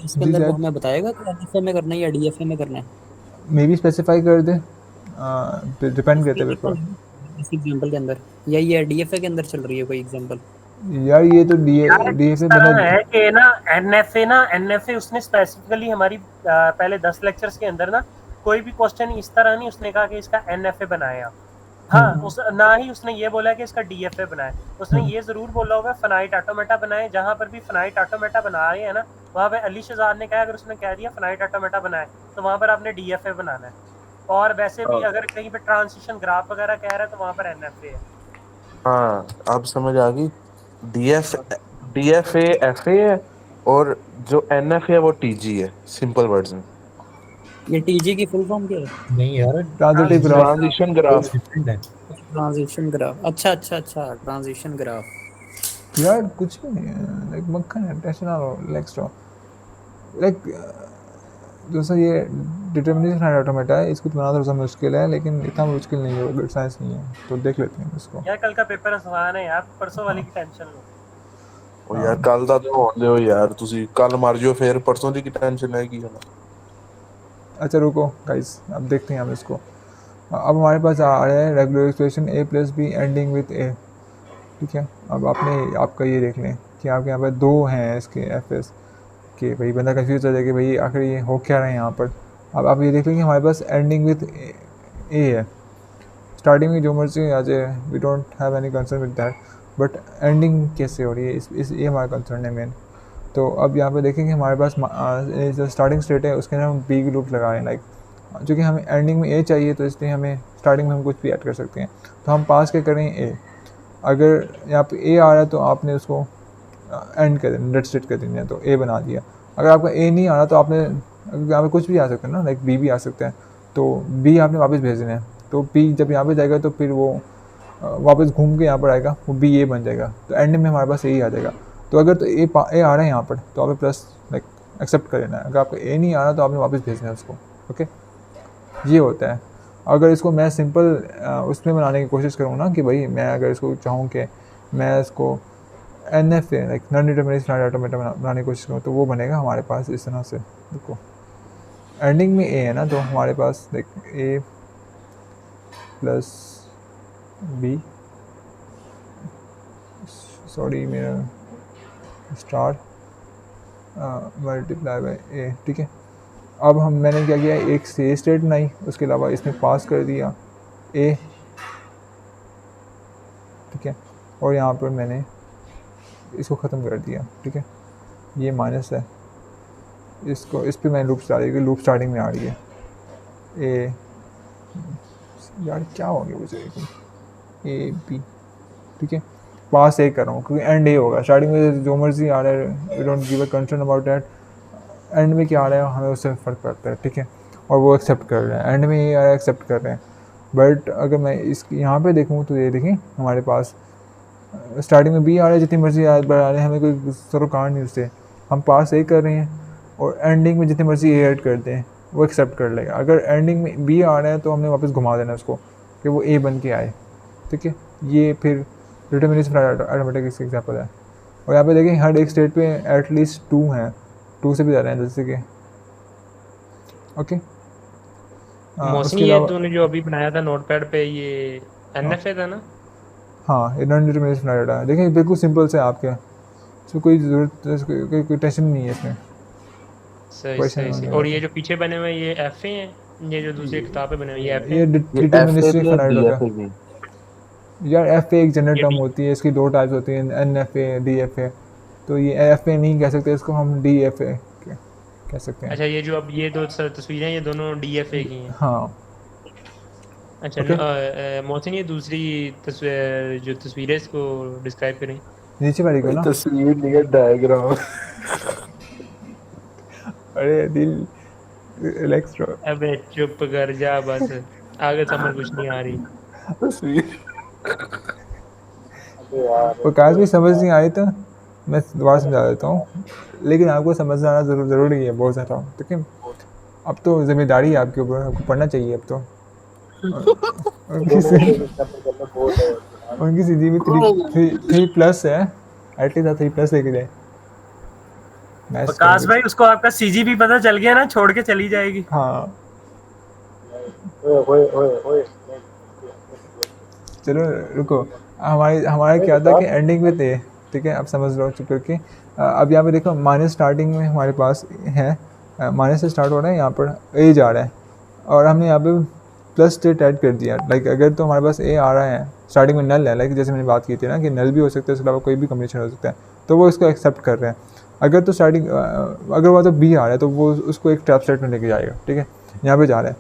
इसके जी अंदर वो सर हमें बताएगा कि एनएफए में करना है या डीएफए में करना है? मे भी स्पेसिफाई कर दे, डिपेंड करते हैं पेपर। इस एग्जांपल के अंदर, या ये डीएफए के अंदर चल रही है कोई एग्जांपल? यार ये तो यार डी एफ इस ए बंदा। तरह है कि ना एनएफए उसने स्पेसिफिकली हमारी पहले 10 लेक्चर्स के अंदर ना कोई भी क्वेश्चन इस तरह नहीं उसने कहा कि इसका एनएफए बनाया। हाँ, उस ना ही उसने ये बोला कि इसका डीएफए बनाए। उसने ये जरूर बोला होगा फिनाइट ऑटोमेटा बनाए। जहां पर भी फिनाइट ऑटोमेटा बना रहे हैं ना, वहां पे अली शहजाद ने कहा अगर उसने कह दिया फिनाइट ऑटोमेटा बनाए तो वहां पर आपने डीएफए बनाना है। और वैसे भी अगर कहीं पे ट्रांजिशन ग्राफ वगैरह कह रहा है तो वहां पर एनएफए है। हाँ अब समझ आ गई। डीएफए एफए है, और जो एनएफए है वो टीजी है, सिंपल वर्ड्स में। ये टीजी की फुल फॉर्म क्या है? नहीं यार, transitive graph. Transition graph. Different है। ट्रांजिशन ग्राफ, अच्छा अच्छा अच्छा, ट्रांजिशन ग्राफ। यार कुछ भी नहीं है, लाइक मक्खन है, टेंशन ना लो, रिलैक्स रहो। लाइक दोस्तों ये डिटर्मिनेशन एंड ऑटोमेटा है, इसको बनाना थोड़ा सा मुश्किल है, लेकिन इतना मुश्किल नहीं है, रॉकेट साइंस नहीं है, तो देख लेते हैं इसको। यार कल का पेपर आसान है यार, परसों वाली की टेंशन लो। ਉਹ ਯਾਰ ਕੱਲ ਦਾ ਤਾਂ ਹੋਣ ਦਿਓ ਯਾਰ, ਤੁਸੀਂ ਕੱਲ ਮਰ ਜਿਓ ਫੇਰ ਪਰਸੋਂ ਦੀ ਕੀ ਟੈਨਸ਼ਨ ਹੈਗੀ ਹੈ। अच्छा रुको गाइस, अब देखते हैं हम इसको। अब हमारे पास आ रहा है regular expression A plus B ending with A, ठीक है। अब आपने आपका ये देख लें कि आपके यहाँ पर दो हैं इसके एफ एस के, भाई बंदा कंफ्यूज हो जाए कि भाई आखिर ये हो क्या रहे हैं यहाँ पर। अब आप ये देख लें कि हमारे पास एंडिंग विथ ए है, स्टार्टिंग में जो मर्जी आ जाए, we don't have any concern with that, but ending कैसे हो रही है इस ये हमारा कंसर्न है मेन। तो अब यहाँ पे देखेंगे हमारे पास जो स्टार्टिंग स्टेट है उसके अंदर हम बी की लूप लगा रहे हैं, लाइक चूँकि हमें एंडिंग में ए चाहिए तो इसलिए हमें स्टार्टिंग में हम कुछ भी ऐड कर सकते हैं। तो हम पास क्या करें ए, अगर यहाँ पे ए आ रहा है तो आपने उसको एंड कर देना, डेड स्टेट कर देना है, तो ए बना दिया। अगर आपका ए नहीं आ रहा तो आपने यहाँ पे कुछ भी आ सकता है ना, लाइक बी भी आ सकता है, तो बी आपने वापस भेज देना है। तो बी जब यहाँ पे जाएगा तो फिर वो वापस घूम के यहाँ पर आएगा, वो बी ए बन जाएगा, तो एंड में हमारे पास ए ही आ जाएगा। तो अगर तो ए आ रहा है यहाँ पर तो आपने प्लस लाइक एक्सेप्ट कर लेना है, अगर आपका ए नहीं आ रहा तो आपने वापस भेजना है उसको। ओके, ये होता है। अगर इसको मैं सिंपल उसमें बनाने की कोशिश करूँ ना कि भाई मैं अगर इसको चाहूँ कि मैं इसको N F A like non determination automata बनाने की कोशिश करूँ तो वो बनेगा हमारे पास इस तरह से। देखो एंडिंग में ए है ना, तो हमारे पास like A plus B, sorry मेरा स्टार मल्टीप्लाई बाई ए, ठीक है। अब मैंने क्या किया, एक से स्टेट बनाई, उसके अलावा इसमें पास कर दिया ए, ठीक है, और यहाँ पर मैंने इसको ख़त्म कर दिया, ठीक है। ये माइनस है, इसको इस पर मैंने लूप स्टार्ट की, लूप स्टार्टिंग में आ रही है ए। यार क्या हो गया मुझे, ए बी, ठीक है, पास ए कर रहा हूँ क्योंकि एंड ए होगा, स्टार्टिंग में जो मर्जी आ रहा है, we don't give a concern about that, end में क्या आ रहा है हमें उससे फ़र्क पड़ता है, ठीक है, और वो एक्सेप्ट कर रहे हैं, एंड में ये आ रहा है एक्सेप्ट कर रहे हैं। बट अगर मैं इस यहाँ पे देखूँ तो ये देखें हमारे पास स्टार्टिंग में बी आ रहा है, जितनी मर्जी बढ़ा रहे हैं, हमें कोई सरोकार नहीं उससे, हम पास ए कर रहे हैं, और एंडिंग में जितनी मर्जी ए ऐड करते हैं वो एक्सेप्ट कर लेगा। अगर एंडिंग में बी आ रहा है तो हमने वापस घुमा देना उसको कि वो ए बन के आए, ठीक है। ये फिर डिटर्मिनिस्टिक अरिथमेटिक इसका एग्जाम्पल है। और यहाँ पे देखें हर एक स्टेट पे एटलीस्ट 2 हैं, 2 से भी ज़्यादा हैं, जैसे कि ओके। मोहसिन उसके ये अलावा तूने जो अभी बनाया था नोटपैड पे, ये एनएफए था ना? हाँ, ये नॉन डिटर्मिनिस्टिक डाटा है, देखिए बिल्कुल सिंपल से आपके, इसमें कोई ज़रूरत कोई टेंशन नहीं है इसमें, सही क्वेश्चन सही सही। वगैरह और ये का। जो पीछे बने हुए ये एफए हैं, ये जो दूसरी किताब पे बने हुए ये एफए ये हैं? ये एफ ए डिटर्मिनिस्टिक भी और फाइनाइट डी होता एफ ए है भी। यार। एफ ए एक जनरल ये टर्म डी होती है, इसकी 2 टाइप्स होती हैं, N F A, D F A. तो ये एफ ए नहीं कह सकते, इसको हम डी एफ ए कह सकते हैं। अच्छा, ये जो अब ये दो तस्वीरें ये दोनों डीएफए की हैं। हाँ अच्छा ओके। मोहसिन ये दूसरी तस्वीर जो तस्वीरें इसको डिस्क्राइब करें। नीचे वाली को भाई ना, तस्वीर नहीं है, डायग्राम। अरे दिल रिलैक्स रहो। अबे चुप कर जा बस, आगे समझ कुछ नहीं आ रही। तस्वीर अबे यार प्रकाश भी समझ नहीं आई तो मैं दोबारा समझा देता हूँ, लेकिन आपको समझ आना ज़रूरी है बहुत ज़्यादा, ठीक है। अब तो जिम्मेदारी है आपके ऊपर, आपको पढ़ना चाहिए अब तो। उनकी उनकी सी जी में 3+ है, एटलीस्ट 3+ लेके जाए। मैथ्स प्रकाश करेंगे। भाई उसको आपका सीजीपी पता चल गया ना, छोड़ के चली जाएगी। हाँ ओए ओए ओए चलो रुको, हमारा क्या था कि एंडिंग में थे, ठीक है, अब समझ लो चुप करके। अब यहाँ पे देखो माइनस स्टार्टिंग में हमारे पास है, माइनस से स्टार्ट हो रहा है, यहाँ पर ए जा रहा है, और हमने यहाँ पे प्लस स्टेट ऐड कर दिया। लाइक अगर तो हमारे पास ए आ रहा है, स्टार्टिंग में नल है, लाइक जैसे मैंने बात की थी ना कि नल भी हो सकता है, इसके अलावा कोई भी कम्बिनेशन हो सकता है, तो वो इसको एक्सेप्ट कर रहे हैं। अगर तो स्टार्टिंग अगर वो तो बी आ रहा है तो वो उसको एक ट्रैप स्टेट में लेके जाएगा, ठीक है, यहाँ पे जा रहा है।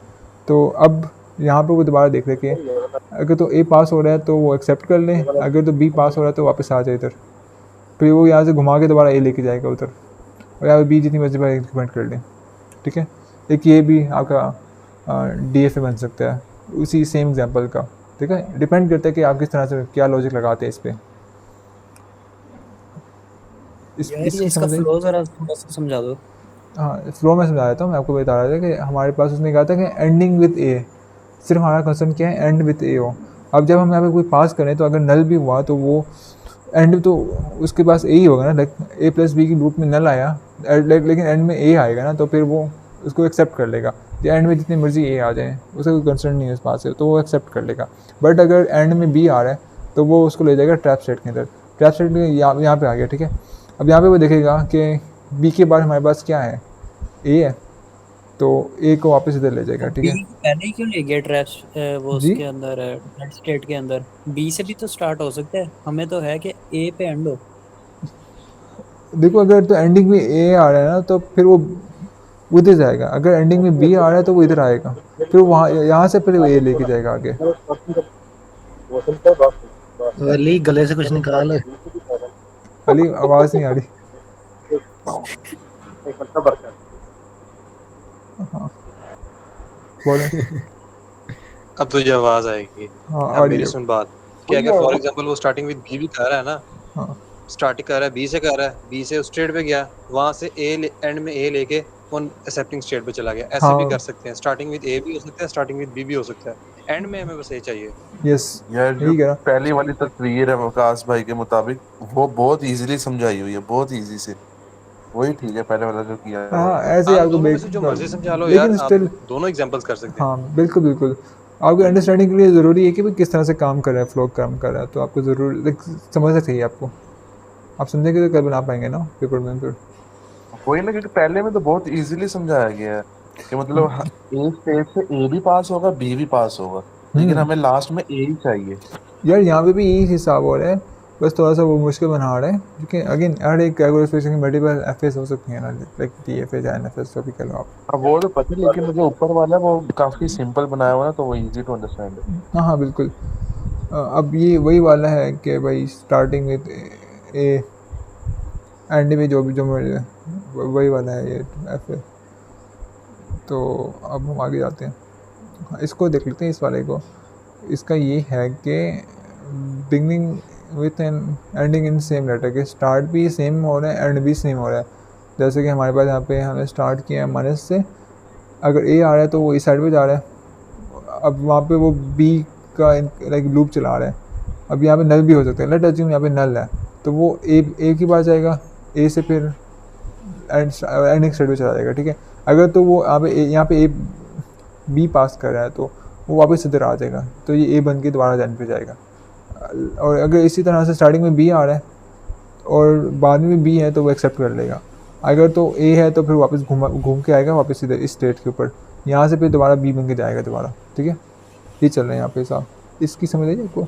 तो अब यहाँ पे वो दोबारा देख ले कि अगर तो ए पास हो रहा है तो वो एक्सेप्ट कर लें, अगर तो बी पास हो रहा है तो वापस आ जाए इधर, फिर वो यहाँ से घुमा के दोबारा ए लेके जाएगा उधर, और यहाँ पे बी जितनी मर्जी बार इंक्रीमेंट कर लें, ठीक है। एक ये भी आपका डी एफ ए बन सकता है उसी सेम एग्जांपल का, ठीक है। डिपेंड करता है कि आप किस तरह से क्या लॉजिक लगाते हैं इस पर। यार ये इसका फ्लो जरा थोड़ा सा समझा दो। हाँ फ्लो में समझा देता हूँ, मैं आपको बता रहा था कि हमारे पास उसने कहा था कि एंडिंग विद ए, सिर्फ हमारा कंसर्न क्या है, एंड विद ए हो। अब जब हम यहाँ पे कोई पास करें तो अगर नल भी हुआ तो वो एंड तो उसके पास ए ही होगा ना, लाइक ए प्लस बी की लूप में नल आया, लेकिन एंड में ए आएगा ना, तो फिर वो उसको एक्सेप्ट कर लेगा। या एंड में जितनी मर्जी ए आ जाए उसे कोई कंसर्न नहीं है उस बात से, तो वो एक्सेप्ट कर लेगा। बट अगर एंड में बी आ रहा है तो वो उसको ले जाएगा ट्रैप सेट के अंदर, ट्रैप सेट में यहाँ पे आ गया, ठीक है। अब यहाँ पे वो देखेगा कि बी के बाद हमारे पास क्या है, ए है, तो ए को वापस इधर ले जाएगा, ठीक है। बी पहले ही क्यों ले गया ट्रैश वो जी उसके अंदर डेड स्टेट के अंदर? बी से भी तो स्टार्ट हो सकता है, हमें तो है कि ए पे एंड हो। देखो अगर तो एंडिंग में ए आ रहा है ना तो फिर वो उधर जाएगा, अगर एंडिंग में बी आ रहा है तो वो इधर आएगा, फिर वहाँ यहाँ से फिर वो ए लेके जाएगा आगे। वो सुनते बात अली गले से कुछ निकाल। अली आवाज़ नहीं आ रही। एक मतलब बरकत हाँ बोले। अब तुझे आवाज आएगी। हाँ अब आ रही मेरी है। सुन बात कि अगर फॉर एग्जांपल वो स्टार्टिंग विद बी भी कर रहा है ना, हाँ स्टार्टिंग कर रहा है बी से, कर रहा है बी से उस स्टेट पे गया, वहां से ए एंड में ए लेके उन एक्सेप्टिंग स्टेट पे चला गया, ऐसे भी हाँ कर सकते हैं। स्टार्टिंग विद ए भी हो सकता है, स्टार्टिंग विद बी भी हो सकता है, एंड में हमें बस ए चाहिए। यस यार जो यही कह रहा। पहली वाली तस्वीर है विकास भाई के मुताबिक वो बहुत इजीली समझाई हुई है, बहुत इजी से, वही ठीक है पहले वाला जो किया है। हाँ ऐसे ही हाँ, आपको दोनों में से जो मर्जी समझा लो यार, लेकिन आप स्टिल दोनों एग्जांपल्स कर सकते हैं। हाँ बिल्कुल बिल्कुल, आपको अंडरस्टैंडिंग के लिए ज़रूरी है कि भाई किस तरह से काम कर रहा है, फ्लो काम कर रहा है, तो आपको ज़रूर समझना चाहिए आपको। आप समझेंगे तो कल बना पाएंगे ना पेपर में फिर। वही ना, क्योंकि पहले में तो बहुत इजीली समझाया गया है कि मतलब ए स्टेज से ए भी पास होगा, बी भी पास होगा, लेकिन हमें लास्ट में ए ही चाहिए। यार यहाँ पे भी यही हिसाब हो रहा है, बस थोड़ा सा वो मुश्किल बना रहा है, क्योंकि अगेन हर एक कैलकुलेशन की मल्टीपल एफ एस हो सकती है ना, like T F S N F S जो भी कह लो आप। अब वो तो पता है, लेकिन मुझे ऊपर वाला वो काफी सिंपल बनाया हुआ है, तो वो इजी टू अंडरस्टैंड है। हाँ हाँ बिल्कुल। अब ये वही वाला है कि भाई स्टार्टिंग विद ए एंड में जो मेरे वही वाला है ये एफ है। तो अब हम आगे जाते हैं, इसको देख लेते हैं इस वाले को। इसका ये है कि beginning with an ending in same letter, के स्टार्ट भी सेम हो रहा है एंड भी सेम हो रहा है। जैसे कि हमारे पास यहाँ पे हमने स्टार्ट किया है माइनस से, अगर ए आ रहा है तो वो इस साइड पे जा रहा है। अब वहाँ पे वो बी का लाइक लूप चला रहा है। अब यहाँ पे नल भी हो सकता है, लेट अज्यूम यहाँ पे नल है, तो वो ए की बात जाएगा, ए से फिर एंडिंग स्टेट पे चला जाएगा, ठीक है। अगर तो वो यहाँ पे ए बी पास कर रहा है तो वो वापस इधर आ जाएगा, तो ये ए बन के दोबारा एंड पे जाएगा। और अगर इसी तरह से स्टार्टिंग में बी आ रहा है और बाद में बी है तो वो एक्सेप्ट कर लेगा। अगर तो ए है तो फिर वापस घूम के आएगा वापस इधर इस स्टेट के ऊपर, यहाँ से फिर दोबारा बी बन के जाएगा दोबारा, ठीक है। ये चल रहा है यहाँ पे साहब, इसकी समझ आई आपको?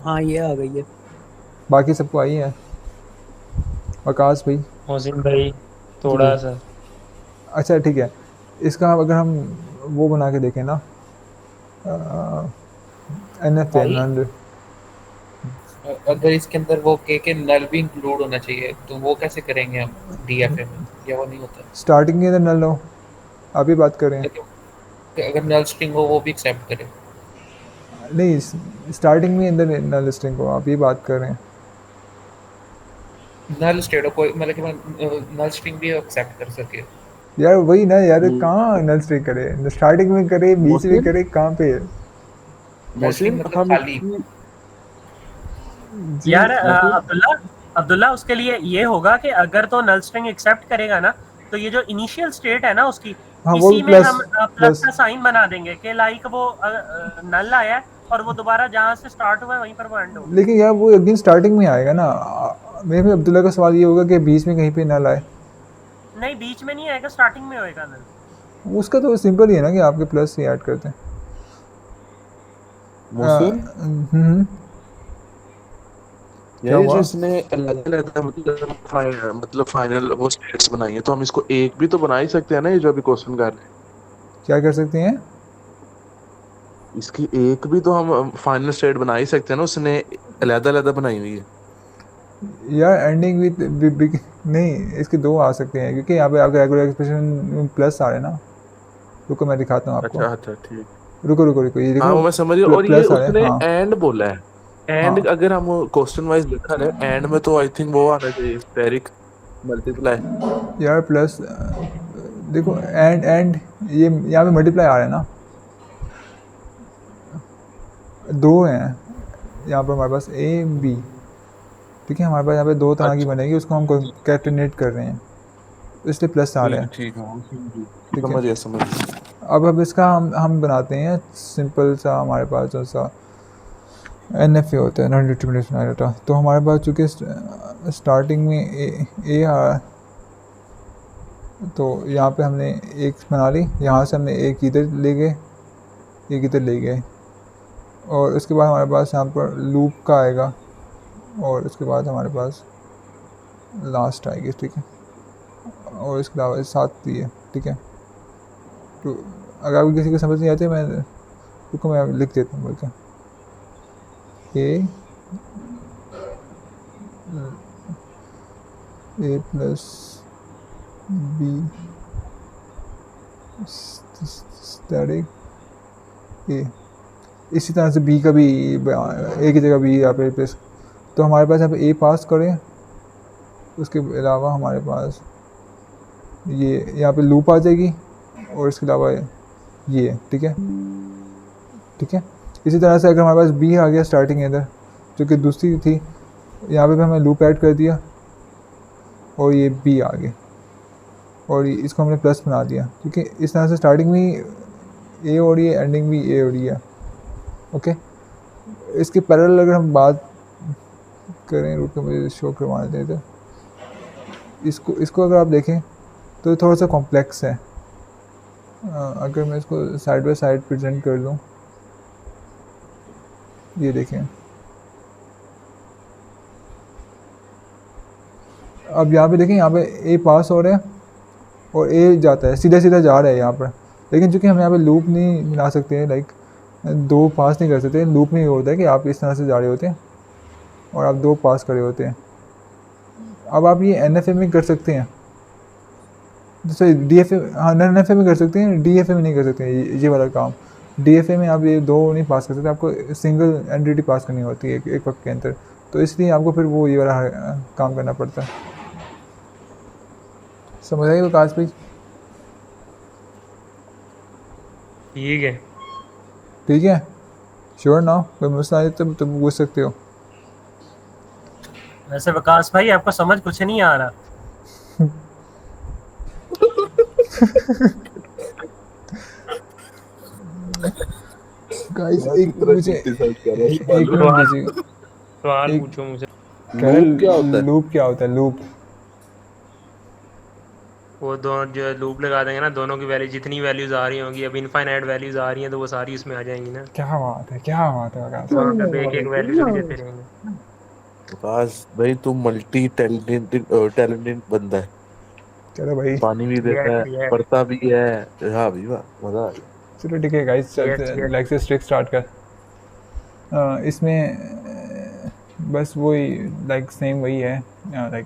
हाँ ये आ गई है। बाकी सबको आई है? आकाश भाई? मोहसिन भाई थोड़ा सा। अच्छा ठीक है, इसका अगर हम वो बना के देखें ना, NFA नल, अगर इसके अंदर वो के नल भी इंक्लूड होना चाहिए तो वो कैसे करेंगे हम DFA में, या वो नहीं होता? स्टार्टिंग के अंदर नल हो, अभी बात कर रहे हैं। अगर नल स्ट्रिंग हो वो भी एक्सेप्ट करे? नहीं, स्टार्टिंग में अंदर नल स्ट्रिंग हो, आप ये बात कर रहे हैं। नल स्टेट हो कोई, मतलब कि नल स्ट्रिंग भी एक्सेप्ट कर सके यार वही ना यार, कहाँ नल स्ट्रिंग करे, स्टार्टिंग में करे, बीच में करे, कहाँ पे? नल स्ट्रिंग मतलब खाली। यार अब्दुल्ला उसके लिए ये होगा कि अगर तो नल स्ट्रिंग एक्सेप्ट करेगा ना, तो ये जो इनिशियल स्टेट है ना उसकी, हाँ, वो इसी में प्लस हम प्लस का साइन बना देंगे कि लाइक वो नल आया है और वो दोबारा जहाँ से स्टार्ट हुआ है वहीं पर वो एंड होगा। लेकिन यार वो अगेन स्टार्टिंग में आएगा ना। मेरे में अब्दुल्ला का सवाल ये होगा कि बीच में कहीं पे नल आए। नहीं बीच में नहीं आएगा, स्टार्टिंग में होएगा नल। उसका तो सिंपल ही है ना कि आपके प्लस से ऐड करते हैं। यार जो इसने अलग-अलग मतलब फाइनल वो स्टेट्स बनाई है, तो हम इसको एक भी तो बना ही सकते हैं ना, ये जो अभी क्वेश्चन कर रहे हैं। क्या कर सकते हैं? इसकी एक भी तो हम फाइनल स्टेट बना ही सकते हैं ना, उसने अलग-अलग बनाई हुई है। यार एंडिंग विद नहीं, इसके दो आ सकते हैं क्योंकि यहाँ पे आपका रेगुलर एक्सप्रेशन प्लस आ रहे हैं ना। रुको मैं दिखाता हूँ आपको। अच्छा ठीक। रुको ये देखो। हाँ वो मैं समझ रहा हूँ। और ये प्लस आ रहे उसने हैं, हाँ। एंड बोला है, एंड हाँ। अगर हम क्वेश्चन वाइज लिखा है एंड में, तो आई थिंक वो आना चाहिए स्टेरिक मल्टीप्लाई। यार प्लस देखो, एंड ये यहाँ पे मल्टीप्लाई आ रहा है ना, दो हैं यहाँ पर हमारे पास A B, ठीक है। हमारे पास यहाँ पे दो तरह की बनेगी, उसको हम कैटेनेट कर रहे हैं, इसलिए प्लस आ रहा है। ठीक है, समझ गया। अब इसका हम बनाते हैं सिंपल सा, हमारे पास जो सा NFA होता है, नॉन डिटरमिनेट डाटा। तो हमारे पास चूँकि स्टार्टिंग में ए आ रहा है, तो यहाँ पे हमने एक बना ली, यहाँ से हमने एक इधर ले गए, एक इधर ले गए, और उसके बाद हमारे पास यहाँ पर लूप का आएगा, और उसके बाद हमारे पास लास्ट आएगी, ठीक है। और इसके अलावा साथ ही है, ठीक है। तो अगर आपको किसी को समझ नहीं आती, मैं लिख देता हूँ बोल के A plus B static A। इसी तरह से B का भी A की जगह B यहाँ पे प्लस, तो हमारे पास यहाँ पे A पास करें, उसके अलावा हमारे पास ये यहाँ पे लूप आ जाएगी, और इसके अलावा ये, ठीक है। इसी तरह से अगर हमारे पास B आ गया स्टार्टिंग इधर, जो कि दूसरी थी, यहाँ पे भी हमने लूप ऐड कर दिया, और ये B आ गए, और इसको हमने प्लस बना दिया, क्योंकि इस तरह से स्टार्टिंग में A हो रही है, एंडिंग भी A हो रही है, ओके। इसके पैरेलल अगर हम बात करें, रुक के मुझे शो करवा देते हैं, इसको अगर आप देखें तो थोड़ा सा कॉम्प्लेक्स है। अगर मैं इसको साइड बाय साइड प्रेजेंट कर दूं, ये देखें, अब यहाँ पे देखें, यहाँ पे A पास हो रहा है और A जाता है, सीधा जा रहा है यहाँ पर, लेकिन चूँकि हम यहाँ पे लूप नहीं बना सकते, लाइक दो पास नहीं कर सकते। लूप में ये होता है कि आप इस तरह से जा रहे होते हैं और आप दो पास करे होते हैं। अब आप ये NFA में कर सकते हैं, जैसे DFA, हाँ NFA में कर सकते हैं, DFA में नहीं कर सकते हैं ये वाला काम। DFA में आप ये दो नहीं पास कर सकते, आपको सिंगल एंटिटी पास करनी होती है एक वक्त के अंदर, तो इसलिए आपको फिर वो ये वाला काम करना पड़ता है। समझ आई विकास भाई? ठीक है। ठीक है, श्योर ना? कोई मसला है तो पूछ सकते हो। वैसे विकास भाई आपको समझ कुछ नहीं आ रहा। गाइस यार एक कितना मुझे criticize कर रहा है, एक मालूम मिनट है? दीजिए। सवाल एक पूछो मुझे। लूप क्या होता है? लूप क्या होता है? लूप वो दोनों जो लूप लगा देंगे ना, दोनों की वैल्यू जितनी वैल्यूज आ रही होंगी, अब इनफाइनाइट वैल्यूज आ रही हैं तो वो सारी उसमें आ जाएंगी ना। क्या बात है, क्या बात है विकास तो भाई। अब एक एक वैल्यू थोड़ी देते रहेंगे। प्रकाश भाई तू मल्टी टैलेंटेड टैलेंटेड बंदा है, चलो भाई, पानी भी देता है, यस यस पढ़ता भी है। हाँ भाई वाह, मजा आ गया। चलो ठीक है गाइस, चलते यस हैं यस। लाइक से स्ट्रिक स्टार्ट कर। इसमें बस वही लाइक सेम वही है, लाइक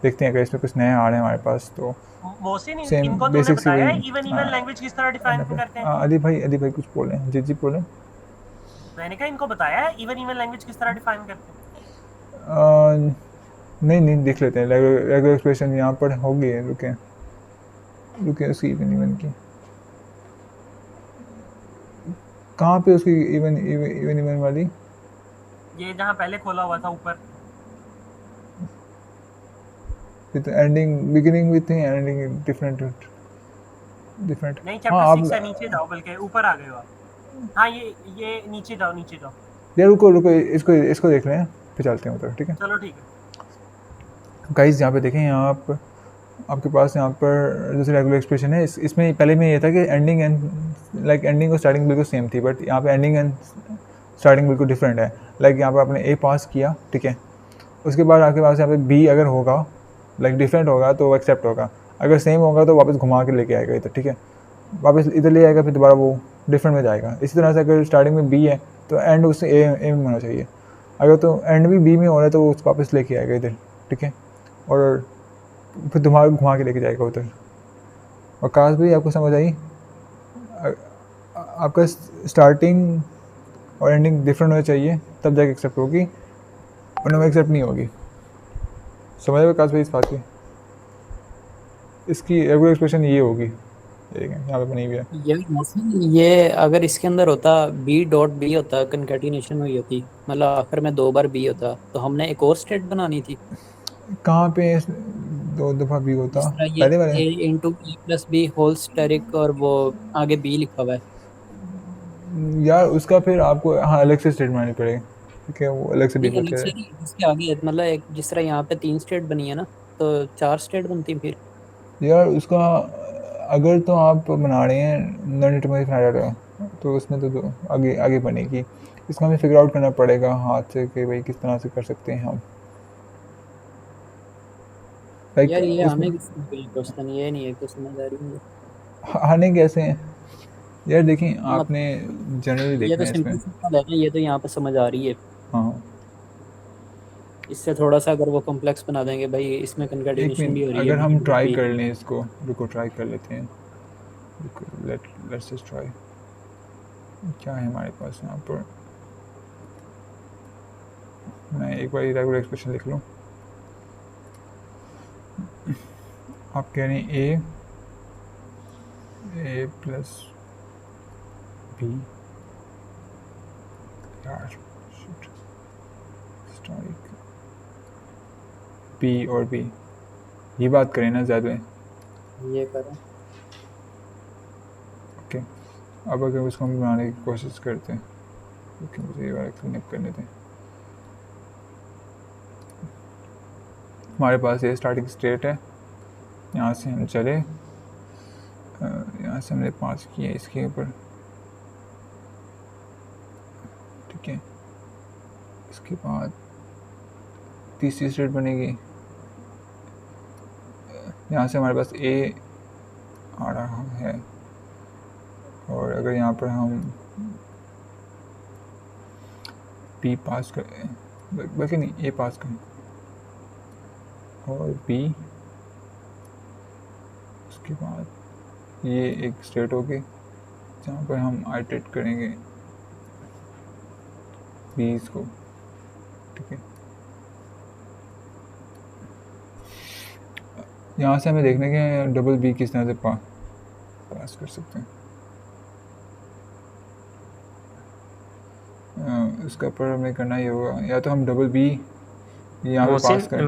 देखते हैं अगर इसमें कुछ नया आ रहे हैं हमारे पास तो मोहसिन सेम इनको तूने बेसिक सी बताया वही। है इवन इवन लैंग्वेज किस तरह डिफाइन करते हैं? अली भाई कुछ बोले हैं, जी बोले। मैंने कहा इनको बताया है इवन इवन लैंग्वेज किस तरह डिफाइन करते हैं? नहीं देख लेते हैं, रेगुलर एक्सप्रेशन यहाँ पर होगी। रुके उसकी इवन की कहाँ पे, उसकी इवन वाली? ये जहाँ पहले खोला हुआ था ऊपर। With ending beginning with ending different. नहीं, हाँ चैप्टर 6 आप से नीचे जाओ, बल्कि ऊपर आ गए हो आप। हाँ ये नीचे जाओ। यार रुको इसको देख रहे हैं, फिर चलते हैं उधर, ठीक है? चलो ठीक है। गाइस यहाँ पे देखें, यहाँ आप आपके पास यहाँ पर जैसे रेगुलर एक्सप्रेशन है, इसमें पहले में ये था कि एंडिंग एंड स्टार्टिंग बिल्कुल सेम थी, बट यहाँ पे एंडिंग एंड स्टार्टिंग बिल्कुल डिफरेंट है। लाइक यहाँ पर आपने A पास किया, ठीक है, उसके बाद आपके पास यहाँ पे B अगर होगा, लाइक डिफरेंट होगा तो वो एक्सेप्ट होगा, अगर सेम होगा तो वापस घुमा के लेके आएगा इधर, ठीक है, वापस इधर ले आएगा, फिर दोबारा वो डिफरेंट में जाएगा। इसी तरह से अगर स्टार्टिंग में B है तो एंड उससे A में होना चाहिए, अगर तो एंड भी B में हो रहा है तो वो उसको वापस लेके आएगा इधर, ठीक है, और फिर दिमाग घुमा के लेके जाएगा उधर। और काश भी आपको समझ आई? आपका स्टार्टिंग और एंडिंग डिफरेंट होना चाहिए तब जाके एक्सेप्ट होगी, वरना वो एक्सेप्ट नहीं होगी। समझ आए काश भाई इस बात की? इसकी रेगुलर एक्सप्रेशन ये होगी, ठीक है, यहाँ पे बनी हुई है। ये अगर इसके अंदर होता B.B होता, कंकैटिनेशन हुई होती, मतलब आखिर में 2 बार B होता, तो हमने एक और स्टेट बनानी थी। कहाँ पे दो दफ़ा B होता? जिस तरह ये पहले वाले A into E plus B whole asterisk, और वो आगे B लिखा हुआ है। यार उसका फिर आपको हाँ अलग से स्टेट बनानी पड़ेगी, ठीक है, वो अलग से नहीं, डिफर अलग से करे। नहीं, इसके आगे मतलब एक जिस तरह यहाँ पे 3 स्टेट बनी है ना, तो 4 स्टेट बनती फिर। यार उसका अगर तो आप बना रहे हैं नॉन डिटरमिनिस्टिक तो उसमें तो आगे आगे बनेगी। इसका हमें फिगर आउट करना पड़ेगा हाथ से कि भाई किस तरह से कर सकते हैं हम। लाइक यार ये उसमें हमें क्वेश्चन ये नहीं है कि समझ आ रही है। हारने कैसे हैं यार? देखिए मत आपने जनरली ये देखना तो है इसमें। सिंपल है ना, ये तो यहाँ पे समझ आ रही है। हाँ इससे थोड़ा सा अगर वो कॉम्प्लेक्स बना देंगे भाई, इसमें एक कंकैटिनेशन भी हो मिनट, रही है अगर B हम इंटू ट्राई B। कर लें इसको, रुको ट्राई कर लेते हैं, रुको लेट्स जस्ट ट्राई। क्या है हमारे पास यहाँ पर? मैं एक बार रेगुलर एक्सप्रेशन लिख लूँ। आप कह रहे हैं A प्लस B, यार स्ट्राइक B और B, ये बात करें ना ज़्यादा। ये करें। ओके, अब अगर उसको हम बनाने की कोशिश करते हैं, क्योंकि मुझे ये वाला क्लीन अप करने दें। हमारे पास ये स्टार्टिंग स्टेट है, यहाँ से हम चले, यहाँ से हमने 5 किए इसके ऊपर, ठीक है, इसके बाद तीसरी स्टेट बनेगी, यहाँ से हमारे पास A आ रहा है, और अगर यहाँ पर हम बी पास कर, बल्कि नहीं ए पास करें और बी, उसके बाद ये एक स्टेट होगी जहाँ पर हम आइटरेट करेंगे बीज को, ठीक है। यहाँ से हमें देखने के डबल बी किस तरह से पास कर सकते हैं। इसका ऊपर हमें करना ही होगा, या तो हम डबल बी यहाँ पे पास करें।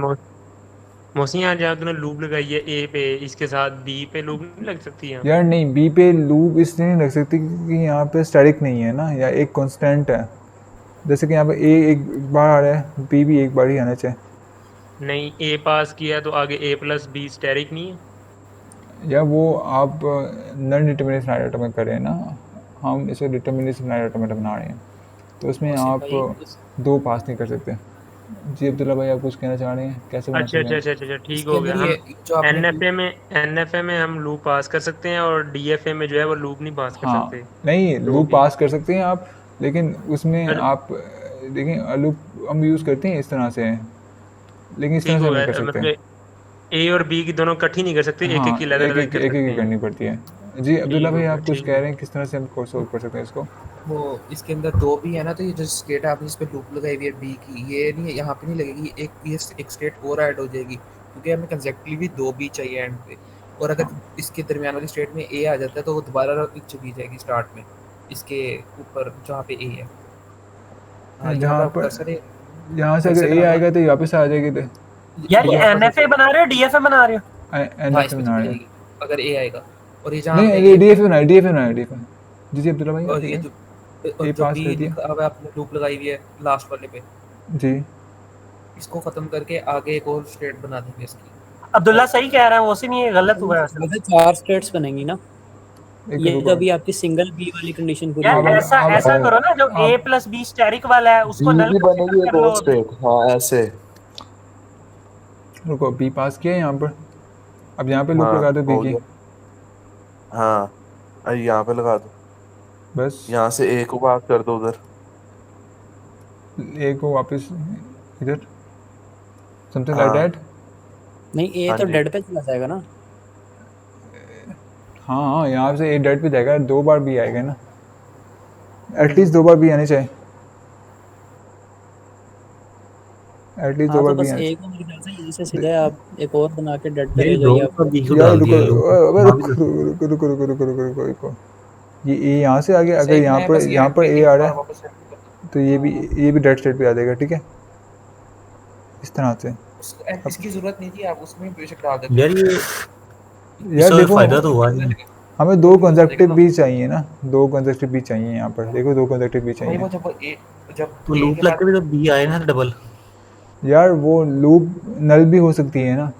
मोहसिन यहाँ जहाँ तूने लूप लगाई है ए पे, इसके साथ बी पे लूप नहीं लग सकती यहाँ? यार नहीं, बी पे लूप इसलिए नहीं लग सकती क्योंकि यहाँ पे स्टैटिक नहीं है ना, या एक कांस्टेंट है। जैसे कि यहाँ पे ए एक बार आ रहा है, बी भी एक बार ही आना चाहिए। नहीं, ए पास किया तो आगे ए प्लस बी स्टेरिक नहीं है? या वो आप नॉन डिटर्मिनेशन आइटम में करें ना, हम इसे डिटर्मिनेशन आइटम बना रहे हैं, तो उसमें आप दो पास नहीं कर सकते। जी अब्दुल्ला भाई, आप कुछ कहना चाह रहे हैं? कैसे बना अच्छा सकते अच्छा हैं? अच्छा अच्छा, ठीक हो गया। हम एनएफए में हम लूप पास कर सकते हैं और डीएफए में जो है वो लूप नहीं पास कर हाँ सकते। नहीं, तो लूप भी पास कर सकते हैं आप, लेकिन उसमें चलो, आप देखें लूप हम यूज़ करते हैं इस तरह से, लेकिन इस तरह ठीक से हो हम नहीं कर गया। सकते। मतलब ए और बी की दोनों इकट्ठी नहीं कर सकते, एक एक हाँ, की अलग एक अलग एक कर एक सकते ही हैं। करनी पड़ती है। जी अब्दुल्ला ठीक हो भाई, गया, आप कुछ ठीक कह हो रहे हैं किस तरह से हम सोल्व कर सकते हैं इसको? वो इसके अंदर दो भी है ना, तो ये जो स्टेट आपने इस पे लूप लगाई हुई है बी की, ये नहीं यहाँ पे नहीं लगेगी, एक स्टेट और ऐड हो जाएगी, क्योंकि हमें कंसेप्टली दो बी चाहिए एंड पे। और अगर इसके दरमियान वाली स्टेट में ए आ जाता है तो वो दोबारा चली जाएगी स्टार्ट में, इसके ऊपर जहाँ पे ए है। हाँ, यहाँ पे जहाँ आप पर कर्सर है, यहाँ से अगर कर्सर ए लगाना। आएगा तो वापस आ जाएगी। तो यार ये एनएफए बना रहे हो डीएफए बना रहे हो? एन हाँ, एफ इसमें बना चली रहे हैं। जाएगी अगर ए आएगा। और ये जहाँ नहीं, हमने ये ये डी एफ बनाया, डी एफ बनाया, डी एफ। जी अब्दुल्ला भाई, आप और ये कहें? जो ए जो पास बी कर दिया। लिखा हुआ है आपने लूप लगाई हुई है लास्ट वाले पे, जी इसको खत्म करके आगे एक और स्टेट बना देंगे इसकी। अब्दुल्ला सही कह रहा है, वो नहीं ये गलत हुआ है असल में। वैसे 4 स्टेट्स बनेंगी ना, एक ये रुको। जो अभी आपकी सिंगल बी वाली कंडीशन पूरी यार होगी। ऐसा ऐसा करो ना, जो ए प्लस बी स्टेरिक वाला है उसको बी नल भी बनेगी कंसीडर एक कर लो। और स्टेट, हाँ ऐसे। रुको, बी पास किया यहाँ पर, अब यहाँ पे लूप हाँ लगा दो बी हो की, गया। हाँ अरे यहाँ पे लगा दो, बस यहाँ से ए को पास कर दो उधर। ए को वापस इधर, समथिंग लाइक हाँ दैट। नहीं, ए हाँ तो जी, डेड पे चला जाएगा ना। हाँ हाँ, यहाँ से ए डेट पे जाएगा, दो बार बी आएगा ना, एटलीस्ट दो बार बी आने चाहिए, एटलीस्ट दो हाँ, बार तो बी बस आने ए को मेरे ख्याल से यहीं से सीधे आप एक और बना के डेड पे मेरी ले दो जाइए का आप। बी को यार डाल रुको, दिया लोग। अबे हाँ भी रुको रुको रुको रुको रुको रुको रुको रुको। ये ए यहाँ से आ गया, अगर सही यहाँ है, पर बस ये यहाँ पर ए एक आ बार रहा है वापस सेट कर दो। तो ये भी डेड स्टेट पे आ जाएगा, ठीक है, इस तरह से। इसकी जरूरत नहीं थी, आप उसमें बेशक डाल देते। यार ये यार इससे देखो, फायदा तो हुआ नहीं। हमें दो कंसेक्टिव भी चाहिए ना, दो कंसेक्टिव भी चाहिए यहाँ पर, देखो दो कंसेक्टिव भी भाई चाहिए। वो जब तो ए लूप के लग बाद के भी तो बी आए ना डबल। यार वो लूप नल भी हो सकती है ना।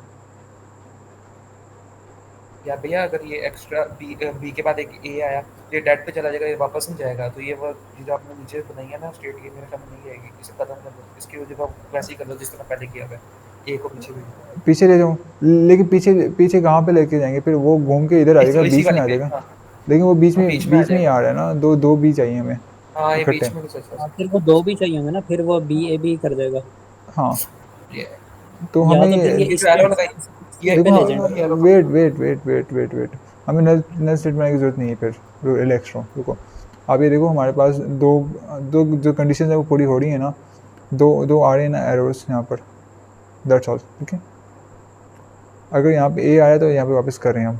या भैया अगर ये एक्स्ट्रा बी के बाद एक ए आया, ये डेड पे चला जाएगा, ये वापस नहीं जाएगा, तो ये वो जो आपने नीचे बनाई है ना स्टेट, ये मेरे ख्याल में नहीं आएगी। इसे खत्म कर दो, इसकी वजह आप वैसे ही कर लो जिस तरह पहले किया हुआ है, ए को पीछे भी पीछे ले जाऊँ, लेकिन पीछे पीछे कहाँ पे लेके जाएंगे फिर? वो घूम के इधर आ जाएगा, इसी बीच में वाले आ पे। जाएगा, हाँ लेकिन वो बीच हाँ, में बीच में आ बीच में ही जाएगा। आ रहा है ना, दो दो बी चाहिए हमें हाँ ये इकट्ठे। बीच में भी चल सकता फिर वो दो भी चाहिए होंगे ना, फिर वो बी ए बी कर देगा। हाँ, है। तो या हमें तो फिर ये ये इस जो एरो स्टेट लगाई, से ये पे देखो, ले जाएंगे। Wait wait wait wait wait wait, हमें नल नल स्टेट बनाने की जरूरत नहीं है फिर, रिलैक्स रहो, रुको। अब ये देखो, हमारे पास दो दो जो कंडीशन है वो पूरी हो रही है ना, दो दो आ रहे हैं ना एरोस यहाँ पर, दैट्स ऑल, ठीक है। अगर यहाँ पे ए आया तो यहाँ पे वापस कर रहे हैं हम।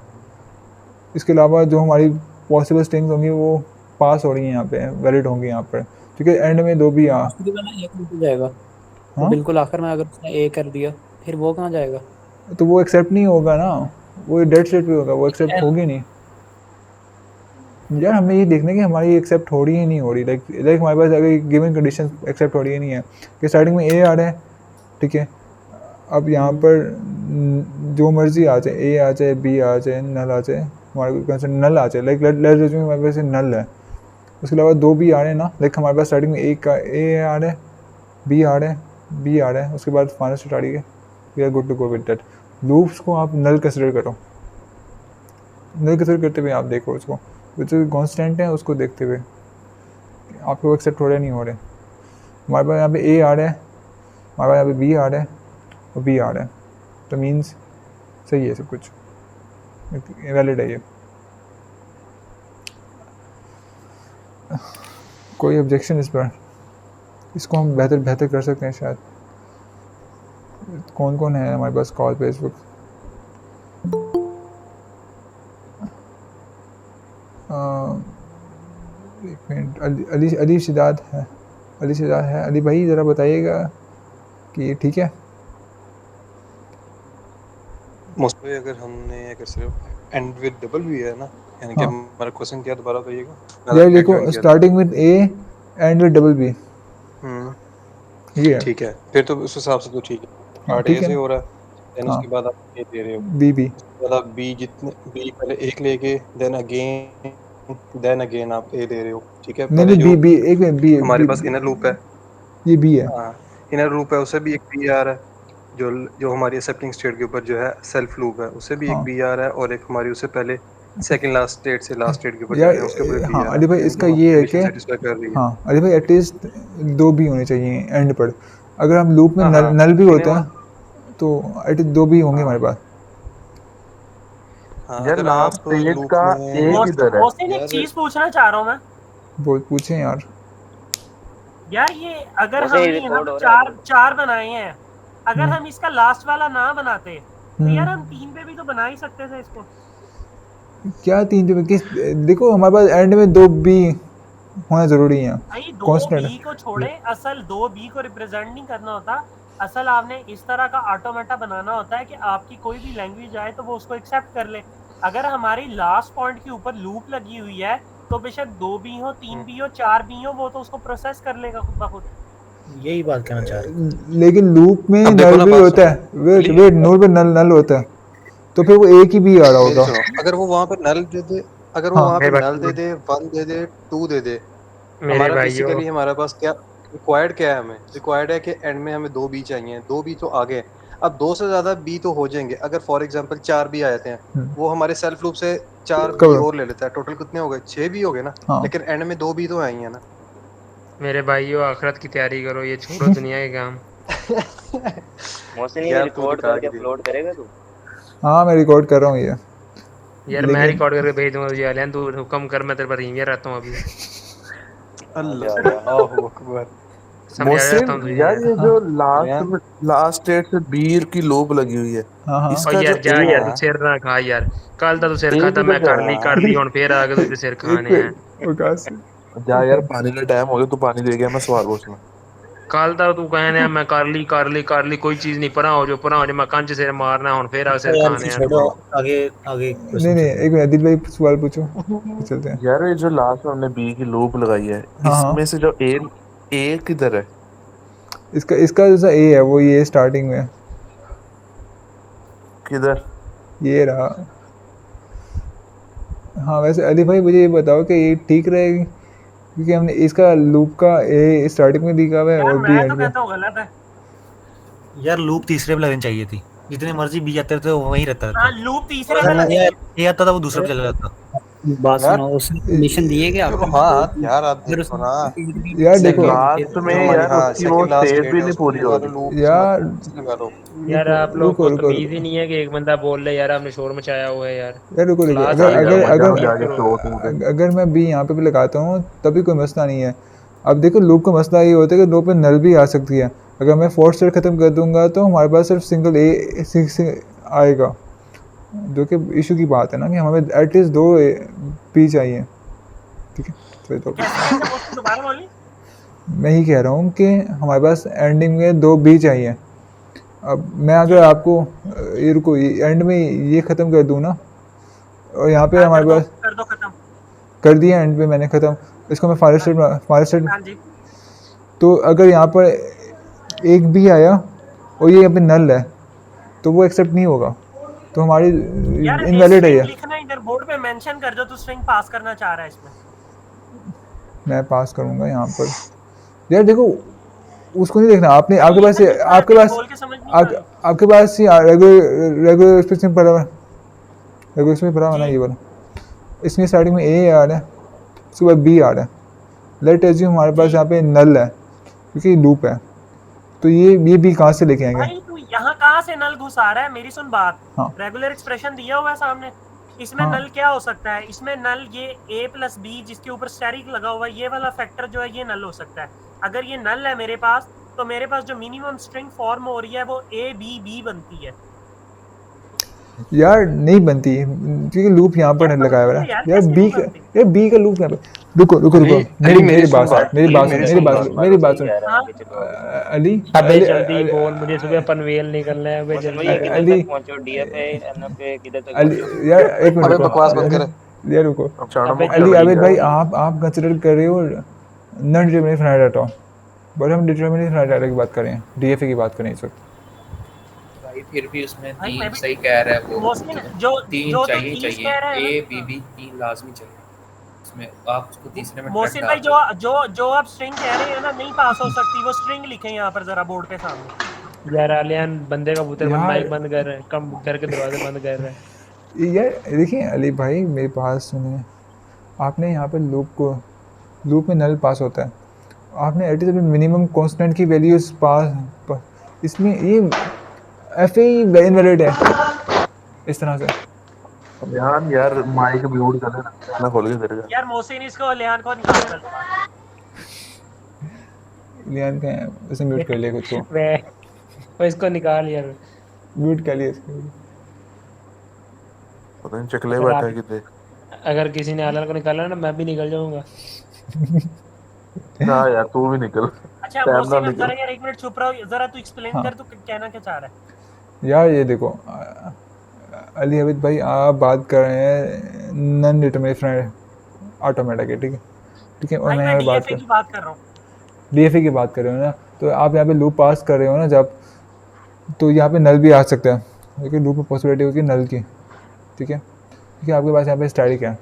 इसके अलावा जो हमारी पॉसिबल स्ट्रिंग्स होंगी वो पास हो रही हैं यहाँ पे, वैलिड होंगी यहाँ पर, क्योंकि एंड में दो भी आ। उसके वाला ए कहाँ जाएगा? तो हाँ, बिल्कुल आखिर में अगर उसने ए कर दिया, फिर वो कहाँ जाएगा? तो वो एक्सेप्ट नहीं होगा ना, वो डेड स्टेट पे होगा, वो एक्सेप्ट होगी नहीं। यार हमें ये देखना है कि हमारी एक्सेप्ट हो रही है नहीं हो रही, लाइक हमारे पास अगर गिवन कंडीशन एक्सेप्ट हो रही है नहीं है, कि स्टार्टिंग में ए आ रहा है, ठीक है, अब यहाँ पर जो मर्जी आ जाए, ए आ जाए, बी आ जाए, नल आ जाए, हमारे पास नल आ जाए, लाइक लेट हमारे पास नल है, उसके अलावा दो बी आ रहे हैं ना, लाइक हमारे पास स्टार्टिंग में एक का ए आ रहा है, बी आ रहा है, बी आ रहा है, उसके बाद फाइनल स्टेट आ रही है, we are good to go with that. Loops को आप नल कंसिडर करो, नल कंसिडर करते हुए आप देखो उसको, जो कॉन्स्टेंट है उसको देखते हुए आपको एक्सेप्ट हो रहे नहीं हो रहे। हमारे पास यहाँ पे ए आ रहा है, हमारे पास यहाँ पे बी आ रहा है और बी आ रहा है, तो मीन्स सही है सब कुछ, वैलिड है ये। कोई ऑब्जेक्शन इस पर? इसको हम बेहतर कर सकते हैं शायद। कौन कौन है हमारे पास कॉल पे इस वक्त? एक मिनट, अली शिदात है, अली भाई ज़रा बताइएगा कि ये ठीक है। मोस्टली अगर सिर्फ एंड विद डबल भी है ना, यानी कि हाँ। हमारा क्वेश्चन क्या दोबारा कहिएगा। यार देखो, starting with A and with double B, ये है ठीक है, फिर तो उस हिसाब से तो ठीक है। हाँ, स्टार्ट ठीक ए है से ना? हो रहा है, देन हाँ, उसके बाद आप ए दे रहे हो, बी उसके बाद आप बी पहले एक लेके देन अगेन आप ए दे रहे हो, ठीक है। नहीं पहले नहीं, जो बी एक मिनट, बी हमारे बी पास इनर लूप है, ये बी है। हाँ इनर लूप है, उससे भी एक बी आ रहा है। जो हमारी एक्सेप्टिंग स्टेट के ऊपर जो है सेल्फ लूप है, उससे भी एक हाँ बी आ रहा है, और एक हमारी उससे पहले सेकंड लास्ट स्टेट से लास्ट स्टेट के ऊपर जा यार, रहे हैं, उसके ऊपर एक बी हाँ आ रहा अली भाई, है, यानी कि इसका वहाँ ये है कंडीशन कि सेटिस्फाई कर रही है। हाँ अली भाई, एटलीस्ट 2 बी होने चाहिए एंड पर। अगर हम लूप में हाँ हाँ, नल भी लेकिन होता है तो एटलीस्ट 2 बी होंगे हमारे पास। हाँ, यार अगर लास्ट आप स्टेट लूप का में ए किधर है? मोहसिन एक चीज पूछना चाह रहा हूँ मैं पूछें यार। यार, ये अगर हमने यहाँ पे चार बनाए हैं, अगर हम इसका लास्ट वाला ना बनाते तो यार हम 3 पे भी तो बना ही सकते थे इसको। क्या 3 पे किस? देखो हमारे पास एंड में 2 बी होना जरूरी है, भाई 2 कांस्टेंट। बी को छोड़े, असल 2 बी को रिप्रेजेंट नहीं करना होता। असल आपने इस तरह का ऑटोमेटा बनाना होता है कि आपकी कोई भी लैंग्वेज आए तो वो उसको एक्सेप्ट कर ले। अगर हमारी लास्ट पॉइंट के ऊपर लूप लगी हुई है तो बेशक 2 बी हो, 3 बी हो, 4 बी हो, वो तो उसको प्रोसेस कर लेगा खुद ब खुद। यही बात कहना चाह रहा हूँ। लेकिन लूप में अब देखो नल ना, भी बात होता है। सुनो। वेट, नल पे नल होता है, तो फिर वो एक ही बी आ रहा मेरी होगा। सुनो, अगर वो वहां पे नल दे दे, अगर वो हाँ वहां पे मेरे नल दे भाई दे, 1 दे दे, 2 दे दे, मेरे हमारा भाइयों बेसिकली हमारे पास क्या रिक्वायर्ड क्या है? हमें रिक्वायर्ड है कि एंड में हमें 2 बी चाहिए, 2 बी तो आगे हैं। अब 2 से ज्यादा बी तो हो जाएंगे, अगर फॉर एग्जांपल 4 बी आ जाते हैं, वो हमारे सेल्फ लूप से 4 बी कवर। और ले लेता है, टोटल कितने हो गए? 6 बी हो गए ना, हाँ लेकिन एंड में 2 बी तो आई है ना। मेरे भाइयों, आखिरत की तैयारी करो, ये छोड़ो दुनिया के काम। मोहसिन, ये यार तू रिकॉर्ड दिखा करके के दे। अपलोड करेगा तू? हाँ, मैं रिकॉर्ड कर रहा हूँ ये, यार मैं लेकिन रिकॉर्ड करके भेज दूंगा तुझे, अलैन तू हुक्म कर, मैं तेरे पर रीमियर रहता हूँ अभी। अल्लाह अकबर। समझा जाता हूँ मोहसिन तुझे यार, यार। ये जो यार लास्ट स्टेट से बीर की लोब लगी हुई है, हाँ हाँ और इसका यार जो जा ए यार, तू है, सिर ना खा यार। कल तक तू सिर ए खाता, किधर मैं जा कर रहा ली हूँ, फिर आगे तुझे सिर एक खाने हैं। मिनट विकास, है? जा यार, पानी का टाइम हो गया, तू पानी दे गया, मैं सवाल पूछना। कल तक तू कहने मैं कर ली, कोई चीज नहीं, परा हो जो मैं कंच सिर मारना हूँ, फिर आगे अच्छा सिर यार, खाने इसे हैं छोड़ो, तू। आगे आगे नहीं क्वेश्चन नहीं, चलते एक हैं। मिनट, दिल भाई सवाल पूछो, फिर चलते हैं। यार ये जो लास्ट में हमने बी की लूप लगाई है, हाँ हाँ, इसमें से जो ए किधर है? इसका इसका जैसा ए है, वो ये स्टार्टिंग में किधर? ये रहा। हाँ वैसे अली भाई, मुझे ये बताओ कि ये ठीक रहेगी, क्योंकि हमने इसका लूप का ए स्टार्टिंग में लिखा हुआ है यार और बी मैं एंड तो में। कहता हूँ गलत है। यार लूप तीसरे पे लगनी चाहिए थी, जितने मर्जी बी जाते थे वो वहीं रहता हाँ, था। लूप तीसरे पे लग ये आता था वो दूसरे पे चला जाता। बात यार सुनो, उसने परमिशन दी है कि तो आपको? हाँ यार, आप अगर देखो ना, यार देखो लास्ट में जो हमारी यार हाँ उसकी वो सेकंड लास्ट स्टेट स्टेट भी है, नहीं उसको पूरी लगा हो लो रही। लूप, यार, लगा लो। यार आप लोग रुको को रुको तमीज रुको ही नहीं है कि एक बंदा बोल रहे यार आपने शोर मचाया हुआ है यार। यार रुको रुको, क्लास अगर लीड यार है अगर यार, मत जाओ अगर तमीज जाके करो। फ्लोट में। अगर मैं बी यहाँ पे भी लगाता हूँ तभी कोई मसला नहीं है। अब देखो, लूप का मसला ये होता है कि लूप में नल भी आ सकती है। अगर मैं फोर्थ स्टेट ख़त्म कर दूंगा तो हमारे पास सिर्फ सिंगल ए आएगा, जो कि इशू की बात है ना, कि हमें एटलीस्ट 2 पी चाहिए। ठीक है, फिर तो कैसे मोहसिन, दोबारा बोली। मैं ही कह रहा हूँ कि हमारे पास एंडिंग में 2 बी चाहिए। अब मैं अगर आपको ये रुको, एंड में ये ख़त्म कर दूँ ना, और यहाँ पे हाँ, हमारे पास कर दो खत्म। कर दिया एंड पे मैंने ख़त्म, इसको मैं फाइनल स्टेट। हाँ जी। तो अगर यहाँ पर एक बी आया और ये यहाँ पे नल है तो वो एक्सेप्ट नहीं होगा, तो हमारी यार इनवैलिड है ये। स्ट्रिंग लिखना, इधर बोर्ड पे मेंशन कर जो तू स्ट्रिंग पास करना चाह रहा है इसमें। मैं पास करूँगा यहाँ पर। यार देखो, उसको नहीं देखना आपने, भाई आपके ये पास तो लिखा है, आपके तेरी पास बोल के समझ नहीं आ रही। आपके पास ही रेगुलर एक्सप्रेशन पड़ा हुआ है, रेगुलर एक्सप्रेशन पड़ा हुआ है ना, जी। ये वाला। इसमें स्टार्टिंग में ए आ रहा है, उसके बाद बी आ रहा है। लेट एज्यूम हमारे पास जी। यहाँ पे नल है, क्योंकि लूप है। तो ये बी कहाँ से लेके आएंगे? भाई तू यहाँ कहाँ से नल घुसा रहा है? मेरी सुन बात। हाँ रेगुलर एक्सप्रेशन दिया हुआ है सामने, इसमें हाँ नल क्या हो सकता है? इसमें नल ये a प्लस बी जिसके ऊपर स्टेरिक लगा हुआ है, ये वाला फैक्टर जो है ये नल हो सकता है। अगर ये नल है मेरे पास, तो मेरे पास जो मिनिमम स्ट्रिंग फॉर्म हो रही है वो a b b बनती है। यार नहीं बनती क्योंकि लूप यहाँ पर नहीं लगाया हुआ है यार। कैसे बी नहीं का, बनती? यार बी का लूप यहाँ पे। रुको रुको रुको, मेरी मेरी बात सुन, मेरी बात सुन, मेरी बात सुन। हाँ अली अबे अली जल्दी बोल, मुझे सुबह पनवेल निकलना है। अबे जल्दी कर। अली अली यार एक मिनट अबे रुको बकवास बंद कर। यार रुको। अब चाणो अबे अली आबिद भाई आप कंसिडर कर रहे हो non determinate finite data, but हम डिटरमिनेट फाइनाइट डाटा की बात करें, डीएफए की बात करें इस वक्त। भाई फिर भी उसमें भाई मैं 3 भी सही कह रहा है वो, मोहसिन, जो 3 जो तू चाहिए चीज कह रहा है चाहिए, ना, ए बी बी 3 लाजमी चाहिए इसमें। आप उसको तीसरे में ट्रैक मोहसिन भाई डाल जो जो जो आप स्ट्रिंग कह रहे हैं ना नहीं पास हो सकती, वो स्ट्रिंग लिखें यहाँ पर जरा बोर्ड पे सामने। यार आलियान बंदे का कबूतर यार माइक बंद कर रहे हैं, कम घर के दरवाजे बंद कर रहे हैं। यार देखिए अली भाई मेरी बात सुनिए, आपने यहाँ पे लूप में नल पास होता है, आपने एटलीस्ट मिनिमम कांस्टेंट की वैल्यूज इसमें ये एफ इनवैलिड है इस तरह से। अब यार माइक म्यूट कर लेना, मैं खोल के तेरे का। यार मोहसिन इसको लियान को निकाल कर। लियान का उसे म्यूट कर लिया खुद को, वो इसको निकाल यार। म्यूट कर लिया इसको। पता नहीं चकले अगर बैठा आप- है कितने। अगर किसी ने आलियान को निकाला ना, मैं भी निकल जाऊंगा। ना यार तू भी निकल, अच्छा टाइम ना मोहसिन अब निकल। जरा यार एक मिनट चुप रहो, जरा तू एक्सप्लेन हाँ कर तू कहना क्या चाह रहा है। यार ये देखो अली हबीब भाई आप बात कर रहे हैं नॉन डिटरमिनेट ऑटोमेटा के, ठीक है और भाई मैं मैं यहाँ पे बात डीएफए कर की बात कर रहा हूँ। डीएफए की बात कर रहे हो ना, तो आप यहाँ पे लूप पास कर रहे हो ना जब, तो यहाँ पे नल भी आ सकता है, लेकिन लूप में पॉसिबिलिटी होगी नल की, ठीक है क्योंकि आपके पास यहाँ पे स्टैटिक है,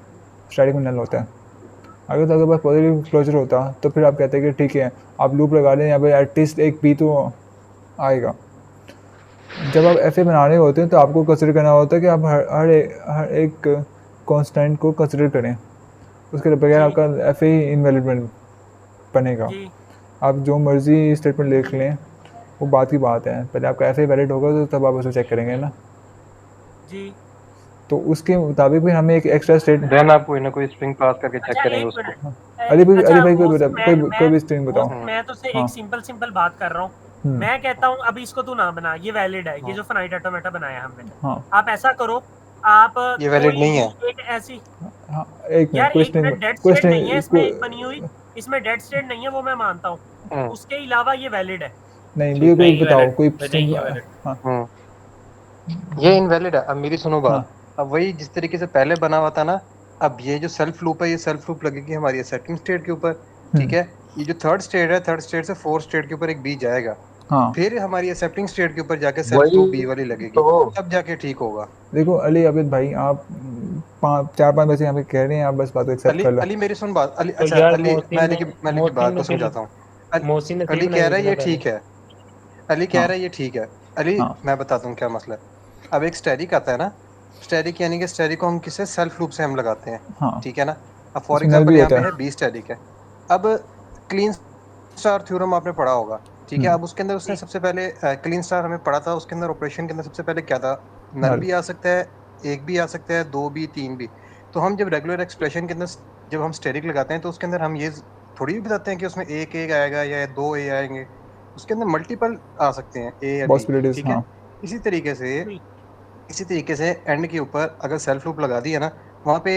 स्टैटिक में नल होता है। अगर तो आपके पास पॉजिटिव क्लोजर होता तो फिर आप कहते हैं कि ठीक है आप लूप लगा लें, यहाँ पे एटलीस्ट एक पी तो आएगा। जब आप एफ बना रहे होते हैं तो आपको कंसिडर करना होता है कि आप हर एक कांस्टेंट को कंसिडर करें, उसके बगैर आपका एफ इनवैलिड बनेगा। जी आप जो मर्जी स्टेटमेंट लिख लें वो बात की बात है, पहले आपका एफ वैलिड होगा तो तब आप उसे चेक करेंगे ना, जी। तो उसके मुताबिक भी हमें एक एक्स्ट्रा स्टेट देन आप कोई ना कोई स्ट्रिंग पास करके चेक अच्छा करेंगे एक उसको। मिनट। अली भाई अच्छा कोई मोहसिन, कोई भी स्ट्रिंग बताओ। मैं तो से हाँ एक सिंपल बात कर रहा हूँ। मैं कहता हूँ अभी इसको तू ना बना, ये वैलिड है, ये जो फाइनाइट ऑटोमेटा बनाया हमने। हाँ आप ऐसा करो, आप ये वैलिड कोई नहीं है। एक ऐसी हाँ एक यार मिनट एक मिनट, डेड स्टेट नहीं है इसमें एक बनी हुई, इसमें डेड स्टेट नहीं है वो मैं मानता हूँ, उसके अलावा ये वैलिड है। नहीं भी कोई बताओ कोई नहीं है valid। हाँ ये इनवैलिड है। अब मेरी सुनो बात। हाँ अब वही जिस तरीके से पहले बना हुआ था ना, अब ये जो सेल्फ लूप है, ये सेल्फ लूप लगेगी हमारी सेकंड स्टेट के ऊपर, ठीक है। ये जो थर्ड स्टेट है, थर्ड स्टेट से फोर्थ स्टेट के ऊपर एक बी जाएगा, हाँ फिर हमारी एक्सेप्टिंग स्टेट के ऊपर जाके सेल्फ लूप बी वाली लगेगी, तो तब जाके ठीक होगा। देखो अली आबिद भाई आप 4-5 बजे यहाँ पे कह रहे हैं, आप बस बात को एक्सेप्ट अली कर लो। अली मेरी सुन बात। अली तो अच्छा यार अली मोहसिन मैं ने अली की बात को समझाता हूँ। मोहसिन ने अली कह रहा है ये ठीक है, अली कह हाँ रहा है ये ठीक है। अली हाँ मैं बताता हूँ क्या मसला है। अब एक स्टैटिक आता है ना, स्टैटिक यानी कि स्टैटिक को हम किसे सेल्फ लूप से हम लगाते हैं, हाँ ठीक है ना। अब फॉर उसमें नल एग्जांपल भी यहाँ होता पे है। है बी स्टैटिक है। अब क्लीन स्टार थ्योरम आपने पढ़ा होगा, ठीक है। अब उसके अंदर उसने सबसे पहले क्लीन स्टार हमें पढ़ा था, उसके अंदर ऑपरेशन के अंदर सबसे पहले क्या था, नल नल भी आ सकता है, एक भी आ सकता है, दो भी, तीन भी। तो हम जब रेगुलर एक्सप्रेशन के अंदर जब हम स्टैटिक लगाते हैं तो उसके अंदर हम ये थोड़ी भी बताते हैं कि उसमें एक आएगा या दो ए आएंगे, उसके अंदर मल्टीपल आ सकते हैं ए या बी, पॉसिबिलिटीज ठीक है। हाँ इसी तरीके से एंड के ऊपर अगर सेल्फ लूप लगा दिया ना, वहाँ पे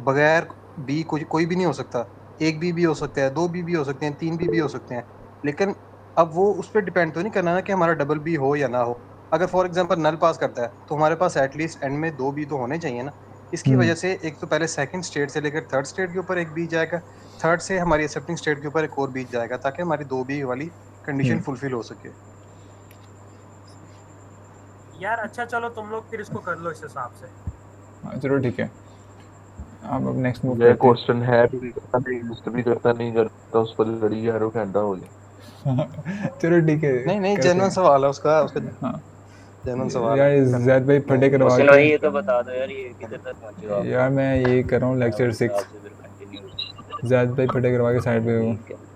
बगैर बी कोई भी नहीं हो सकता। एक बी हो सकता है, दो बी हो सकते हैं, तीन बी हो सकते हैं। लेकिन अब वो उस पर डिपेंड तो नहीं करना ना कि हमारा डबल बी हो या ना हो। अगर फॉर एग्जांपल नल पास करता है तो हमारे पास एटलीस्ट एंड में दो बी तो होने चाहिए ना। इसकी वजह से एक तो पहले सेकंड स्टेट से लेकर थर्ड स्टेट के ऊपर एक बी जाएगा, थर्ड से हमारी एक्सेप्टिंग स्टेट के ऊपर एक और बी जाएगा, ताकि हमारी दो बी वाली कंडीशन फुलफिल हो सके। यार अच्छा चलो तुम लोग फिर इसको कर लो इस हिसाब से। हाँ चलो ठीक है, अब नेक्स्ट मूव ये करते क्वेश्चन है भी करता नहीं, लिस्ट भी करता नहीं करता, उस पर लड़ी यार वो घंटा हो गया। हैं। चलो ठीक है नहीं करते जेन्युइन हैं। सवाल है उसका हाँ जेन्युइन सवाल यार है। जैद भाई फटे करवा मोहसिन के भाई ये तो बता दो यार, ये किधर तक पहुंचे हो आप? यार मैं ये कर रहा हूँ लेक्चर उस हिसाब 6, से फिर कंटिन्यू। जैद भाई फटे करवा के साइड पे हूँ। ठीक है।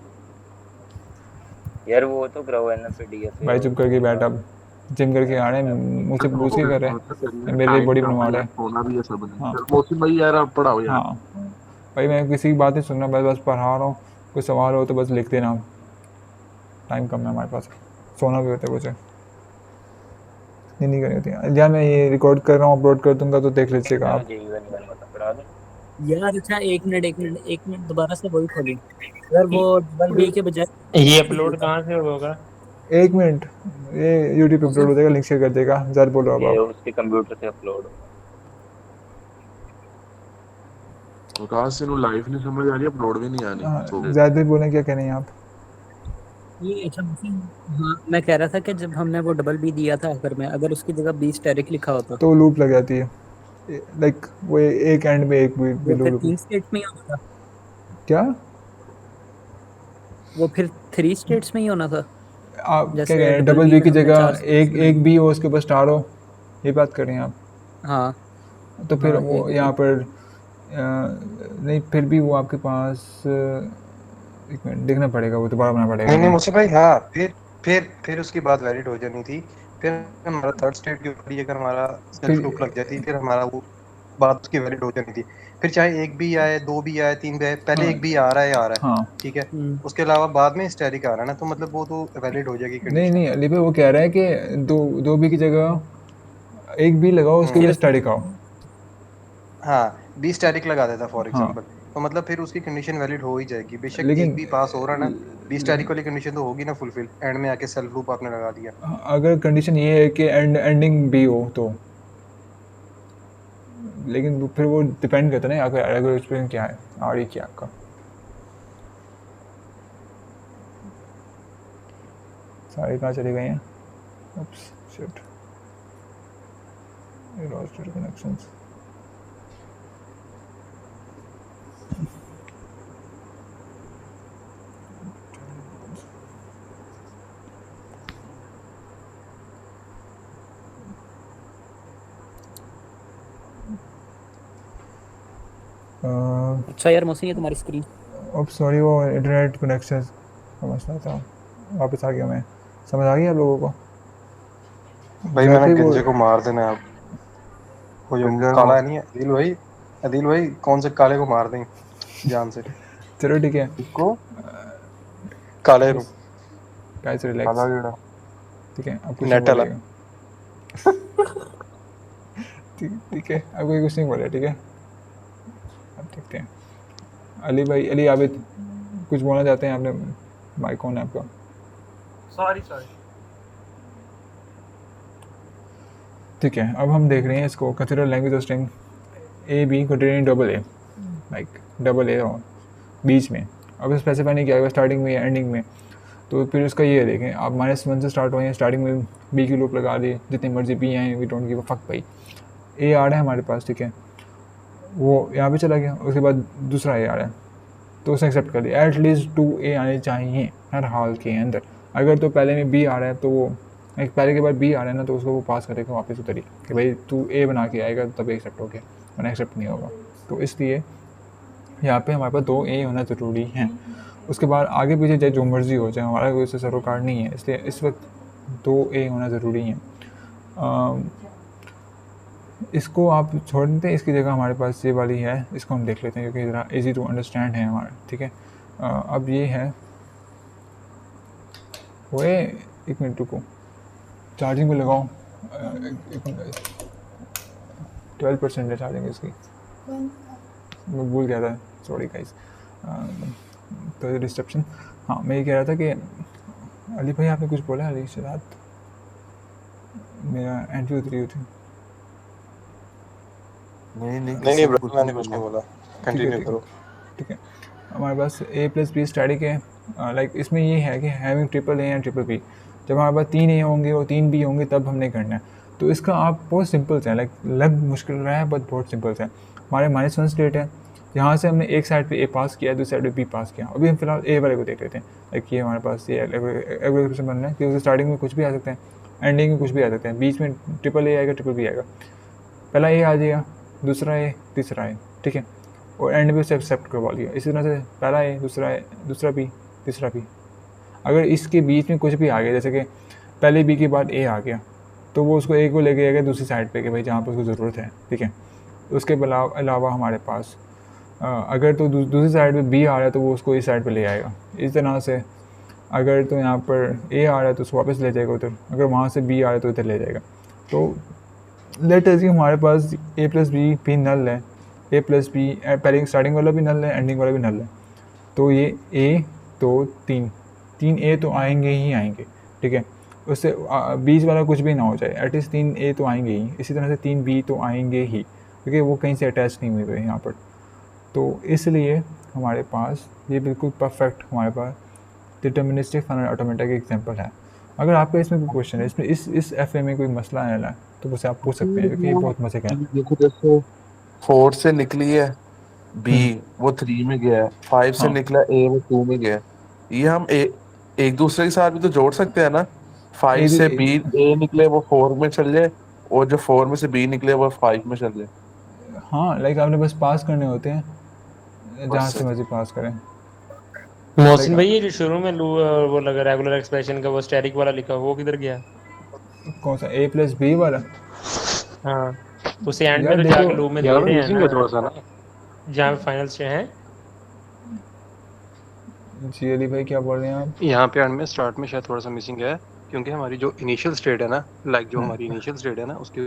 यार वो तो ग्रो एनएफ डीएफ भाई चुप करके बैठ, अब जिम करके आ रहे हैं, मुझसे पूछ के कर रहे हैं, मेरे लिए बॉडी बनवा रहे हैं। सोना भी है सब नहीं। हाँ चल मोहसिन भाई यार आप पढ़ाओ यार। हाँ भाई, मैं किसी की बात नहीं सुन रहा, बस पढ़ा रहा हूँ। कोई सवाल हो तो बस लिख देना, टाइम कम है हमारे पास, सोना भी होता है कुछ, नहीं करनी होती है। यार मैं ये रिकॉर्ड कर रहा हूँ, अपलोड कर दूंगा तो देख लीजिएगा आप। पढ़ा दो। यार अच्छा एक मिनट दोबारा से वही खोली अगर वो डबल बी के बजाय ये अपलोड कहाँ से होगा? 1 मिनट, ये यूट्यूब पे अपलोड हो जाएगा, लिंक शेयर कर देगा। ज़रा बोलो अब ये आप। उसके कंप्यूटर से अपलोड आकाश से लाइव नहीं समझ आ रही, अपलोड भी नहीं आनी। हाँ ज़्यादा बोलें, क्या कह रहे हैं आप? ये अच्छा हाँ, मैं कह रहा था कि जब हमने वो डबल बी दिया था आखिर में, अगर उसकी जगह बी स्टेरिक लिखा होता तो लूप लग जाती है, लाइक वो एक एंड में एक भी वो फिर लूप। 3 स्टेट्स में ही होना था। क्या वो फिर 3 स्टेट्स में ही होना था। आप क्या जैसे कह रहे हैं? डबल डबल बी बी में की हमने जगह 4 एक बी हो, उसके ऊपर स्टार हो, ये बात कर रहे हैं आप? हाँ तो फिर हाँ, वो यहाँ पर नहीं, फिर भी वो आपके पास 1 मिनट देखना पड़ेगा, वो दोबारा बनाना पड़ेगा नहीं हमें। मुझसे भाई, हाँ फिर उसकी बात वैलिड हो जानी थी। फिर हमारा थर्ड स्टेट के ऊपर ही अगर हमारा सेल्फ लूप लग जाती, फिर हमारा वो बात उसकी वैलिड हो जानी थी। फिर चाहे एक भी आए, 2 भी आए, 3 भी आए, पहले हाँ एक भी आ रहा है, हाँ ठीक है। उसके अलावा बाद में स्टैटिक आ रहा है ना, तो मतलब वो तो वैलिड हो जाएगी नहीं कंडीशन। नहीं, अली भाई वो कह रहा है कि दो बी की जगह एक बी लगाओ, उसके ऊपर स्टैटिक आओ। हाँ, बी स्टैटिक लगा देता फॉर हाँ एग्जांपल, तो मतलब फिर उसकी कंडीशन वैलिड हो ही जाएगी। बेशक लेकिन एक भी पास हो रहा है ना, बी स्टैटिक वाली कंडीशन तो होगी ना फुलफिल, एंड में आके सेल्फ लूप आपने लगा दिया। अगर कंडीशन ये है कि एंडिंग बी हो तो, लेकिन फिर वो डिपेंड करता है ना अगर एक्सपीरियंस क्या है, आर क्या आपका। सारी कहाँ चली गई हैं? Oops, shit. I lost your connections. अच्छा यार मौसी, ये तुम्हारी स्क्रीन। अब सॉरी, वो इंटरनेट कनेक्शन का मसला था, वापस आ गया मैं। समझ आ गया आप लोगों को? भाई मैंने जैसे वो गंजे को मार देना है अब। वो जो काला है नहीं है अदील भाई कौन से काले को मार दें जान से। चलो ठीक है, इसको काले रू गाइस रिलैक्स, ठीक है, अब कुछ नहीं नेट वाला। बोलेगा। ठीक है, अब कोई कुछ नहीं बोले, ठीक है। अब देखते हैं अली आबिद, कुछ बोलना चाहते हैं? आपने माइक ऑन है आपका। सॉरी ठीक है, अब हम देख रहे हैं इसको, consider language of string A B containing double A, like double A और बीच में। अब स्पेसिफाई नहीं किया गया स्टार्टिंग में या एंडिंग में, तो फिर उसका ये देखें आप -1 से स्टार्ट हुए हैं, स्टार्टिंग में बी की लूप लगा दी, जितनी मर्जी बी आए, we don't give a fuck भाई। ए आ रहा है हमारे पास, ठीक है, वो यहाँ पे चला गया, उसके बाद दूसरा ए आ रहा है, तो उसे एक्सेप्ट कर लिया। एटलीस्ट 2 ए आने चाहिए हर हाल के अंदर। अगर तो पहले में बी आ रहा है तो वो एक पहले के बाद बी आ रहा है ना, तो उसको वो पास करेगा वापस उतरी कि भाई तू ए बना के आएगा तब एक्सेप्ट हो गया, वरना एक्सेप्ट नहीं होगा। तो इसलिए यहाँ पे हमारे पास 2 ए होना ज़रूरी है। उसके बाद आगे पीछे चाहे जो मर्जी हो जाए, हमारा कोई उससे सरोकार नहीं है, इसलिए इस वक्त 2 ए होना ज़रूरी है। इसको आप छोड़ देते हैं, इसकी जगह हमारे पास ये वाली है, इसको हम देख लेते हैं क्योंकि ज़रा इजी टू अंडरस्टैंड है हमारा, ठीक है। अब ये है वो 1 मिनट रुको, चार्जिंग में लगाओ, 12% है चार्जिंग इसकी, मैं भूल गया था, सॉरी गाइस, तो डिस्ट्रप्शन। हाँ मैं ये कह रहा था कि अली भाई आपने कुछ बोला? अली से रात मेरा एंट्री उतरी हुई थी। नहीं ब्रो, मैंने कुछ नहीं बोला, कंटिन्यू करो। ठीक है, हमारे पास a प्लस बी स्टैटिक है, लाइक इसमें ये है कि having triple A and triple B, जब हमारे पास 3 ए होंगे और 3 बी होंगे तब हमने करना है। तो इसका आप बहुत सिंपल से, लाइक लग मुश्किल रहा है बट बहुत सिंपल से। हमारे -1 स्टेट है, यहाँ से हमने एक साइड पे ए पास किया, दूसरी साइड पे बी पास किया। अभी हम फिलहाल ए वाले को देख लेते हैं, लाइक ये हमारे पास ये एग्रीगेशन बनना है क्योंकि स्टार्टिंग में कुछ भी आ सकते हैं, एंडिंग में कुछ भी आ सकते हैं, बीच में ट्रिपल ए आएगा, ट्रिपल बी आएगा, पहला ए आ जाएगा, दूसरा ए, तीसरा ए, ठीक है, और एंड में उसे एक्सेप्ट करवा लिया। इसी तरह से पहला ए, दूसरा बी, तीसरा बी। अगर इसके बीच में कुछ भी आ गया, जैसे कि पहले बी के बाद ए आ गया, तो वो उसको ए को लेके जाएगा दूसरी साइड पे कि भाई जहाँ पर उसको ज़रूरत है, ठीक है। उसके अलावा हमारे पास अगर तो दूसरी साइड पे बी आ रहा है तो वो उसको इस साइड पे ले आएगा। इस तरह से अगर तो यहाँ पर ए आ रहा है तो उसको वापस ले जाएगा उधर, अगर वहाँ से बी आ रहा है तो इधर ले जाएगा। तो लेट अस हमारे पास ए प्लस बी भी नल है, ए प्लस बी पहले स्टार्टिंग वाला भी नल है, एंडिंग वाला भी नल है। तो ये ए तो तीन ए तो आएंगे ही आएंगे, ठीक है। उससे बीच वाला कुछ भी ना हो जाए, एटलीस्ट 3 ए तो आएंगे ही। इसी तरह से 3 बी तो आएंगे ही, क्योंकि वो कहीं से अटैच नहीं हुए हुए यहाँ पर। तो इसलिए हमारे पास ये बिल्कुल परफेक्ट हमारे पास डिटर्मिनिस्टिक फाइनल ऑटोमेटा की एग्जांपल है। अगर आपका इसमें कोई क्वेश्चन है, इसमें इस एफ में कोई मसला है तो मुझसे आप पूछ सकते हैं, क्योंकि ये बहुत मजे का है। देखो जैसे 4 से निकली है बी, वो 3 में गया है, 5 से हाँ। निकला ए, वो 2 में गया है। ये हम एक दूसरे के साथ भी तो जोड़ सकते हैं ना। 5 से बी ए निकले वो 4 में चल जाए, और जो 4 में से बी निकले वो 5 में चल जाए। हाँ, लाइक आपने बस पास करने होते हैं, जहाँ से मर्जी पास करें। मोहसिन भाई ये जो शुरू में वो लगा रेगुलर एक्सप्रेशन का वो स्टैटिक वाला लिखा, वो किधर गया? कौन सा ए प्लस बी वाला? हाँ, उसे एंड में तो जाके लूप में दे रहे हैं ना, थोड़ा सा ना जहाँ पे फाइनल से हैं। जी अली भाई क्या बोल रहे हैं आप? यहाँ पे एंड में स्टार्ट में शायद थोड़ा सा मिसिंग है, क्योंकि हमारी जो इनिशियल स्टेट है ना, लाइक जो हमारी इनिशियल स्टेट है ना, उसके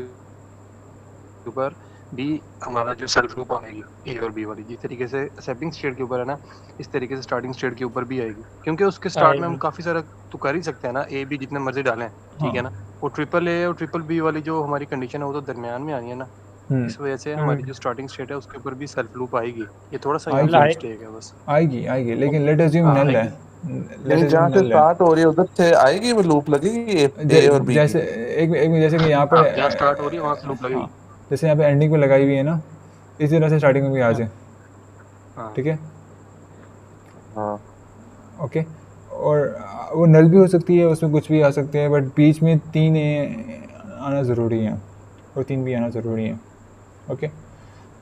ऊपर भी हमारा जो सेल्फ लूप आएगी ए और बी वाली, जिस तरीके से सेटिंग स्टेट के ऊपर है ना, इस तरीके से स्टार्टिंग स्टेट के ऊपर भी आएगी। क्योंकि उसके स्टार्ट में हम काफ़ी सारा तो कर ही सकते हैं ना, ए बी जितने मर्जी डालें, ठीक है ना। वो ट्रिपल ए और ट्रिपल बी वाली जो हमारी कंडीशन है वो तो दरमियान में आनी है ना, इस वजह से हमारी जो स्टार्टिंग स्टेट है उसके ऊपर भी सेल्फ लूप आएगी। ये थोड़ा सा मिस्टेक है बस। आएगी, लेकिन लेट अस अज्यूम नल है। जहाँ से स्टार्ट हो रही है उधर से आएगी वो लूप लगेगी ए और बी। जैसे एक जैसे कि यहाँ पर जहाँ स्टार्ट हो रही है वहाँ से लूप लगेगी। जैसे यहाँ पे एंडिंग में लगाई हुई है ना, इसी तरह से स्टार्टिंग में भी आ जाए, ठीक है। हाँ ओके, और वो नल भी हो सकती है, उसमें कुछ भी आ सकते हैं, बट बीच में 3 ए आना ज़रूरी है और 3 भी आना ज़रूरी है, ओके।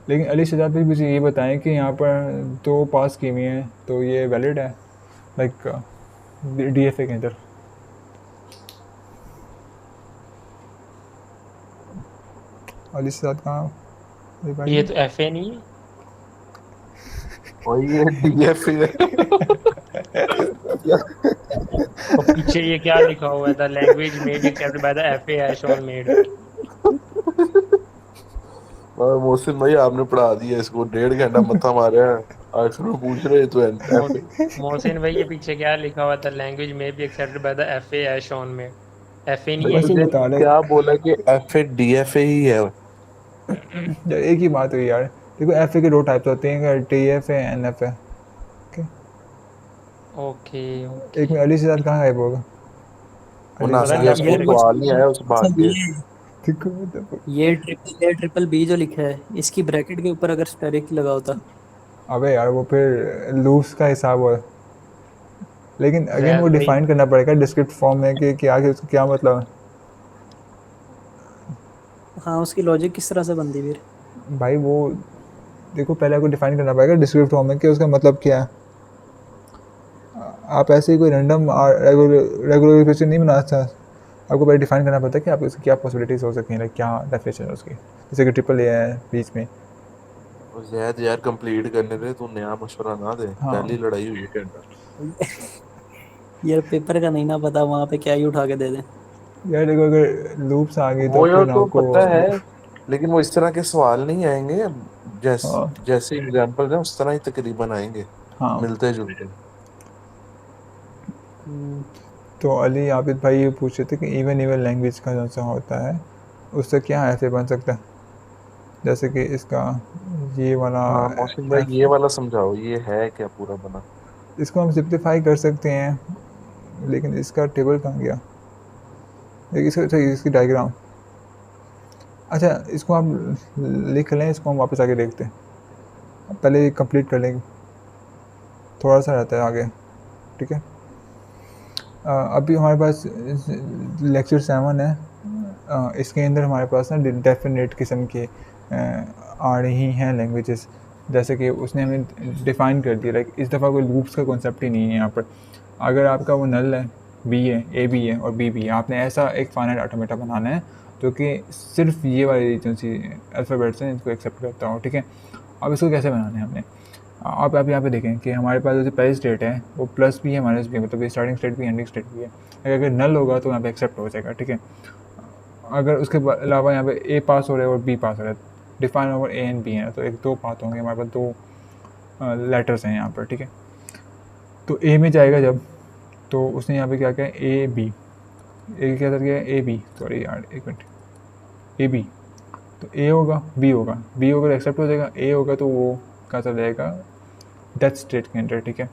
लेकिन अली शहजाद भाई मुझे ये बताएं कि यहाँ पर 2 पास की हुई हैं, तो ये वैलिड है लाइक DFA के अंदर? अली शहजाद कहाँ? ये तो FA नहीं है, और ये DFA है। और पीछे ये क्या लिखा हुआ है? The language made accepted by the FA has shown made. और मोहसिन भाई आपने पढ़ा दिया इसको, 1.5 घंटा मत्था मारे हैं, आखिर में पूछ रहे तो मोहसिन भाई ये पीछे क्या लिखा हुआ था? लैंग्वेज में be accepted by the FA has shown made. FA नहीं है, क्या बोला कि FA DFA ही है। यार एक ही बात हुई यार, देखो FA के 2 टाइप्स होते हैं, TFA NFA। ओके एक में अली शहजाद कहाँ गायब होगा? सवाल नहीं आया उस बात के। ये ट्रिपल बी जो लिखा है, इसकी ब्रैकेट के ऊपर अगर स्टेरिक लगा होता। अबे यार वो फिर लूप्स का हिसाब हो, लेकिन अगेन वो डिफाइन करना पड़ेगा डिस्क्रिप्ट फॉर्म में कि क्या उसका क्या मतलब है। हाँ, उसकी लॉजिक किस तरह से बनती फिर? भाई वो देखो पहले आपको डिफाइन करना पड़ेगा डिस्क्रिप्ट फॉर्म में कि उसका मतलब क्या है। आप ऐसे ही कोई रैंडम रेगुलर इक्वेशन नहीं बना सकते, आपको पहले डिफाइन करना पड़ता है कि आप इसकी क्या पॉसिबिलिटीज़ हो सकती हैं, लाइक क्या डेफिनेशन है उसकी। जैसे कि ट्रिपल ए है बीच में, ज़ैद यार कंप्लीट करने दे, तू नया मशवरा ना दे। पहली लड़ाई हुई है यार पेपर का नहीं ना पता, वहाँ पे क्या ही उठा के दे दें। यार देखो अगर लूप्स आ गई तो फिर आपको पता है, लेकिन वो इस तरह के सवाल नहीं आएंगे, जैसे एग्जांपल है उस तरह ही तकरीबन आएंगे, मिलते जुलते। तो अली आबिद भाई ये पूछ रहे थे कि इवन लैंग्वेज का जो सा होता है उससे क्या ऐसे बन सकता है, जैसे कि इसका ये वाला। मौसम भाई ये वाला समझाओ, ये है क्या पूरा बना? इसको हम सिंप्लीफाई कर सकते हैं, लेकिन इसका टेबल कहाँ गया? इसकी डायग्राम, अच्छा इसको आप लिख लें, इसको हम वापस आगे देखते हैं, पहले कंप्लीट कर लेंगे, थोड़ा सा रहता है आगे, ठीक है। अभी हमारे पास लेक्चर 7 है, इसके अंदर हमारे पास ना डेफिनेट किस्म के आ रही हैं लैंग्वेजेस, जैसे कि उसने हमें डिफ़ाइन कर दिया, लाइक इस दफ़ा कोई लूप्स का कॉन्सेप्ट ही नहीं है यहाँ पर। अगर आपका वो नल है, बी है, ए बी है और बी बी है, आपने ऐसा एक फाइनाइट ऑटोमेटा बनाना है जो कि सिर्फ ये वाली जो सी अल्फ़ाबेट्स हैं इनको एक्सेप्ट करता हो, ठीक है। अब इसको कैसे बनाना है हमने, आप यहाँ पे देखें कि हमारे पास जो पहली स्टेट है वो प्लस भी है माइनस भी है, मतलब ये स्टार्टिंग स्टेट भी एंडिंग स्टेट भी है। अगर नल होगा तो यहाँ पे एक्सेप्ट हो जाएगा, ठीक है। अगर उसके अलावा यहाँ पे ए पास हो रहा है और बी पास हो रहा है, define over A and B है, तो एक दो पाथ होंगे हमारे पास, दो लेटर्स हैं यहाँ पर, ठीक है। तो ए में जाएगा जब, तो उसने यहाँ पे क्या किया, ए बी, ए क्या कर गया, ए बी, सॉरी यार एक मिनट, ए बी, तो ए होगा बी होगा, बी होगा तो एक्सेप्ट हो जाएगा, ए होगा तो वो क्या चल जाएगा डेथ स्टेट के अंदर, ठीक है।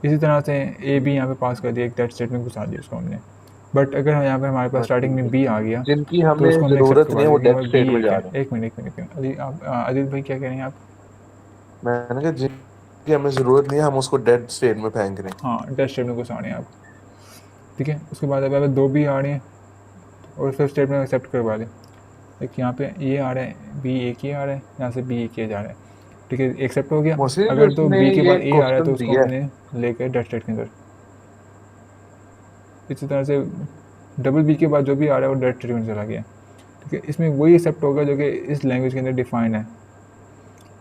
इसी तरह से ए बी यहाँ पे पास कर दिया, एक डेथ स्टेट में घुसा दिया उसको हमने। बट अगर यहाँ पे हमारे पास स्टार्टिंग में बी आ गया जिनकी तो हमें उसको हमने जरूरत एक्सेप्ट नहीं है करवा वो दिया डेथ कि स्टेट बी में जा है। रहे हैं। एक मिनट अली आप आदिल भाई क्या कह रहे हैं आप? मैंने कहा जिनकी हमें जरूरत नहीं है हम उसको डेड स्टेट में फेंक रहे हैं। हाँ डेथ स्टेट में घुसा रहे हैं आप, ठीक है। उसके बाद अब दो बी आ रहे हैं और फिर स्टेट में एक्सेप्ट करवा दें। एक यहाँ पे ये आ रहा है, बी एक ही आ रहा है, यहाँ से बी एक ही जा रहा है, ठीक है, एक्सेप्ट हो गया। मोहसिन अगर तो उसने बी के ये बाद ए आ रहा है तो क्वेश्चन उसको दिया हमने लेकर डेथ स्टेट के अंदर, इसी तरह से डबल बी के बाद जो भी आ रहा है वो डेथ स्टेट में चला गया, ठीक है। इसमें वही एक्सेप्ट होगा जो कि इस लैंग्वेज के अंदर डिफाइंड है,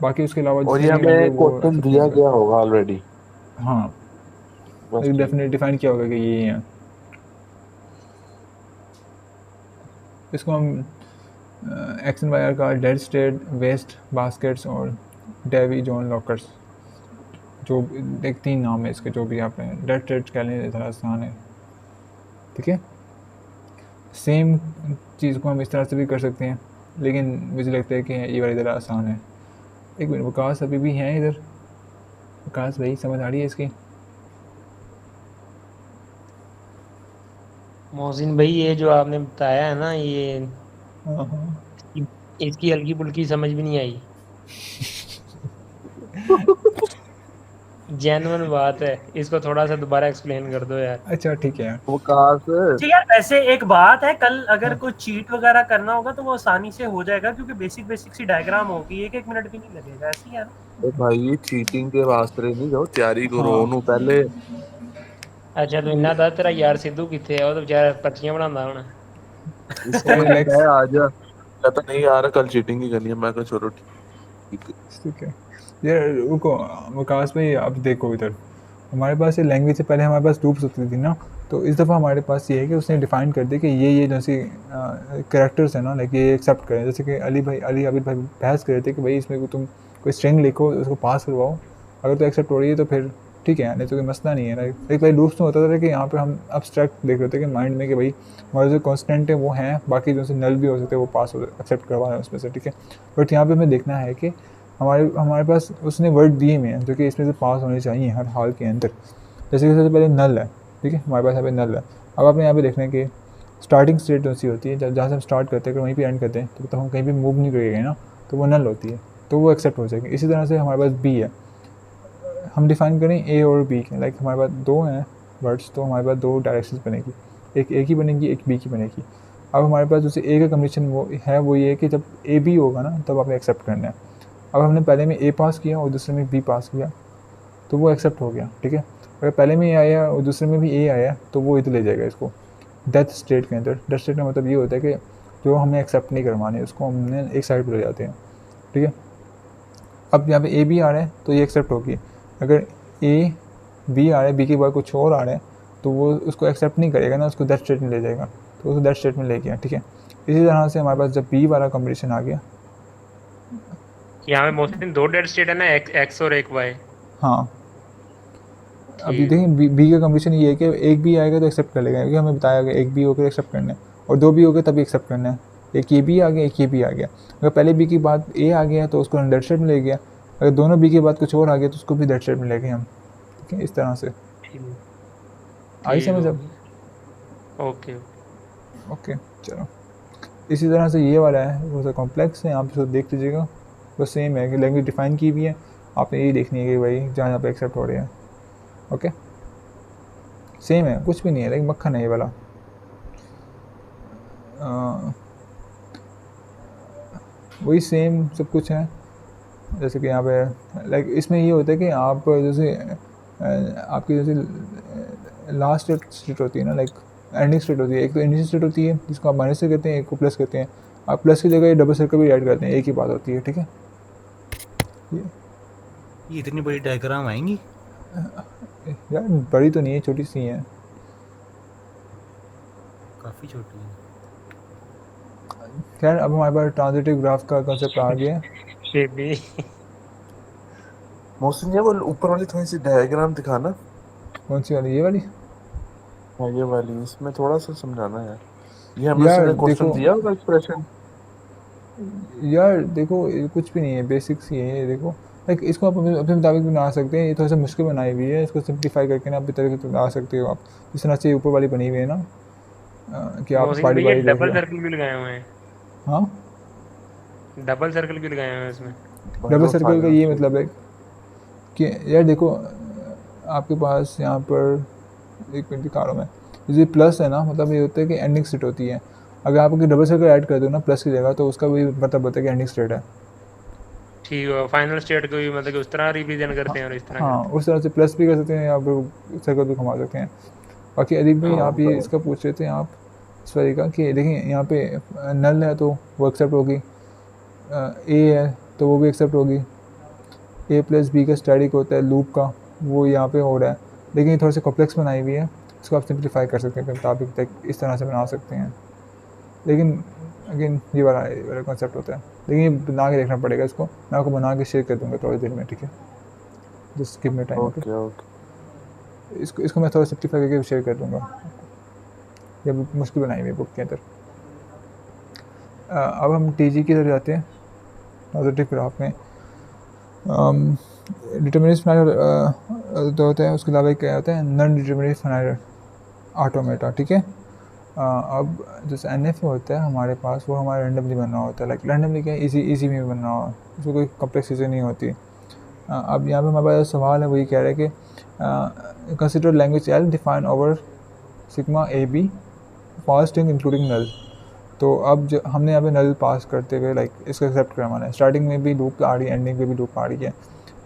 बाकी उसके अलावा और जितने ये भी होंगे हमें वो क्वेश्चन accept दिया नहीं होगा। गया होगा ऑलरेडी। हाँ बस ठीक। डेफिनेटली डिफाइन किया होगा कि ये है। इसको हम एक्स एंड वाई आर का डेड स्टेट, वेस्ट बास्केट्स और डेवी जॉन लॉकर्स, जो एक तीन नाम है इसके, जो भी आप डेड स्टेट कह लें ज़रा आसान है, ठीक है। सेम चीज़ को हम इस तरह से भी कर सकते हैं, लेकिन मुझे लगता है कि ये वाली ज़रा आसान है। एक मिनट, वकास अभी भी हैं इधर? वकास भाई समझ आ रही है इसकी? मोहसिन भाई ये जो आपने बताया है ना, ये हाँ हाँ इसकी हल्की फुल्की समझ भी नहीं आई। जेन्युइन बात है, इसको थोड़ा सा दोबारा एक्सप्लेन कर दो यार। अच्छा ठीक है। वकास जी यार, वैसे एक बात है, कल अगर हाँ। कोई चीट वगैरह करना होगा तो वो आसानी से हो जाएगा, क्योंकि बेसिक सी डायग्राम होगी, एक मिनट भी नहीं लगेगा, ऐसी है ना। भाई ये चीटिंग के वास्ते नहीं जाओ, तैयारी करो हाँ। ओनू पहले। अच्छा तो इन्ना दस तेरा यार सिद्धू किथे है, वो तो बेचारा पर्चियां बनांदा होना। इसको मैंने कहा आ जा, कहता नहीं यार कल चीटिंग ही करनी है। मैं कहा चलो ठीक है यार, रुको वकास भाई, आप देखो इधर, हमारे पास ये लैंग्वेज से पहले हमारे पास लूप्स होती थी ना, तो इस दफ़ा हमारे पास ये है कि उसने डिफाइन कर दिया कि ये जैसे कैरेक्टर्स हैं ना, लाइक ये एक्सेप्ट करें। जैसे कि अली आबिद भाई बहस कर रहे थे कि भाई इसमें तुम कोई स्ट्रिंग लिखो, उसको पास करवाओ, अगर तो एक्सेप्ट हो रही है तो फिर ठीक है, नहीं तो कोई मसला नहीं है। लाइक एक भाई लूप्स में होता था कि यहाँ पर हम अब्स्ट्रैक्ट देख रहे थे कि माइंड में कि भाई हमारे जो कॉन्स्टेंट है वो हैं, बाकी जो से नल भी हो सकते हैं वो पास हो एक्सेप्ट करवा रहे हैं उसमें से, ठीक है। बट यहाँ पर हमें देखना है कि हमारे पास उसने वर्ड दिए हुए हैं जो कि इसमें से पास होने चाहिए हर हाल के अंदर। जैसे कि सबसे पहले नल है, ठीक है, हमारे पास यहाँ पे नल है। अब आपने यहाँ पे देखना है कि स्टार्टिंग स्टेट जो सी होती है, जहाँ से हम स्टार्ट करते हैं अगर वहीं पे एंड करते हैं तो हम कहीं भी मूव नहीं करेंगे ना, तो वो नल होती है, तो वो एक्सेप्ट हो जाएगी। इसी तरह से हमारे पास बी है, हम डिफाइन करें ए और बी के, लाइक हमारे पास दो हैं वर्ड्स, तो हमारे पास दो डायरेक्शन बनेगी, एक ए की बनेगी, एक बी की बनेगी। अब हमारे पास जैसे ए का कंडीशन वो ये है कि जब ए बी होगा ना तब आपने एक्सेप्ट करना है। अब हमने पहले में ए पास किया और दूसरे में बी पास किया तो वो एक्सेप्ट हो गया, ठीक है। अगर पहले में ए आया और दूसरे में भी ए आया तो वो इधर ले जाएगा इसको डेथ स्टेट के अंदर। डेथ स्टेट का मतलब ये होता है कि जो हमने एक्सेप्ट नहीं करवाने उसको हमने एक साइड पर ले जाते हैं, ठीक है। अब यहाँ पे ए बी आ रहा है तो ये एक्सेप्ट होगी। अगर ए बी आ रहा है, बी के बाद कुछ और आ रहा है तो वो उसको एक्सेप्ट नहीं करेगा ना, उसको डेथ स्टेट में ले जाएगा, तो उसको डेथ स्टेट में ले गया, ठीक है। इसी तरह से हमारे पास जब बी वाला कॉम्बिनेशन आ गया, यहाँ पे मोहसिन दो डेड स्टेट है ना, एक्स और एक वाई। हाँ अभी देखिए बी का कंडीशन ये है कि एक बी आएगा तो एक्सेप्ट कर लेगा, क्योंकि हमें बताया गया एक बी होकर एक्सेप्ट करना है और दो बी हो गए तभी एक्सेप्ट करना है। एक ये बी आ गया, एक ये बी आ गया। अगर पहले बी की बात ए आ गया तो उसको डेड स्टेट में ले गया, अगर दोनों बी के बाद कुछ और आ गया तो उसको भी डेड स्टेट में ले गए हम, ठीक है। इस तरह से आई समझ अब? ओके ओके चलो, इसी तरह से ये वाला है वो सा कॉम्प्लेक्स है, आप इसको देख लीजिएगा, बस सेम है कि लैंग्वेज डिफाइन की भी है, आपने यही देखनी है कि भाई जहाँ जहाँ पे एक्सेप्ट हो रहे हैं, ओके सेम है, कुछ भी नहीं है, लेकिन मक्खन है ये वाला। वही सेम सब कुछ है, जैसे कि यहाँ पे लाइक इसमें ये होता है कि आप जैसे आपकी जैसे लास्ट स्टेट होती है ना, लाइक एंडिंग स्टेट होती है। एक तो इनिशियल स्टेट होती है जिसको आप माइनस से कहते हैं, एक को प्लस कहते हैं। आप प्लस की जगह ये डबल सर्कल भी ऐड करते हैं, एक ही बात होती है, ठीक है। ये इतनी बड़ी डायग्राम आएंगी? यार बड़ी तो नहीं है, छोटी सी है। काफ़ी छोटी है। खैर अब हमारे पास ट्रांजिटिव ग्राफ का कॉन्सेप्ट आ गया है। शेप भी मोहसिन ये वो ऊपर वाली थोड़ी सी डायग्राम दिखाना। कौन सी वाली, ये वाली? हाँ ये वाली, इसमें थोड़ा सा समझाना है। ये हमें यार उसने क्वेश्चन देखो, दिया होगा एक्सप्रेशन। यार देखो ये कुछ भी नहीं है, बेसिक्स ही है ये। देखो लाइक इसको आप अपने अपने मुताबिक बना सकते हैं। ये थोड़ा सा मुश्किल बनाई हुई है, इसको सिंप्लीफाई करके ना अपनी तरह से बना सकते हो आप। जिस तरह से ऊपर वाली बनी हुई है ना, कि आप मोहसिन पार्टी भाई ये पार्टी देख डबल रहे सर्कल भी लगाए हुए हैं, हो। हाँ, डबल सर्कल भी लगाए हुए हैं इसमें। डबल सर्कल का ये मतलब है कि यार देखो आपके पास यहाँ पर एक मिनट दिखा रहा हूँ मैं। जैसे प्लस है ना, मतलब ये होता है कि एंडिंग स्टेट होती है। अगर आप अगर डबल सर्कल ऐड कर दो ना प्लस की जगह, तो उसका भी मतलब होता है कि एंडिंग स्टेट है। ठीक है, फाइनल स्टेट को भी मतलब कि उस तरह रिप्रेजेंट करते हैं और इस तरह हाँ, करते उस तरह से प्लस भी कर सकते हैं या फिर सर्कल भी घुमा सकते हैं। बाकी अदीब भाई हाँ, आप ये इसका पूछ रहे थे आप इस वाले का कि देखिए यहाँ पे नल है तो वो एक्सेप्ट होगी, ए है तो वो भी एक्सेप्ट होगी। ए प्लस बी का स्टैटिक होता है लूप का, वो यहाँ पे हो रहा है। लेकिन ये थोड़ा सा कॉम्प्लेक्स बनाई हुई है, इसको आप सिंप्लीफाई कर सकते हैं अपने मुताबिक तक, इस तरह से बना सकते हैं। लेकिन अगेन ये वाला कॉन्सेप्ट होता है, लेकिन ये बना के देखना पड़ेगा इसको। मैं आपको बना के शेयर कर दूँगा थोड़ी देर में, ठीक है। Just give me time, okay. Okay okay. इसको मैं थोड़ा सिंप्लीफाई करके शेयर कर दूँगा। ये मुश्किल बनाई हुई है बुक के अंदर। अब हम टीजी की तरफ जाते हैं। पॉजिटिव ग्राफ में डिटर्मिनिस्ट तो होता है, उसके अलावा क्या होता है नॉन डिटर्मिनिस्ट फाइनाइट ऑटोमेटा, ठीक है। अब जैसे NF होता है हमारे पास, वो हमारा रैंडमली बना होता है। लाइक रैंडमली क्या है, इजी में बना हुआ, उसमें कोई कॉम्प्लेक्स चीज़ें नहीं होती। अब यहाँ पे हमारे पास सवाल है, वही कह रहा है कि consider language L define over sigma A B for string including null. तो अब जो हमने यहाँ पे नल पास करते हुए लाइक इसको एक्सेप्ट करवाना है। स्टार्टिंग में भी लूप आ रही है, एंडिंग में भी लूप आ रही है,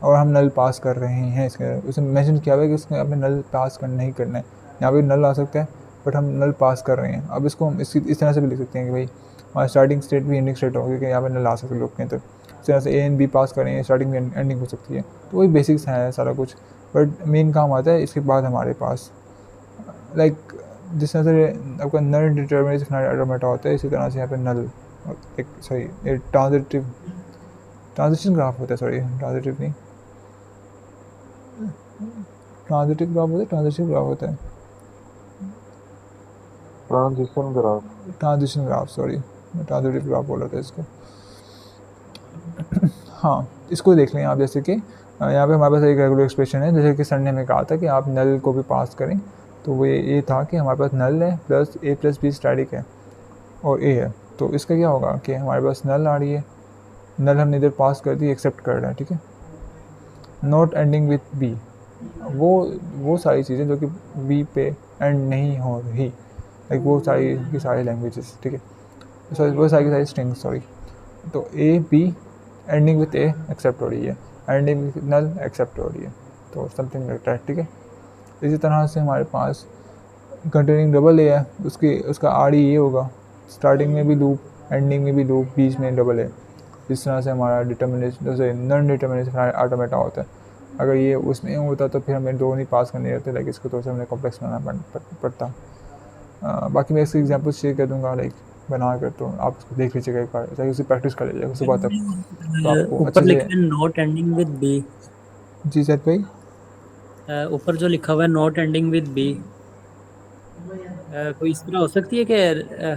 और हम नल पास कर रहे हैं। इसके उसमें मेंशन किया हुआ है कि इसमें हमें नल पास करना ही करना है। यहाँ पे नल आ सकता है बट हम नल पास कर रहे हैं। अब इसको हम इस तरह से भी लिख सकते हैं कि भाई हमारा स्टार्टिंग स्टेट भी एंडिंग स्टेट होगी, कि यहाँ पे नल आ सकते हैं लूप के अंदर। इस तरह से A एंड B पास करें, स्टार्टिंग में एंडिंग हो सकती है। तो वही बेसिक्स है सारा कुछ, बट मेन काम आता है इसके बाद हमारे पास लाइक जिस तरह से आपका नल डिटर्मिनेट फाइनाइट ऑटोमेटा होता है, इसी तरह से यहाँ पे नल एक सॉरी ट्रांजिशन ग्राफ होता है। सॉरी ट्रांजिटिव नहीं, ट्रांजिटिव ग्राफ होता है, ट्रांजिटिव ग्राफ होता है, ट्रांजिशन ग्राफ। सॉरी मैं ट्रांजिटिव ग्राफ बोल रहा था इसको। हाँ, इसको देख लें आप। जैसे कि यहाँ पे हमारे पास एक रेगुलर एक्सप्रेशन है, जैसे कि सर ने हमें कहा था कि आप नल को भी पास करें। तो वो ये था कि हमारे पास नल है plus A plus B static है और A है। तो इसका क्या होगा कि हमारे पास नल आ रही है, नल हमने इधर पास कर दी, एक्सेप्ट कर रहा है, ठीक है। नॉट एंडिंग विथ B, वो सारी चीज़ें जो कि B पे एंड नहीं हो रही, लाइक वो सारी की सारी लैंग्वेजेस, ठीक है। सॉरी वो सारी की सारी स्ट्रिंग्स, सॉरी। तो A B ending with A accept हो रही है, एंडिंग विथ नल एक्सेप्ट हो रही है। तो समथिंग लाइक दैट, ठीक है। इसी तरह से हमारे पास कंटेनिंग डबल ए है, उसका आर ये होगा, स्टार्टिंग में भी लूप, एंडिंग में भी लूप, बीच में डबल ए। इस तरह से हमारा डिटर्मिनेशन जैसे नॉन डिटर्मिनेशन ऑटोमेटा होता है। अगर ये उसमें होता तो फिर हमें दो नहीं पास करने रहते, लाइक इसको थोड़ा सा हमें कॉम्प्लेक्स बनाना पड़ता। बाकी मैं इसके एग्जाम्पल शेयर कर दूँगा लाइक बना कर, तो आप उसको देख लीजिएगा एक बार, ताकि उसे प्रैक्टिस कर लीजिएगा सुबह तक, तो आपको ऊपर अच्छे लिखा से। है नॉट एंडिंग विद बी। जी सर भाई, ऊपर जो लिखा हुआ है नॉट एंडिंग विद बी, कोई इस तरह हो सकती है कि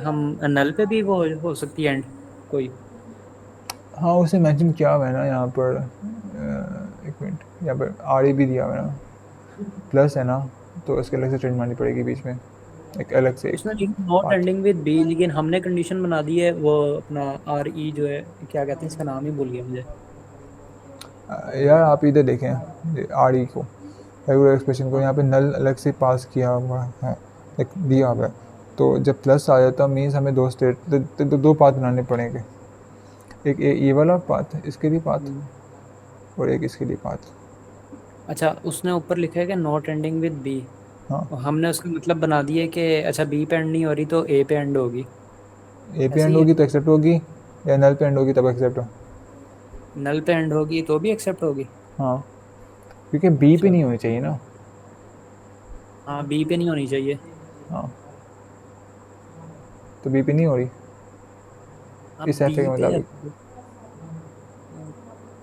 हम नल पे भी वो हो सकती है एंड कोई? हाँ उसे मेंशन किया हुआ है ना यहाँ पर। एक मिनट, यहाँ पर आर ए भी दिया हुआ है ना, प्लस है ना, तो इसके अलग से चेंज मारनी पड़ेगी बीच में, एक अलग से एक उसने लिखा नॉट बात। एंडिंग विद बी, लेकिन हमने कंडीशन बना दी है वो अपना आर ई जो है, क्या कहते हैं इसका नाम ही भूल गया मुझे। यार आप इधर देखें आर ई को, रेगुलर एक्सप्रेशन को, यहाँ पे नल अलग से पास किया हुआ है, एक दिया हुआ है। तो जब प्लस आ जाता मीन्स हमें दो स्टेट दो पाथ बनाने पड़ेंगे, एक ये वाला पाथ इसके लिए पाथ और एक इसके लिए पाथ। अच्छा, उसने ऊपर लिखा है कि नॉट एंडिंग विद बी। हाँ हमने उसका मतलब बना दिया कि अच्छा बी पे एंड नहीं हो रही तो ए पे एंड होगी। ए पे ऐसे एंड ही है। होगी तो एक्सेप्ट होगी, या नल पे एंड होगी तब एक्सेप्ट हो। नल पे एंड होगी तो भी एक्सेप्ट होगी। हाँ, क्योंकि बी पे अच्छा नहीं होनी चाहिए ना। हाँ बी पे नहीं होनी चाहिए। हाँ, तो बी पे नहीं हो रही अब इस एफ बी के पे मुताबिक।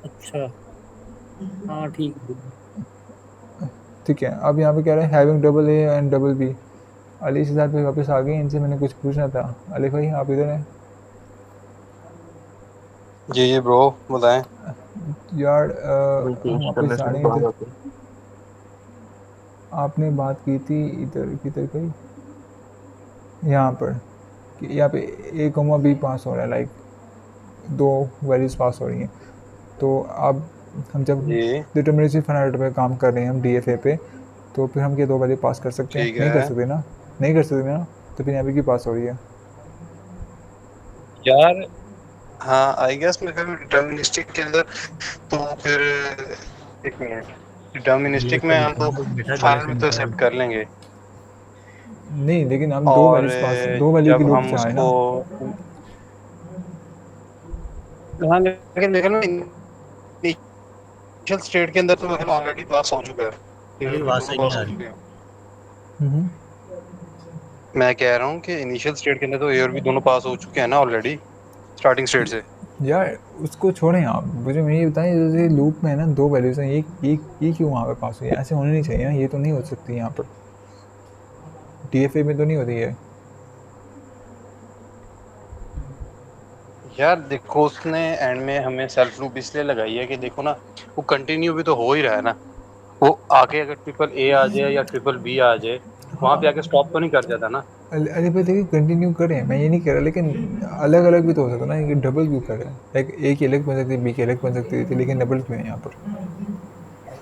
अच्छा हाँ ठीक है। ठीक है, अब यहाँ पे कह रहे हैं having double A and double B. Ali Siddharth भाई वापस आ गए, इनसे मैंने कुछ पूछना था। अली भाई आप इधर हैं? जी ब्रो बताएं। यार अभी हम पेश करने वापस आ से रहे हैं बाहर इधर। आते हैं। आपने बात की थी इधर किधर कहीं, यहाँ पर, कि यहाँ पे ए कॉमा बी पास हो रहा है, लाइक दो वैल्यूज पास हो रही हैं। तो अब हम जब जी डिटर्मिनेटिव फाइनाइट पे काम कर रहे हैं हम डीएफए पे, तो फिर हम क्या दो वैल्यू पास कर सकते हैं? ठीक नहीं कर है सकते ना, नहीं कर सकते ना। तो फिर यहाँ पे की पास हो रही है। यार। हाँ आई गेस मैं फिर डिटर्मिनिस्टिक के अंदर तो फिर एक मिनट, ये डिटर्मिनिस्टिक तो में हम लिखा तो कुछ बेटा फाइनल में तो गलत है। एक्सेप्ट कर लेंगे। नहीं, लेकिन हम दो और वैल्यूज पास, दो वैल्यू की जब लूप हम चाहें उसको ना। हाँ लेकिन ना इनिशियल स्टेट के अंदर तो हम ऑलरेडी पास हो चुका है, मेरी ये भी आवाज दोनों सही नहीं पास आ हो रही। चुके हैं। हम्म। मैं कह रहा हूँ कि इनिशियल स्टेट के अंदर तो ए और बी दोनों पास हो चुके हैं ना ऑलरेडी स्टार्टिंग स्टेट से। यार उसको छोड़ें आप, मुझे ये बताएं, जैसे लूप में है ना दो वैल्यूज हैं, ये क्यों वहाँ पे पास हुई है? ऐसे होने नहीं चाहिए ना, ये तो नहीं हो सकती यहाँ पर, डीएफए में तो नहीं होती है। यार देखो उसने एंड में हमें सेल्फ लूप इसलिए लगाई है कि देखो ना वो कंटिन्यू भी तो हो ही रहा है ना। वो आगे अगर ट्रिपल ए आ जाए या ट्रिपल बी आ जाए वहां पे आके स्टॉप तो नहीं कर जाता ना। अरे भाई देखिए, कंटिन्यू करें, मैं ये नहीं कह रहा, लेकिन अलग अलग भी तो हो सकता है ना, ये डबल क्यों कर रहे हैं? लाइक ए की अलग बन सकती है, बी की अलग बन सकती थी, लेकिन डबल क्यों है यहाँ पर?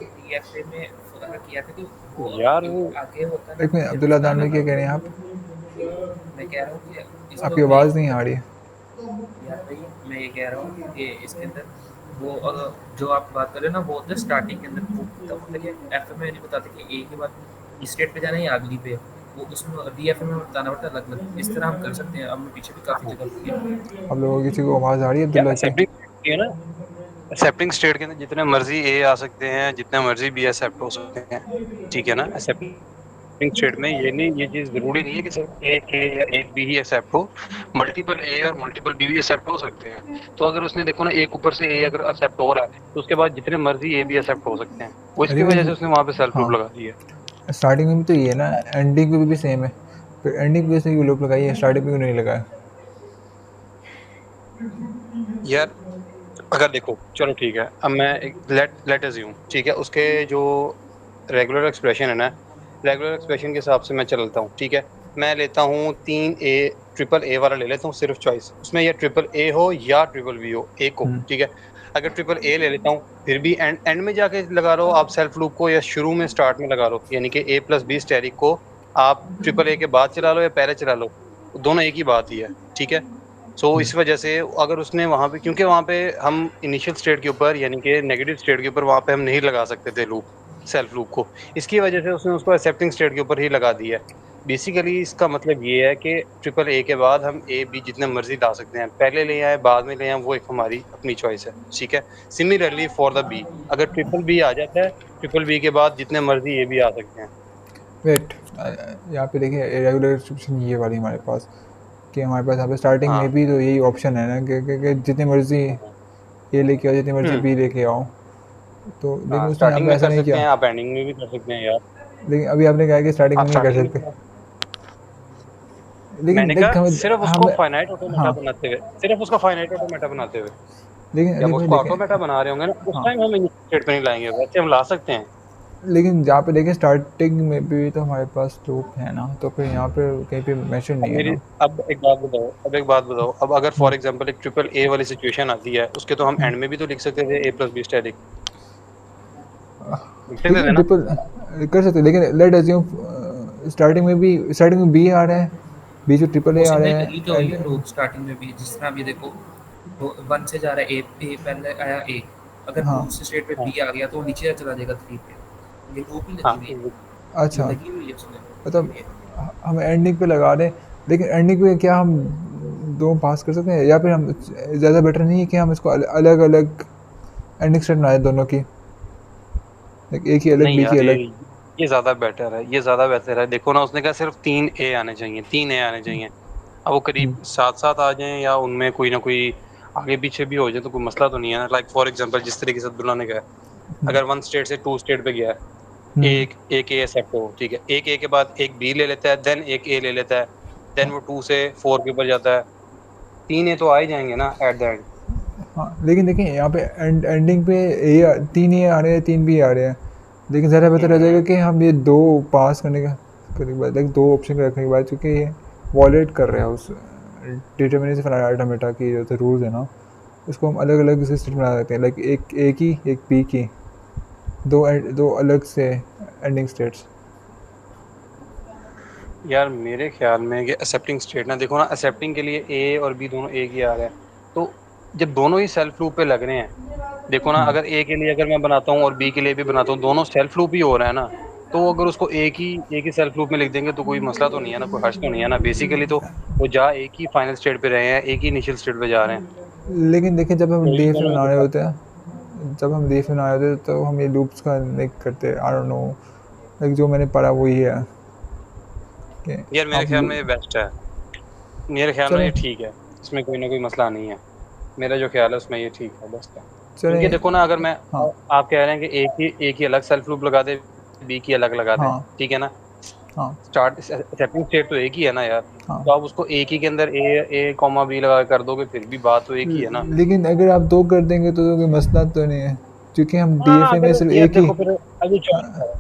डीएफए में अगर किया था कि वो यार एक वो आगे होता है ना एक मिनट, जब अब्दुल्ला दान स्टार्ट में क्या होता कह रहे हैं आप? मैं कह रहा हूँ कि इसको आपकी आवाज़ नहीं आ रही है। यार भाई मैं ये कह रहा हूँ कि इसके अंदर वो जो आप बात कर रहे हो ना वो होता है स्टार्टिंग के अंदर वो तब होता है कि एफ में नहीं बताते कि ए के बाद इस स्टेट पे जाना है या अगली पे, वो उसमें डीएफ में बताना पड़ता है अलग अलग। इस तरह हम कर सकते हैं, हमने पीछे भी काफ़ी जगह किया है। आप लोगों को किसी को आवाज़ आ रही है यार अब्दुल्ला की? एक्सेप्टिंग है ना, एक्सेप्टिंग स्टेट के अंदर जितने मर्जी ए आ सकते हैं जितने मर्जी बी एक्सेप्ट हो सकते हैं, ठीक है ना। एक्सेप्टिंग स्टेट में ये नहीं, ये चीज जरूरी नहीं है कि सिर्फ एक ए या एक बी ही एक्सेप्ट हो, मल्टीपल ए और मल्टीपल बी भी एक्सेप्ट हो सकते हैं। तो अगर उसने देखो ना एक ऊपर से ए अगर एक्सेप्ट हो रहा है तो उसके बाद जितने मर्जी ए भी एक्सेप्ट हो सकते हैं, वो अरे इसकी वजह से भाई, उसने वहां पे सेल्फ लूप हाँ, लगा दी है। स्टार्टिंग में भी तो ये है ना, एंडिंग में भी सेम है, फिर एंडिंग पे से क्यों लूप लगाई है, स्टार्टिंग पे क्यों नहीं लगाया? यार अगर देखो चलो ठीक है, अब मैं लेट अज्यूम ठीक है उसके जो रेगुलर एक्सप्रेशन है ना, रेगुलर एक्सप्रेशन के हिसाब से मैं चलता हूँ ठीक है। मैं लेता हूँ 3A, ट्रिपल ए वाला ले लेता हूँ सिर्फ चॉइस, उसमें या ट्रिपल ए हो या ट्रिपल बी हो एक को, ठीक है। अगर ट्रिपल ए ले लेता हूँ फिर भी एंड में जाके लगा लो आप सेल्फ लूप को, या शुरू में स्टार्ट में लगा लो, यानी कि ए प्लस बी स्टैटिक को आप ट्रिपल ए के बाद चला लो या पहले चला लो, दोनों एक ही बात ही है, ठीक है। सो इस वजह से अगर उसने वहां पे, क्योंकि वहां पे हम इनिशियल स्टेट के ऊपर यानी कि नेगेटिव स्टेट के ऊपर वहां पे हम नहीं लगा सकते थे लूप, सेल्फ लूप को, इसकी वजह से उसने उसको एक्सेप्टिंग स्टेट के ऊपर ही लगा दिया है। बेसिकली इसका मतलब ये है कि ट्रिपल ए के बाद हम ए बी जितने मर्जी ला सकते हैं, पहले ले आए बाद में ले आए वो एक हमारी अपनी चॉइस है, ठीक है। सिमिलरली फॉर द बी, अगर ट्रिपल बी आ जाता है ट्रिपल बी के बाद जितने मर्जी ए भी आ सकते हैं। वेट, यहाँ पे देखिए रेगुलर एक्सप्रेशन ये वाली हमारे पास, कि हमारे पास यहाँ पे स्टार्टिंग हाँ में भी तो यही ऑप्शन है ना कि जितनी मर्जी ए लेके आओ, जितनी मर्जी बी लेके आओ। तो लेकिन हाँ उसने यहाँ स्टार्टिंग पे में ऐसा कर नहीं सकते किया। हैं, आप एंडिंग में भी कर सकते हैं यार। लेकिन अभी आपने कहा कि स्टार्टिंग आप में नहीं कर स्टार्टिंग सकते, मैंने लेकिन देख कहा हमें, सिर्फ उसको हमें, फाइनाइट ऑटोमेटा हाँ, बनाते हुए, सिर्फ उसका फाइनाइट ऑटोमेटा बनाते हुए, लेकिन अली जब भाई उसको देखें, ऑटोमेटा बना रहे होंगे ना उस हाँ, टाइम हम इनिशियल स्टेट पे नहीं लाएंगे, वैसे हम ला सकते हैं। लेकिन जहाँ पे देखें स्टार्टिंग में भी तो हमारे पास लूप है ना, तो फिर यहाँ पे कहीं पे मेंशन अब नहीं है मेरी ना। अब एक बात बताओ, अब अगर फॉर एग्जांपल एक ट्रिपल ए वाली सिचुएशन आती है उसके तो हम एंड में भी तो लिख सकते थे ए प्लस बी स्टैटिक, लिख सकते ठीक थे है, ना। ट्रिपल कर सकते, लेकिन लेट अज्यूम स्टार्टिंग में बी आ रहा है, बी जो ट्रिपल ए आ उसने रहा कही तो है, हुई है लूप स्टार्टिंग में भी, जिस तरह अभी देखो तो 1 से जा रहा है ए पहले आया ए, अगर हाँ, दूसरे स्टेट पे हाँ बी आ गया तो वो नीचे चला जाएगा 3 पे, ये लूप ही हाँ लगी हुई है। अच्छा लगी हुई है उसमें मतलब ये। हम एंडिंग पे लगा रहे हैं, लेकिन एंडिंग पे क्या हम दो पास कर सकते हैं, या फिर हम ज़्यादा बेटर नहीं है कि हम इसको अलग अलग एंडिंग स्टेट बनाए दोनों की, एक ही अलग नहीं बी की यार, अलग। ये ज्यादा बेटर है, ये ज्यादा बेहतर है। देखो ना, उसने कहा सिर्फ 3 ए आने चाहिए, 3 ए आने चाहिए। अब वो करीब साथ साथ आ जाएं या उनमें कोई ना कोई आगे पीछे भी हो जाए तो कोई मसला तो नहीं है ना। लाइक फॉर एग्जांपल, जिस तरीके से अब्दुल्ला ने कहा, अगर 1 स्टेट से 2 स्टेट पे गया है, हम्म, एक ए एक्सेप्ट हो, ठीक है, एक ए के बाद एक बी ले लेता है, देन एक ए ले लेता है, देन वो 2 से 4 के ऊपर जाता है, 3 ए तो आ ही जाएंगे ना एट द एंड। हाँ लेकिन देखिए यहाँ पे एंडिंग पे ए तीन ए आ रहे हैं, तीन भी आ रहे हैं, लेकिन ज़्यादा बेहतर रह जाएगा कि हम ये दो पास करने के बाद, लाइक दो ऑप्शन रखने के बाद, क्योंकि ये वॉलेट कर रहे हैं उस डिटर्मिनेशन ऑटोमेटा की जो रूल्स है ना, उसको हम अलग अलग सिस्टम बना देते हैं, लाइक एक ए की एक बी की, दो अलग से एंडिंग स्टेट्स। यार मेरे ख्याल में ये एक्सेप्टिंग स्टेट ना, देखो ना, एक्सेप्टिंग के लिए ए और बी दोनों एक ही आ रहे हैं, तो जब दोनों ही सेल्फ लूप पे लग रहे हैं, देखो ना, अगर ए के लिए अगर मैं बनाता हूँ और बी के लिए भी बनाता हूँ, दोनों सेल्फ लूप ही हो रहा है ना, तो अगर उसको एक ही सेल्फ लूप में लिख देंगे तो कोई मसला तो नहीं है ना, कोई हर्ष तो नहीं है ना। बेसिकली तो वो जा एक ही फाइनल स्टेट पे रहे हैं, एक ही इनिशियल स्टेट पे जा रहे हैं। लेकिन देखिए जब हम तो इन डी एफ दोनों में बना तो रहे फर्क होते है। हैं, जब हम डी एफ बना रहे होते हैं तो हम ये लूप्स का नहीं करते, आई डोंट नो, लाइक जो मैंने पढ़ा वही है कि यार मेरे आप ख्याल में ये बेस्ट है, मेरे ख्याल में चले ये ठीक है, इसमें कोई ना कोई मसला नहीं है। मेरा जो ख्याल है उसमें ये ठीक है, बेस्ट है। चले क्योंकि देखो ना, अगर मैं हाँ आप कह रहे हैं कि एक ही अलग सेल्फ लूप लगा दे, बी की अलग लगा दें, हाँ ठीक है ना, हाँ स्टार्ट सेटिंग स्टेट तो एक ही है ना यार, हाँ। तो आप उसको एक ही के अंदर ए कॉमा बी लगा कर दोगे, फिर भी बात तो एक ही है ना। लेकिन अगर आप दो कर देंगे तो कोई मसला तो नहीं है, क्योंकि हम डी एफ हाँ, में अगर सिर्फ यार एक ही। देखो फिर अभी चॉइस है।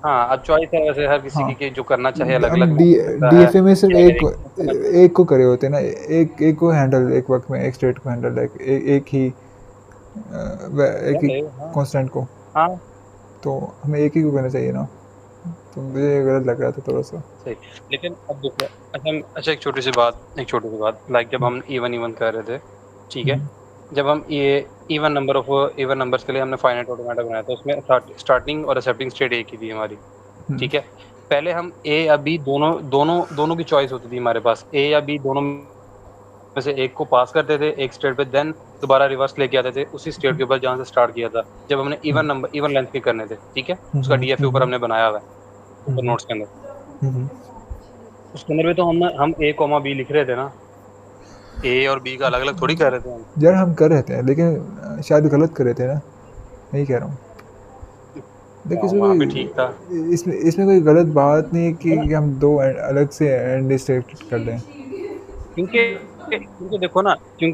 हाँ, अब चॉइस है वैसे हर किसी हाँ की कि जो करना चाहे अलग हम अलग डी कर सकता डी है, एफ में सिर्फ चाहे एक एक को करे होते हैं ना, एक को हैंडल, एक वक्त में एक स्टेट को हैंडल, लाइक एक ही एक ही हाँ कांस्टेंट को, हाँ तो हमें एक ही को करना चाहिए ना, तो मुझे गलत लग रहा था थोड़ा सा। सही। लेकिन अब देखो, अच्छा एक छोटी सी बात, लाइक जब हम इवन कर रहे थे, ठीक है, जब हम ये इवन नंबर्स के लिए हमने फाइनाइट ऑटोमेटा बनाया था, उसमें स्टार्टिंग और एक्सेप्टिंग स्टेट एक ही थी हमारी, ठीक है। पहले हम ए या बी दोनों की चॉइस होती थी हमारे पास, ए या बी दोनों में से एक को पास करते थे एक स्टेट पे, देन दोबारा रिवर्स लेके आते थे उसी स्टेट के ऊपर जहाँ से स्टार्ट किया था, जब हमने इवन लेंथ के करने थे, ठीक है। उसका डीएफ ऊपर हमने बनाया हुआ है, ऊपर नोट्स के अंदर, उसके अंदर भी तो हम ए कॉमा बी लिख रहे थे ना, ए और बी का अलग अलग थोड़ी कर रहे थे हम। यार हम कर रहे थे, लेकिन शायद गलत कर रहे थे ना, नहीं कह रहा हूँ। देखिए इसमें वहाँ पे ठीक था, कोई इसमें कोई गलत बात नहीं है कि हम दो अलग से एंड स्टेट कर दें। क्योंकि क्योंकि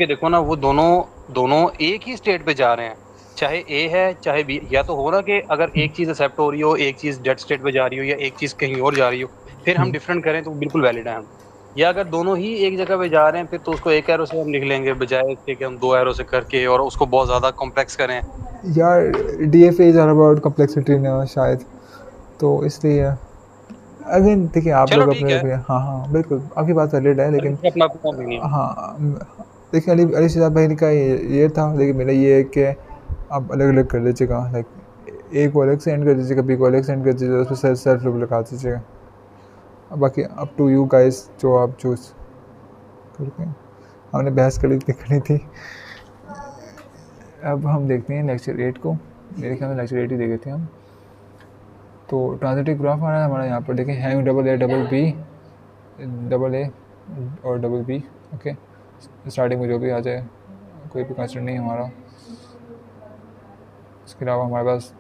देखो ना वो दोनों एक ही स्टेट पे जा रहे हैं, चाहे ए है चाहे बी। या तो हो ना कि अगर एक चीज़ एक्सेप्ट हो रही हो, एक चीज़ डेड स्टेट पे जा रही हो, या एक चीज़ कहीं और जा रही हो, फिर हम डिफरेंट करें तो बिल्कुल वैलिड है हम। या अगर दोनों ही एक जगह पे जा रहे हैं, फिर तो उसको एक एरो से हम लिख लेंगे, बजाय इसके कि हम 2 एरो से करके और उसको बहुत ज़्यादा कॉम्प्लेक्स करें। यार D F is all about complexity ना शायद, तो इसलिए अगेन देखिए आप चलो लोग ठीक अपने है, अपने, हाँ हाँ बिल्कुल आपकी बात वैलिड है, लेकिन अपना अपना ओपिनियन। हाँ देखिए अली सिद्धार्थ भाई का ये था, लेकिन मेरा ये है कि आप अलग अलग कर दीजिएगा, लाइक ए को अलग से एंड कर दीजिएगा, बी को अलग से एंड कर दीजिएगा, उस पर सेल्फ लूप लगा दीजिएगा। बाकी अप टू यू गाइस, जो आप चूज़ करके, हमने बहस करनी थी। अब हम देखते हैं लेक्चर 8 को, मेरे ख्याल में लेक्चर 8 ही देखे थे हम। तो ट्रांजिटिव ग्राफ आ रहा है हमारा यहाँ पर, देखें हैंग डबल ए और डबल बी, ओके। स्टार्टिंग में जो भी आ जाए, कोई भी कंस्ट्रेंट नहीं हमारा। इसके अलावा हमारे पास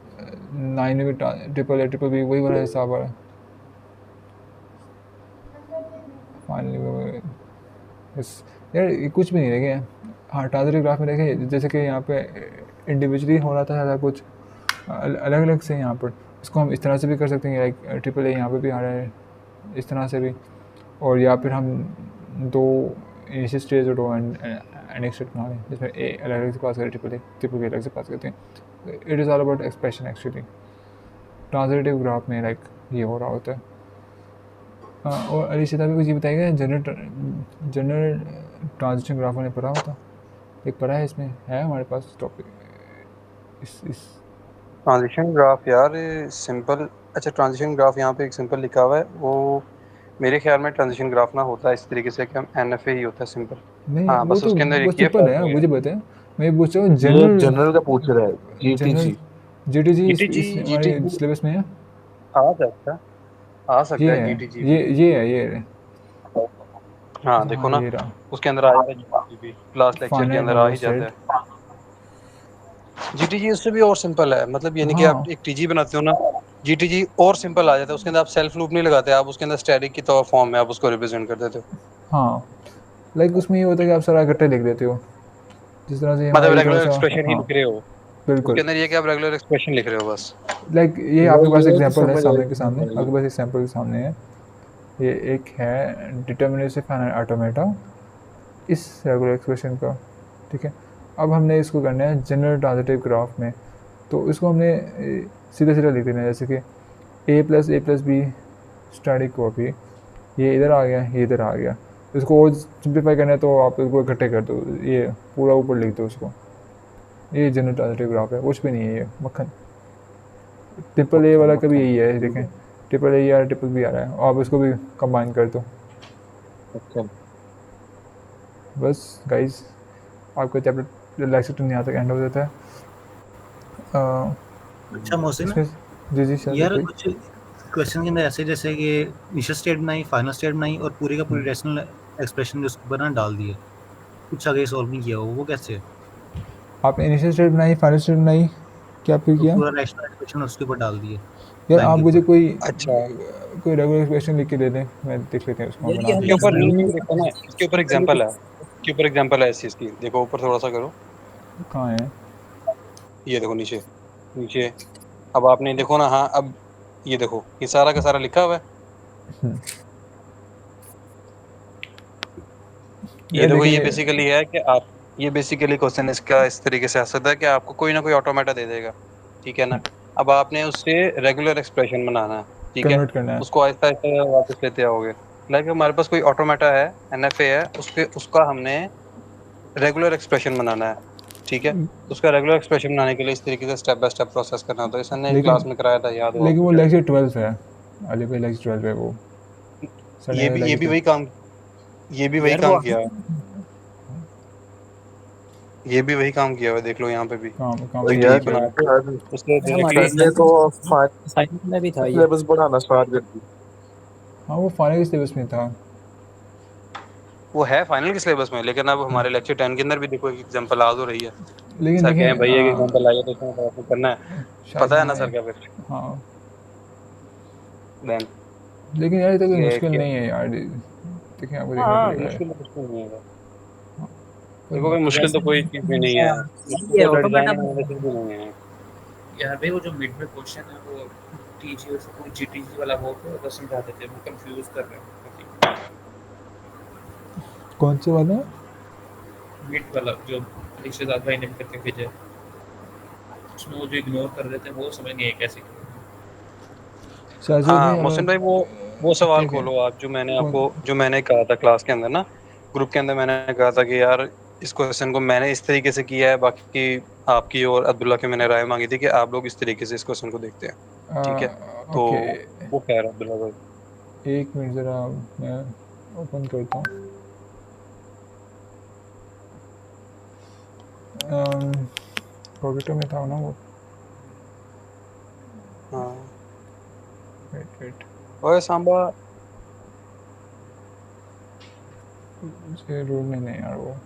9 में भी ट्रिपल बी वही वाला हिसाब आ रहा है। फाइनली यार ये कुछ भी नहीं देखे। हाँ ट्रांजिटिव ग्राफ में देखें, जैसे कि यहाँ पे इंडिविजुअली हो रहा था ज़्यादा कुछ अलग अलग से, यहाँ पर इसको हम इस तरह से भी कर सकते हैं, लाइक ट्रिपल ए यहाँ पे भी आ रहा है इस तरह से भी, और या फिर हम दो इनिशियल स्टेज और दो एंडिंग स्टेट बना लें, जिसमें ए अलग अलग से पास करें, ट्रिपल बी अलग से पास करते हैं। It is all about expression actually, transitive graph में लाइक ये हो रहा होता है। और अली सीधा भी कुछ ये बताएगा, जनरल ट्रांजिशन ग्राफ ने पढ़ा होता, एक पढ़ा है, इसमें है हमारे पास टॉपिक इस ट्रांजिशन ग्राफ यार सिंपल अच्छा ट्रांजिशन ग्राफ यहाँ पे एक सिंपल लिखा हुआ है, वो मेरे ख्याल में ट्रांजिशन ग्राफ ना होता है इस तरीके से कि हम NFA ही होता है सिंपल। नहीं हाँ वो बस तो उसके अंदर वो एक ये सिंपल फर्क है, है। मुझे बताएं। मैं पूछ रहा हूँ ये जनरल जनरल का पूछ रहा है, जनरल GTG। GTG इस हमारे GTG सिलेबस में है। आ सकता ये है है, GTG ये भी। ये है, ये है। हाँ देखो हाँ ना, ये रहा, उसके अंदर आ जाता है GTG भी, क्लास लेक्चर के फाइनाइट अंदर आ नंबर ही जाता सेट। है। GTG उससे भी और सिंपल है, मतलब यानी कि हाँ आप एक TG बनाते हो ना, GTG और सिंपल आ जाता है। उसके अंदर आप सेल्फ लूप नहीं लगाते, आप उसके अंदर स्टैटिक की तो फॉर्म में आप उसको रिप्रेजेंट कर देते हो। हाँ, लाइक उसमें ये होता है कि आप सारा इकट्ठे लिख देते हो, जिस तरह से मतलब हमारी थोड़ा रेगुलर सा। एक्सप्रेशन ही हाँ लिख रहे हो, उसके बिल्कुल, अंदर ये कि आप रेगुलर एक्सप्रेशन लिख रहे हो बस। लाइक ये आपके पास ये तो एग्जांपल है समझ सामने के आएगी, सामने, समझ आएगी। आपके पास एग्जांपल के सामने है। ये एक है डिटर्मिनेटिव फाइनाइट ऑटोमेटा इस रेगुलर एक्सप्रेशन का, ठीक है। अब हमने इसको करना है जनरल ट्रांजिटिव ग्राफ में, तो इसको हमने सीधा सीधा लिख देना है, जैसे कि a+a+b स्टैटिक कॉपी, ये इधर आ गया, ये इधर आ गया। इसको और सिंप्लीफाई करना है तो आप इसको इकट्ठे कर दो, ये पूरा ऊपर लिख दो उसको। ये जनरल ट्रांजिटिव ग्राफ है, कुछ भी नहीं है ये मक्खन। ट्रिपल ए वाला का भी यही है, देखें ट्रिपल ए आ रहा है, ट्रिपल बी आ रहा है, आप इसको भी कंबाइन कर दो। अच्छा बस गाइस, आपका चैप्टर लेक्चर तो यहाँ तक एंड हो जाता है। अच्छा मोहसिन, इसमें जी सर यार कोई कुछ क्वेश्चन के अंदर ऐसे जैसे कि इनिशियल स्टेट बनाई, फाइनल स्टेट बनाई और पूरी का पूरी रेशनल एक्सप्रेशन जो उसके ऊपर ना डाल दिए, कुछ आगे सॉल्व नहीं किया वो कैसे? आपने इनिशियल स्टेट बनाई, फाइनल स्टेट बनाई, क्या फिर तो किया? पूरा रैशनल एक्सप्रेशन उसके ऊपर डाल दिए यार लाइन आप के मुझे ऊपर। अच्छा कोई रेगुलर एक्सप्रेशन लिख के दे दें, मैं देख लेते हैं उसको, हम यार ये बना हम इसके देते ऊपर हैं। नीचे देखो ना, इसके ऊपर एग्जांपल है, इसके ऊपर एग्जांपल है इस चीज की, देखो ऊपर थोड़ा सा करो, कहाँ है? ये देखो नीचे नीचे। अब आपने देखो ना, हाँ अब ये देखो, ये सारा का सारा लिखा हुआ है। ये यार देखो, देखें ये ये, बेसिकली है कि आप, ये बेसिकली क्वेश्चन इसका इस तरीके से आ सकता है कि आपको कोई ना कोई ऑटोमेटा दे देगा, ठीक है ना। अब आपने उससे रेगुलर एक्सप्रेशन बनाना है, ठीक है। कन्वर्ट करना है। उसको आहिस्ता आहिस्ता वापस लेते आओगे। लाइक हमारे पास कोई ऑटोमेटा है, NFA है, उसके उसका हमने रेगुलर एक्सप्रेशन बनाना है, ठीक है। तो उसका रेगुलर एक्सप्रेशन बनाने के लिए इस तरीके से स्टेप बाय स्टेप प्रोसेस करना होता है। इसने क्लास लेकिन में कराया था, याद हो लेकिन आपको वो शायद। लेक्चर 12 है, अली भाई लेक्चर 12 है वो, ये संडे भी ये भी लेक्चर। वही काम ये भी वही यार वो काम किया, ये भी वही काम किया हुआ है, देख लो यहाँ पे भी। काम तो तो GTG वही यार किया बना हुआ के उसके हमारे डायरेक्टली सर ने तो असाइनमेंट में भी था ये। सिलेबस बढ़ाना स्टार्ट कर दी। है। हाँ वो फाइनल के सिलेबस में था। वो है फाइनल के सिलेबस में, लेकिन अब हमारे लेक्चर 10 के अंदर भी देखो एक एग्जांपल आ तो रही है। लेकिन सर कहें देखें भाई एक एग्जांपल आई है तो इसमें तो करना है, शायद पता है ना हाँ सर क्या फिर हाँ, देन लेकिन यार ये तो कोई ये मुश्किल क्या। नहीं है यार, देखें आपको देखना हाँ पड़ेगा। मुश्किल तो कुछ नहीं है, कोई देखो भाई बात नहीं। मुश्किल तो कोई चीज भी नहीं है, मुश्किल ये तो ऑटोमेटा डिजाइन एनालिसिस भी नहीं है। यार भाई वो जो मिड में क्वेश्चन है वो टीजी से कोई जीटीजी वाला वो तो समझा देते, वो कंफ्यूज कर रहे हैं कौन से वाला? मिड वाला जो रिश्तेदार भाई ने करके भेजा है, उसमें वो जो इग्नोर कर रहे थे वो समझ नहीं है कैसे किया। शाहजेब हाँ भाई मोहसिन भाई, वो सवाल क्या क्या खोलो आप, कौन? जो मैंने कहा था क्लास के अंदर ना, ग्रुप के अंदर मैंने कहा था कि यार इस क्वेश्चन को मैंने इस तरीके से किया है, बाकी आपकी और अब्दुल्ला की मैंने राय मांगी थी कि आप लोग इस तरीके से इस क्वेश्चन को देखते हैं, ठीक है। तो ओके, वो कह रहा अब्दुल्ला भाई। एक मिनट ज़रा मैं ओपन करता हूँ। प्रोजेक्टर में था ना वो, हाँ वेट ओए सांबा, मुझे रूम में नहीं यार वो